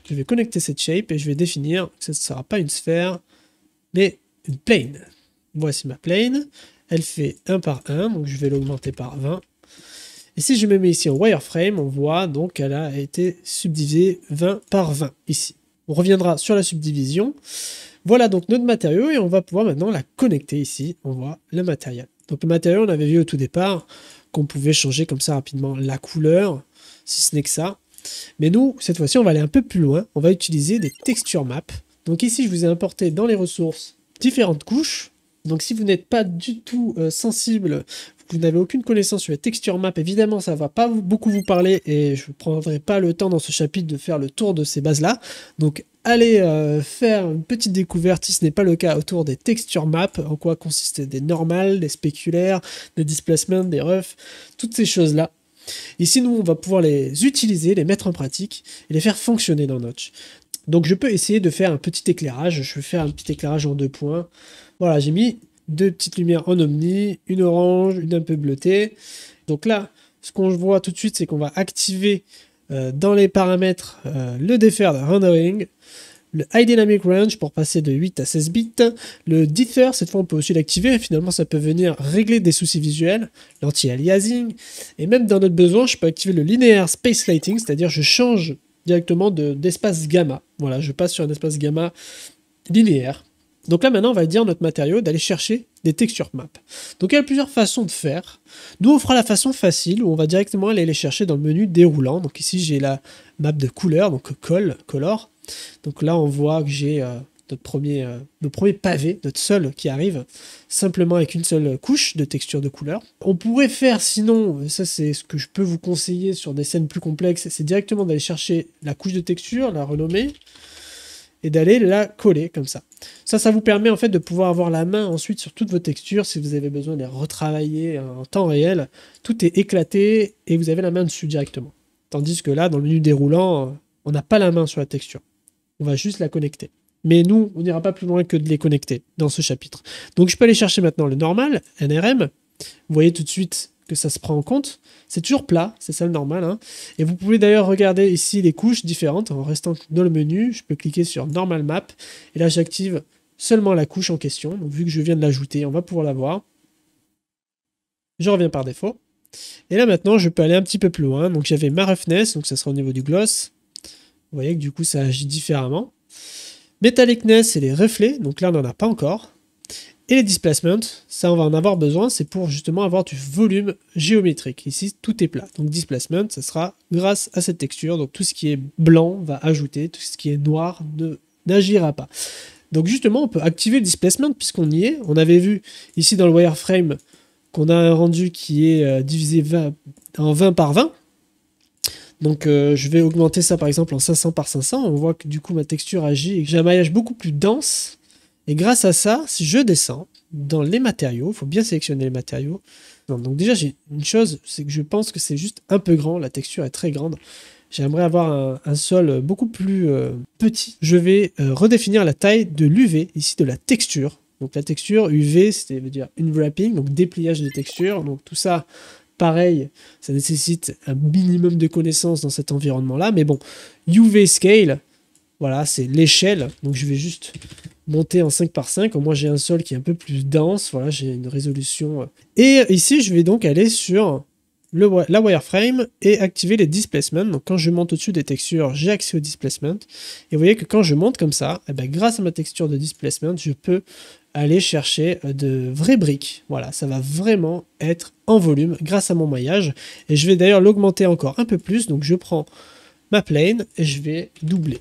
Speaker 1: Je vais connecter cette shape et je vais définir que ce ne sera pas une sphère, mais une plane. Voici ma plane, elle fait 1 par 1, donc je vais l'augmenter par 20. Et si je me mets ici en wireframe, on voit donc qu'elle a été subdivisée 20 par 20 ici. On reviendra sur la subdivision. Voilà donc notre matériau et on va pouvoir maintenant la connecter ici. On voit le matériel. Donc le matériau, on avait vu au tout départ qu'on pouvait changer comme ça rapidement la couleur, si ce n'est que ça. Mais nous, cette fois-ci, on va aller un peu plus loin. On va utiliser des texture maps. Donc ici, je vous ai importé dans les ressources différentes couches. Donc si vous n'êtes pas du tout sensible, vous n'avez aucune connaissance sur les texture maps, évidemment, ça ne va pas beaucoup vous parler et je ne prendrai pas le temps dans ce chapitre de faire le tour de ces bases-là. Donc allez faire une petite découverte, si ce n'est pas le cas, autour des texture maps, en quoi consistent des normales, des spéculaires, des displacements, des roughs, toutes ces choses-là. Ici, nous, on va pouvoir les utiliser, les mettre en pratique et les faire fonctionner dans Notch. Donc, je peux essayer de faire un petit éclairage. Je vais faire un petit éclairage en 2 points. Voilà, j'ai mis 2 petites lumières en omni, une orange, une un peu bleutée. Donc là, ce qu'on voit tout de suite, c'est qu'on va activer dans les paramètres le deferred rendering, le High Dynamic Range pour passer de 8 à 16 bits, le Dither, cette fois on peut aussi l'activer, finalement ça peut venir régler des soucis visuels, l'anti-aliasing, et même dans notre besoin, je peux activer le Linear Space Lighting, c'est-à-dire je change directement d'espace gamma. Voilà, je passe sur un espace gamma linéaire. Donc là maintenant on va dire à notre matériau d'aller chercher des texture maps. Donc il y a plusieurs façons de faire. Nous on fera la façon facile où on va directement aller les chercher dans le menu déroulant. Donc ici j'ai la map de couleur, donc color. Donc là on voit que j'ai notre premier pavé, notre sol qui arrive, simplement avec une seule couche de texture de couleur. On pourrait faire sinon, ça c'est ce que je peux vous conseiller sur des scènes plus complexes, c'est directement d'aller chercher la couche de texture, la renommer, et d'aller la coller comme ça. Ça vous permet en fait de pouvoir avoir la main ensuite sur toutes vos textures si vous avez besoin de les retravailler en temps réel. Tout est éclaté et vous avez la main dessus directement. Tandis que là, dans le menu déroulant, on n'a pas la main sur la texture. On va juste la connecter. Mais nous, on n'ira pas plus loin que de les connecter dans ce chapitre. Donc je peux aller chercher maintenant le normal, NRM. Vous voyez tout de suite que ça se prend en compte. C'est toujours plat, c'est ça le normal. Hein. Et vous pouvez d'ailleurs regarder ici les couches différentes en restant dans le menu. Je peux cliquer sur Normal Map. Et là, j'active seulement la couche en question. Donc vu que je viens de l'ajouter, on va pouvoir la voir. Je reviens par défaut. Et là maintenant, je peux aller un petit peu plus loin. Donc j'avais ma roughness, donc ça sera au niveau du gloss. Vous voyez que du coup, ça agit différemment. Metallicness, c'est les reflets. Donc là, on n'en a pas encore. Et les displacements, ça on va en avoir besoin, c'est pour justement avoir du volume géométrique. Ici, tout est plat. Donc displacement, ça sera grâce à cette texture. Donc tout ce qui est blanc va ajouter, tout ce qui est noir n'agira pas. Donc justement, on peut activer le displacement puisqu'on y est. On avait vu ici dans le wireframe qu'on a un rendu qui est divisé en 20 par 20. Donc je vais augmenter ça par exemple en 500 par 500. On voit que du coup ma texture agit et que j'ai un maillage beaucoup plus dense. Et grâce à ça, si je descends dans les matériaux, il faut bien sélectionner les matériaux. Donc déjà, j'ai une chose, c'est que je pense que c'est juste un peu grand, la texture est très grande. J'aimerais avoir un sol beaucoup plus petit. Je vais redéfinir la taille de l'UV, ici de la texture. Donc la texture UV, c'est-à-dire unwrapping, donc dépliage de texture. Donc tout ça, pareil, ça nécessite un minimum de connaissances dans cet environnement-là. Mais bon, UV scale, voilà, c'est l'échelle. Donc je vais juste monter en 5 par 5, au moins j'ai un sol qui est un peu plus dense, voilà, j'ai une résolution. Et ici, je vais donc aller sur la wireframe et activer les displacements. Donc quand je monte au-dessus des textures, j'ai accès aux displacements. Et vous voyez que quand je monte comme ça, eh ben, grâce à ma texture de displacement, je peux aller chercher de vraies briques. Voilà, ça va vraiment être en volume grâce à mon maillage. Et je vais d'ailleurs l'augmenter encore un peu plus. Donc je prends ma plane et je vais doubler.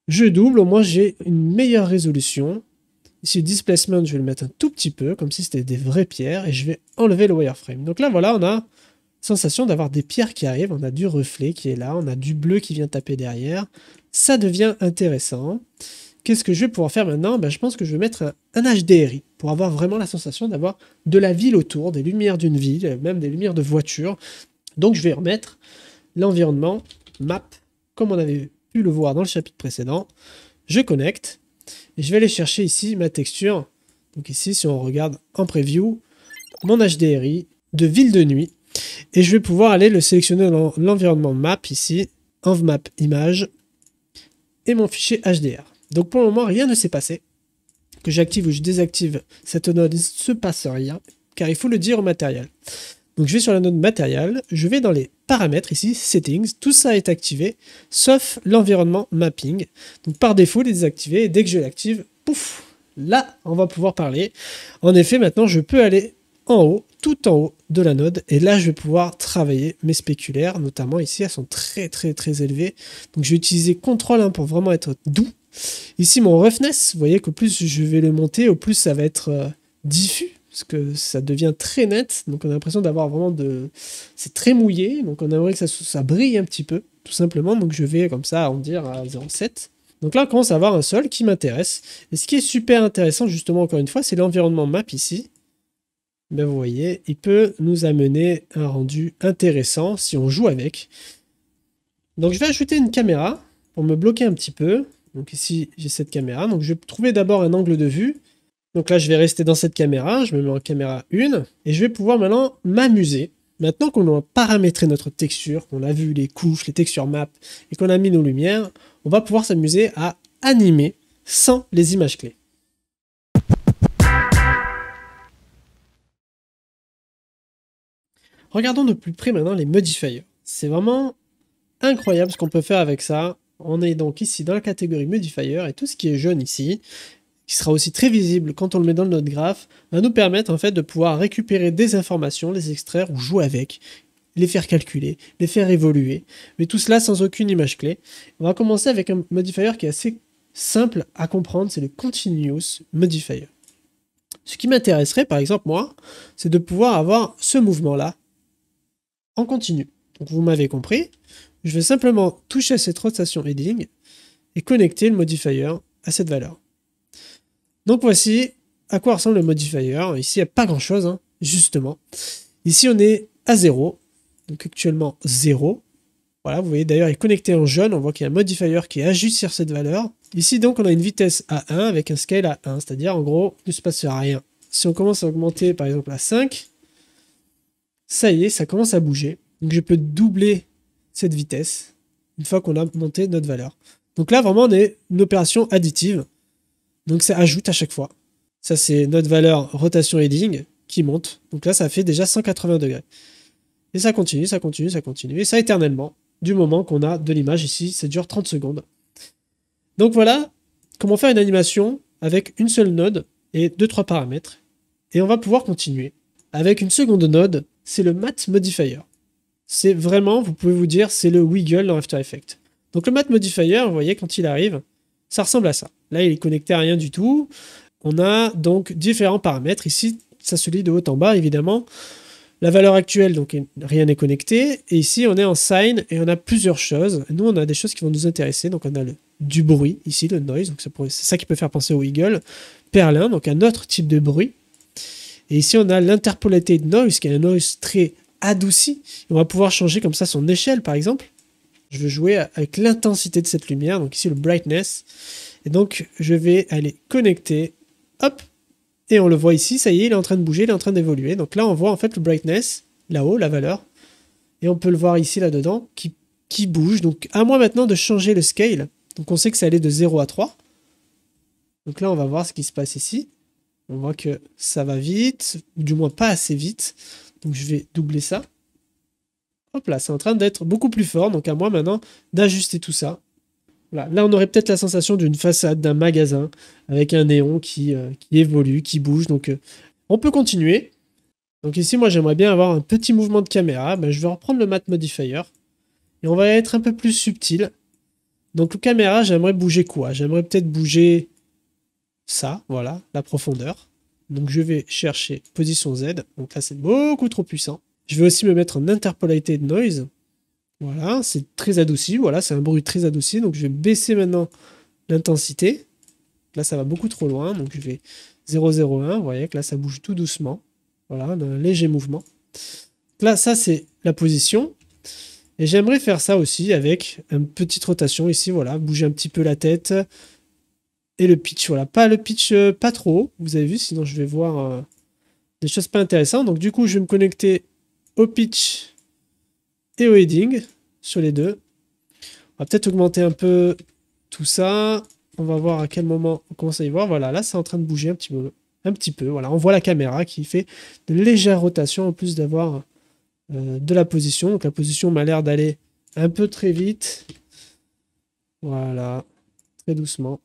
Speaker 1: Je double, au moins j'ai une meilleure résolution. Ici, displacement, je vais le mettre un tout petit peu, comme si c'était des vraies pierres, et je vais enlever le wireframe. Donc là, voilà, on a la sensation d'avoir des pierres qui arrivent, on a du reflet qui est là, on a du bleu qui vient taper derrière. Ça devient intéressant. Qu'est-ce que je vais pouvoir faire maintenant? Je pense que je vais mettre un HDRI, pour avoir vraiment la sensation d'avoir de la ville autour, des lumières d'une ville, même des lumières de voiture. Donc je vais remettre l'environnement map, comme on avait pu le voir dans le chapitre précédent. Je connecte et je vais aller chercher ici ma texture. Donc ici, si on regarde en preview, mon HDRI de ville de nuit, et je vais pouvoir aller le sélectionner dans l'environnement map ici, envmap image et mon fichier HDR. Donc pour le moment, rien ne s'est passé. Que j'active ou je désactive cette node, il ne se passe rien, car il faut le dire au matériel. Donc je vais sur la node matériel, je vais dans les paramètres ici, settings, tout ça est activé, sauf l'environnement mapping. Donc par défaut, il est désactivé, et dès que je l'active, pouf, là, on va pouvoir parler. En effet, maintenant, je peux aller en haut, tout en haut de la node. Et là, je vais pouvoir travailler mes spéculaires, notamment ici, elles sont très élevées. Donc je vais utiliser CTRL 1 pour vraiment être doux. Ici, mon roughness, vous voyez qu'au plus je vais le monter, au plus ça va être diffus, parce que ça devient très net. Donc on a l'impression d'avoir vraiment de... C'est très mouillé, donc on aimerait que ça brille un petit peu, tout simplement. Donc je vais comme ça arrondir à 0,7. Donc là, on commence à avoir un sol qui m'intéresse. Et ce qui est super intéressant, justement, encore une fois, c'est l'environnement map ici. Ben, vous voyez, il peut nous amener un rendu intéressant si on joue avec. Donc je vais ajouter une caméra pour me bloquer un petit peu. Donc ici, j'ai cette caméra. Donc je vais trouver d'abord un angle de vue. Donc là, je vais rester dans cette caméra. Je me mets en caméra 1. Et je vais pouvoir maintenant m'amuser. Maintenant qu'on a paramétré notre texture, qu'on a vu les couches, les textures map, et qu'on a mis nos lumières, on va pouvoir s'amuser à animer sans les images clés. Regardons de plus près maintenant les modifiers. C'est vraiment incroyable ce qu'on peut faire avec ça. On est donc ici dans la catégorie modifier et tout ce qui est jaune ici, qui sera aussi très visible quand on le met dans notre graphe, va nous permettre en fait de pouvoir récupérer des informations, les extraire ou jouer avec, les faire calculer, les faire évoluer, mais tout cela sans aucune image clé. On va commencer avec un modifier qui est assez simple à comprendre, c'est le Continuous Modifier. Ce qui m'intéresserait par exemple moi, c'est de pouvoir avoir ce mouvement-là en continu. Donc vous m'avez compris, je vais simplement toucher à cette rotation heading et connecter le modifier à cette valeur. Donc voici à quoi ressemble le modifier. Ici, il n'y a pas grand-chose, hein, justement. Ici, on est à 0, donc actuellement 0. Voilà, vous voyez d'ailleurs, il est connecté en jaune, on voit qu'il y a un modifier qui ajuste sur cette valeur. Ici, donc, on a une vitesse à 1 avec un scale à 1, c'est-à-dire, en gros, il ne se passe rien. Si on commence à augmenter, par exemple, à 5, ça y est, ça commence à bouger. Donc, je peux doubler cette vitesse une fois qu'on a monté notre valeur. Donc là, vraiment, on est une opération additive. Donc, ça ajoute à chaque fois. Ça, c'est notre valeur rotation heading qui monte. Donc là, ça fait déjà 180 degrés. Et ça continue, ça continue, ça continue. Et ça éternellement, du moment qu'on a de l'image ici. Ça dure 30 secondes. Donc voilà comment faire une animation avec une seule node et 2-3 paramètres. Et on va pouvoir continuer. Avec une seconde node, c'est le Matte Modifier. C'est vraiment, vous pouvez vous dire, c'est le wiggle dans After Effects. Donc le Matte Modifier, vous voyez, quand il arrive, ça ressemble à ça. Là, il est connecté à rien du tout. On a donc différents paramètres. Ici, ça se lit de haut en bas, évidemment. La valeur actuelle, donc rien n'est connecté. Et ici, on est en sign et on a plusieurs choses. Nous, on a des choses qui vont nous intéresser. Donc, on a du bruit, ici, le noise. Donc, c'est ça qui peut faire penser au wiggle. Perlin, donc un autre type de bruit. Et ici, on a l'interpolated noise, qui est un noise très adouci. On va pouvoir changer comme ça son échelle, par exemple. Je veux jouer avec l'intensité de cette lumière. Donc, ici, le brightness. Et donc, je vais aller connecter. Hop. Et on le voit ici, ça y est, il est en train de bouger, il est en train d'évoluer. Donc là, on voit en fait le brightness, là-haut, la valeur. Et on peut le voir ici, là-dedans, qui bouge. Donc à moi maintenant de changer le scale. Donc on sait que ça allait de 0 à 3. Donc là, on va voir ce qui se passe ici. On voit que ça va vite, ou du moins pas assez vite. Donc je vais doubler ça. Hop là, c'est en train d'être beaucoup plus fort. Donc à moi maintenant d'ajuster tout ça. Voilà. Là, on aurait peut-être la sensation d'une façade, d'un magasin, avec un néon qui évolue, qui bouge. Donc, on peut continuer. Donc ici, moi, j'aimerais bien avoir un petit mouvement de caméra. Ben, je vais reprendre le Matte Modifier. Et on va être un peu plus subtil. Donc, le caméra, j'aimerais bouger quoi? J'aimerais peut-être bouger ça, voilà, la profondeur. Donc, je vais chercher position Z. Donc là, c'est beaucoup trop puissant. Je vais aussi me mettre en Interpolated Noise. Voilà, c'est très adouci, voilà, c'est un bruit très adouci, donc je vais baisser maintenant l'intensité. Là, ça va beaucoup trop loin, donc je vais 0,01, vous voyez que là, ça bouge tout doucement. Voilà, on a un léger mouvement. Là, ça, c'est la position. Et j'aimerais faire ça aussi avec une petite rotation ici, voilà, bouger un petit peu la tête. Et le pitch, voilà, pas le pitch, pas trop haut, vous avez vu, sinon je vais voir des choses pas intéressantes. Donc du coup, je vais me connecter au pitch et au heading sur les deux. On va peut-être augmenter un peu tout ça. On va voir à quel moment on commence à y voir. Voilà, là, c'est en train de bouger un petit peu. Un petit peu. Voilà, on voit la caméra qui fait de légères rotations en plus d'avoir de la position. Donc la position m'a l'air d'aller un peu très vite. Voilà, très doucement.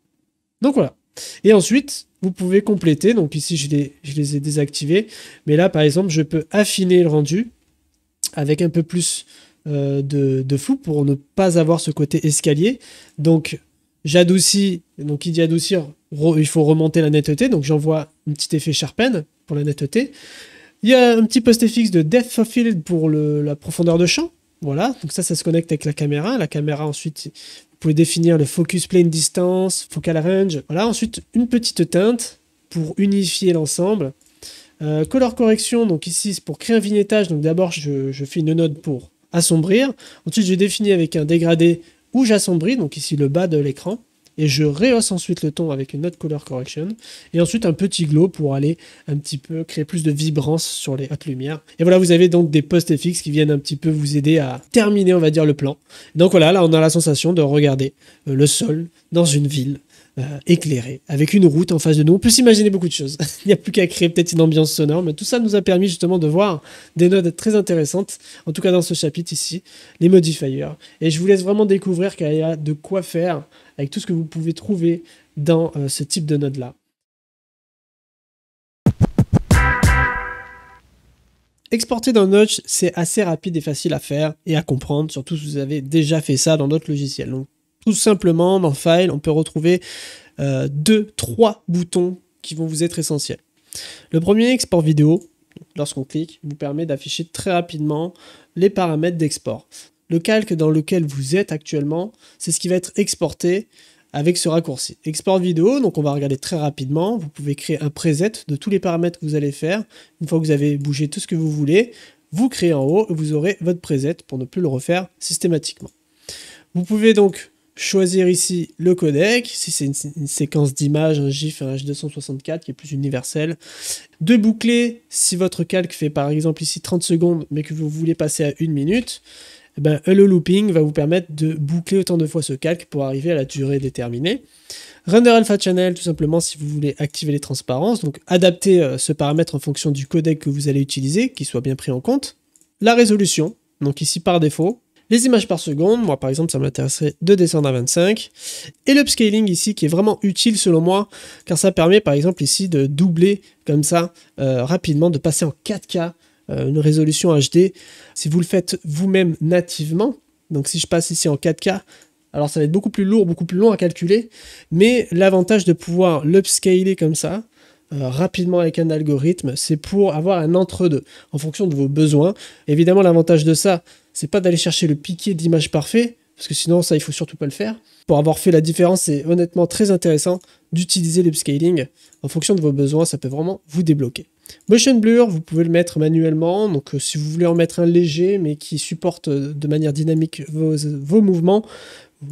Speaker 1: Donc voilà. Et ensuite, vous pouvez compléter. Donc ici, je les ai désactivés. Mais là, par exemple, je peux affiner le rendu avec un peu plus de flou pour ne pas avoir ce côté escalier. Donc, j'adoucis. Donc, qui dit adoucir, il faut remonter la netteté. Donc, j'envoie un petit effet sharpen pour la netteté. Il y a un petit postfix de depth of field pour la profondeur de champ. Voilà, donc ça se connecte avec la caméra. La caméra, ensuite, vous pouvez définir le focus plane distance, focal range. Voilà, ensuite, une petite teinte pour unifier l'ensemble. Color correction, donc ici, c'est pour créer un vignettage. Donc d'abord, je fais une node pour assombrir. Ensuite, je définis avec un dégradé où j'assombris, donc ici le bas de l'écran. Et je rehausse ensuite le ton avec une Node Color Correction. Et ensuite un petit glow pour aller un petit peu créer plus de vibrance sur les hautes lumières. Et voilà, vous avez donc des post-FX qui viennent un petit peu vous aider à terminer, on va dire, le plan. Donc voilà, là on a la sensation de regarder le sol dans une ville éclairée, avec une route en face de nous. On peut s'imaginer beaucoup de choses. Il n'y a plus qu'à créer peut-être une ambiance sonore, mais tout ça nous a permis justement de voir des nodes très intéressantes, en tout cas dans ce chapitre ici, les modifiers. Et je vous laisse vraiment découvrir qu'il y a de quoi faire avec tout ce que vous pouvez trouver dans ce type de node-là. Exporter dans Notch, c'est assez rapide et facile à faire et à comprendre, surtout si vous avez déjà fait ça dans d'autres logiciels. Donc, tout simplement, dans File, on peut retrouver 2-3 boutons qui vont vous être essentiels. Le premier, export vidéo, lorsqu'on clique, vous permet d'afficher très rapidement les paramètres d'export. Le calque dans lequel vous êtes actuellement, c'est ce qui va être exporté avec ce raccourci. Export vidéo, donc on va regarder très rapidement. Vous pouvez créer un preset de tous les paramètres que vous allez faire. Une fois que vous avez bougé tout ce que vous voulez, vous créez en haut et vous aurez votre preset pour ne plus le refaire systématiquement. Vous pouvez donc choisir ici le codec, si c'est une séquence d'images, un GIF, un H264 qui est plus universel. De boucler, si votre calque fait par exemple ici 30 secondes mais que vous voulez passer à 1 minute, eh ben, Hello Looping va vous permettre de boucler autant de fois ce calque pour arriver à la durée déterminée. Render Alpha Channel, tout simplement si vous voulez activer les transparences, donc adapter ce paramètre en fonction du codec que vous allez utiliser, qu'il soit bien pris en compte. La résolution, donc ici par défaut. Les images par seconde, moi par exemple ça m'intéresserait de descendre à 25. Et l'upscaling ici qui est vraiment utile selon moi, car ça permet par exemple ici de doubler comme ça rapidement, de passer en 4K. Une résolution HD, si vous le faites vous-même nativement, donc si je passe ici en 4K, alors ça va être beaucoup plus lourd, beaucoup plus long à calculer, mais l'avantage de pouvoir l'upscaler comme ça, rapidement avec un algorithme, c'est pour avoir un entre-deux, en fonction de vos besoins. Évidemment, l'avantage de ça, c'est pas d'aller chercher le piqué d'image parfait, parce que sinon ça il faut surtout pas le faire. Pour avoir fait la différence, c'est honnêtement très intéressant d'utiliser l'upscaling. En fonction de vos besoins, ça peut vraiment vous débloquer. Motion blur, vous pouvez le mettre manuellement, donc si vous voulez en mettre un léger mais qui supporte de manière dynamique vos mouvements,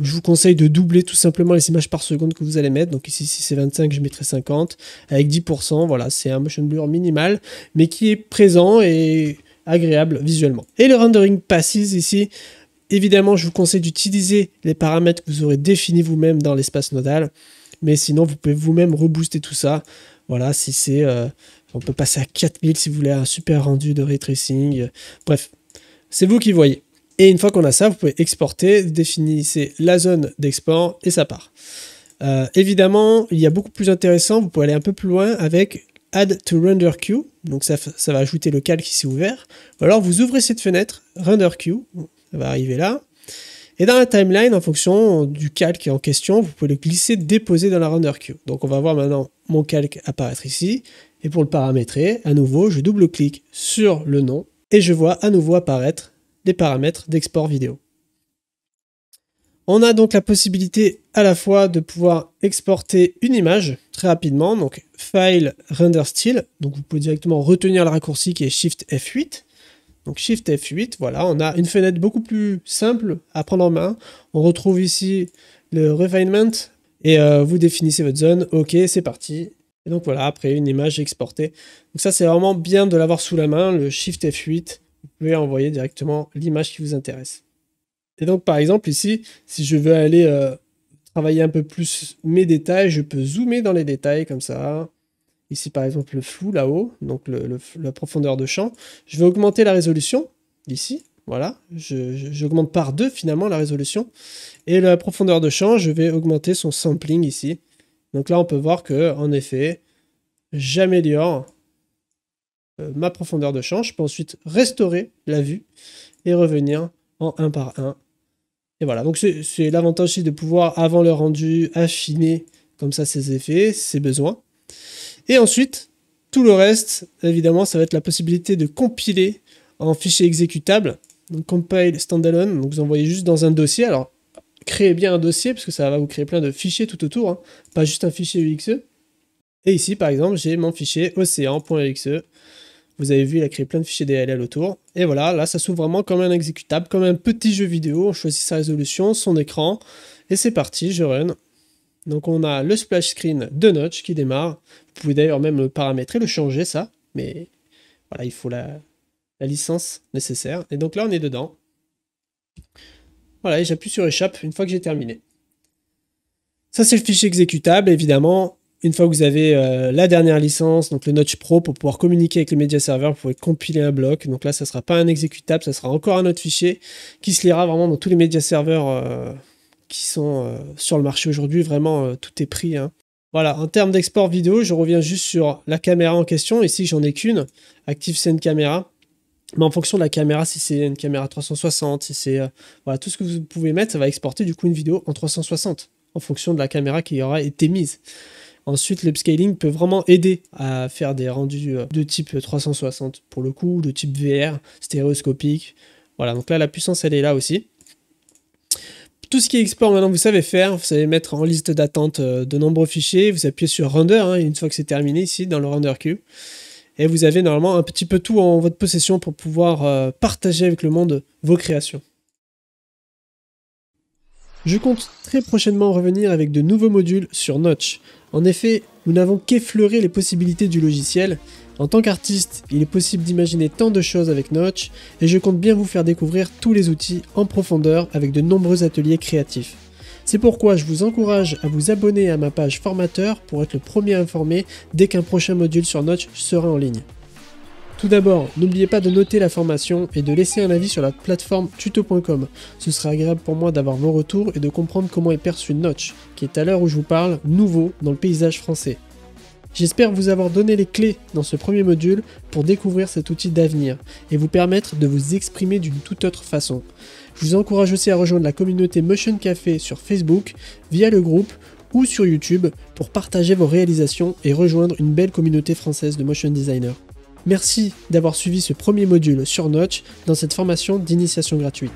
Speaker 1: je vous conseille de doubler tout simplement les images par seconde que vous allez mettre. Donc ici, si c'est 25, je mettrai 50 avec 10%. Voilà, c'est un motion blur minimal mais qui est présent et agréable visuellement. Et le rendering passes ici, évidemment, je vous conseille d'utiliser les paramètres que vous aurez définis vous-même dans l'espace nodal, mais sinon, vous pouvez vous-même rebooster tout ça. Voilà, si c'est... on peut passer à 4000 si vous voulez un super rendu de ray tracing. Bref, c'est vous qui voyez. Et une fois qu'on a ça, vous pouvez exporter, définissez la zone d'export et ça part. Évidemment, il y a beaucoup plus intéressant, vous pouvez aller un peu plus loin avec Add to Render Queue. Donc ça va ajouter le calque ici ouvert. Ou alors vous ouvrez cette fenêtre, Render Queue, ça va arriver là. Et dans la timeline, en fonction du calque en question, vous pouvez le glisser, déposer dans la Render Queue. Donc on va voir maintenant mon calque apparaître ici. Et pour le paramétrer, à nouveau, je double-clique sur le nom et je vois à nouveau apparaître les paramètres d'export vidéo. On a donc la possibilité à la fois de pouvoir exporter une image très rapidement, donc File, Render Still, donc vous pouvez directement retenir le raccourci qui est Shift F8. Donc Shift F8, voilà, on a une fenêtre beaucoup plus simple à prendre en main. On retrouve ici le Refinement et vous définissez votre zone. Ok, c'est parti. Et donc voilà, après une image exportée. Donc ça, c'est vraiment bien de l'avoir sous la main, le Shift F8. Vous pouvez envoyer directement l'image qui vous intéresse. Et donc par exemple ici, si je veux aller travailler un peu plus mes détails, je peux zoomer dans les détails comme ça. Ici, par exemple, le flou là-haut, donc la profondeur de champ. Je vais augmenter la résolution, ici, voilà. J'augmente par 2, finalement, la résolution. Et la profondeur de champ, je vais augmenter son sampling, ici. Donc là, on peut voir que, en effet, j'améliore ma profondeur de champ. Je peux ensuite restaurer la vue et revenir en 1 par 1. Et voilà, donc c'est l'avantage aussi de pouvoir, avant le rendu, affiner comme ça ses effets, ses besoins. Et ensuite, tout le reste, évidemment, ça va être la possibilité de compiler en fichier exécutable. Donc compile standalone, donc vous envoyez juste dans un dossier. Alors, créez bien un dossier, parce que ça va vous créer plein de fichiers tout autour, hein, pas juste un fichier exe. Et ici, par exemple, j'ai mon fichier océan.exe. Vous avez vu, il a créé plein de fichiers DLL autour. Et voilà, là, ça s'ouvre vraiment comme un exécutable, comme un petit jeu vidéo. On choisit sa résolution, son écran, et c'est parti, je run. Donc on a le splash screen de Notch qui démarre. Vous pouvez d'ailleurs même le paramétrer, le changer, ça. Mais voilà, il faut la licence nécessaire. Et donc là, on est dedans. Voilà, et j'appuie sur échappe une fois que j'ai terminé. Ça, c'est le fichier exécutable, évidemment. Une fois que vous avez la dernière licence, donc le Notch Pro, pour pouvoir communiquer avec les médias serveurs, vous pouvez compiler un bloc. Donc là, ça ne sera pas un exécutable, ça sera encore un autre fichier qui se lira vraiment dans tous les médias serveurs qui sont sur le marché aujourd'hui. Vraiment, tout est pris, hein. Voilà, en termes d'export vidéo, je reviens juste sur la caméra en question. Ici, j'en ai qu'une, Active Scene Camera. Mais en fonction de la caméra, si c'est une caméra 360, si c'est... voilà, tout ce que vous pouvez mettre, ça va exporter du coup une vidéo en 360, en fonction de la caméra qui aura été mise. Ensuite, l'upscaling peut vraiment aider à faire des rendus de type 360 pour le coup, de type VR, stéréoscopique. Voilà, donc là, la puissance, elle est là aussi. Tout ce qui est export, maintenant, vous savez faire. Vous savez mettre en liste d'attente de nombreux fichiers. Vous appuyez sur Render, hein, et une fois que c'est terminé ici, dans le Render Queue. Et vous avez normalement un petit peu tout en votre possession pour pouvoir partager avec le monde vos créations. Je compte très prochainement revenir avec de nouveaux modules sur Notch. En effet, nous n'avons qu'effleuré les possibilités du logiciel. En tant qu'artiste, il est possible d'imaginer tant de choses avec Notch, et je compte bien vous faire découvrir tous les outils en profondeur avec de nombreux ateliers créatifs. C'est pourquoi je vous encourage à vous abonner à ma page formateur pour être le premier informé dès qu'un prochain module sur Notch sera en ligne. Tout d'abord, n'oubliez pas de noter la formation et de laisser un avis sur la plateforme tuto.com. Ce sera agréable pour moi d'avoir vos retours et de comprendre comment est perçu Notch, qui est à l'heure où je vous parle, nouveau dans le paysage français. J'espère vous avoir donné les clés dans ce premier module pour découvrir cet outil d'avenir et vous permettre de vous exprimer d'une toute autre façon. Je vous encourage aussi à rejoindre la communauté Motion Café sur Facebook, via le groupe ou sur YouTube pour partager vos réalisations et rejoindre une belle communauté française de motion designers. Merci d'avoir suivi ce premier module sur Notch dans cette formation d'initiation gratuite.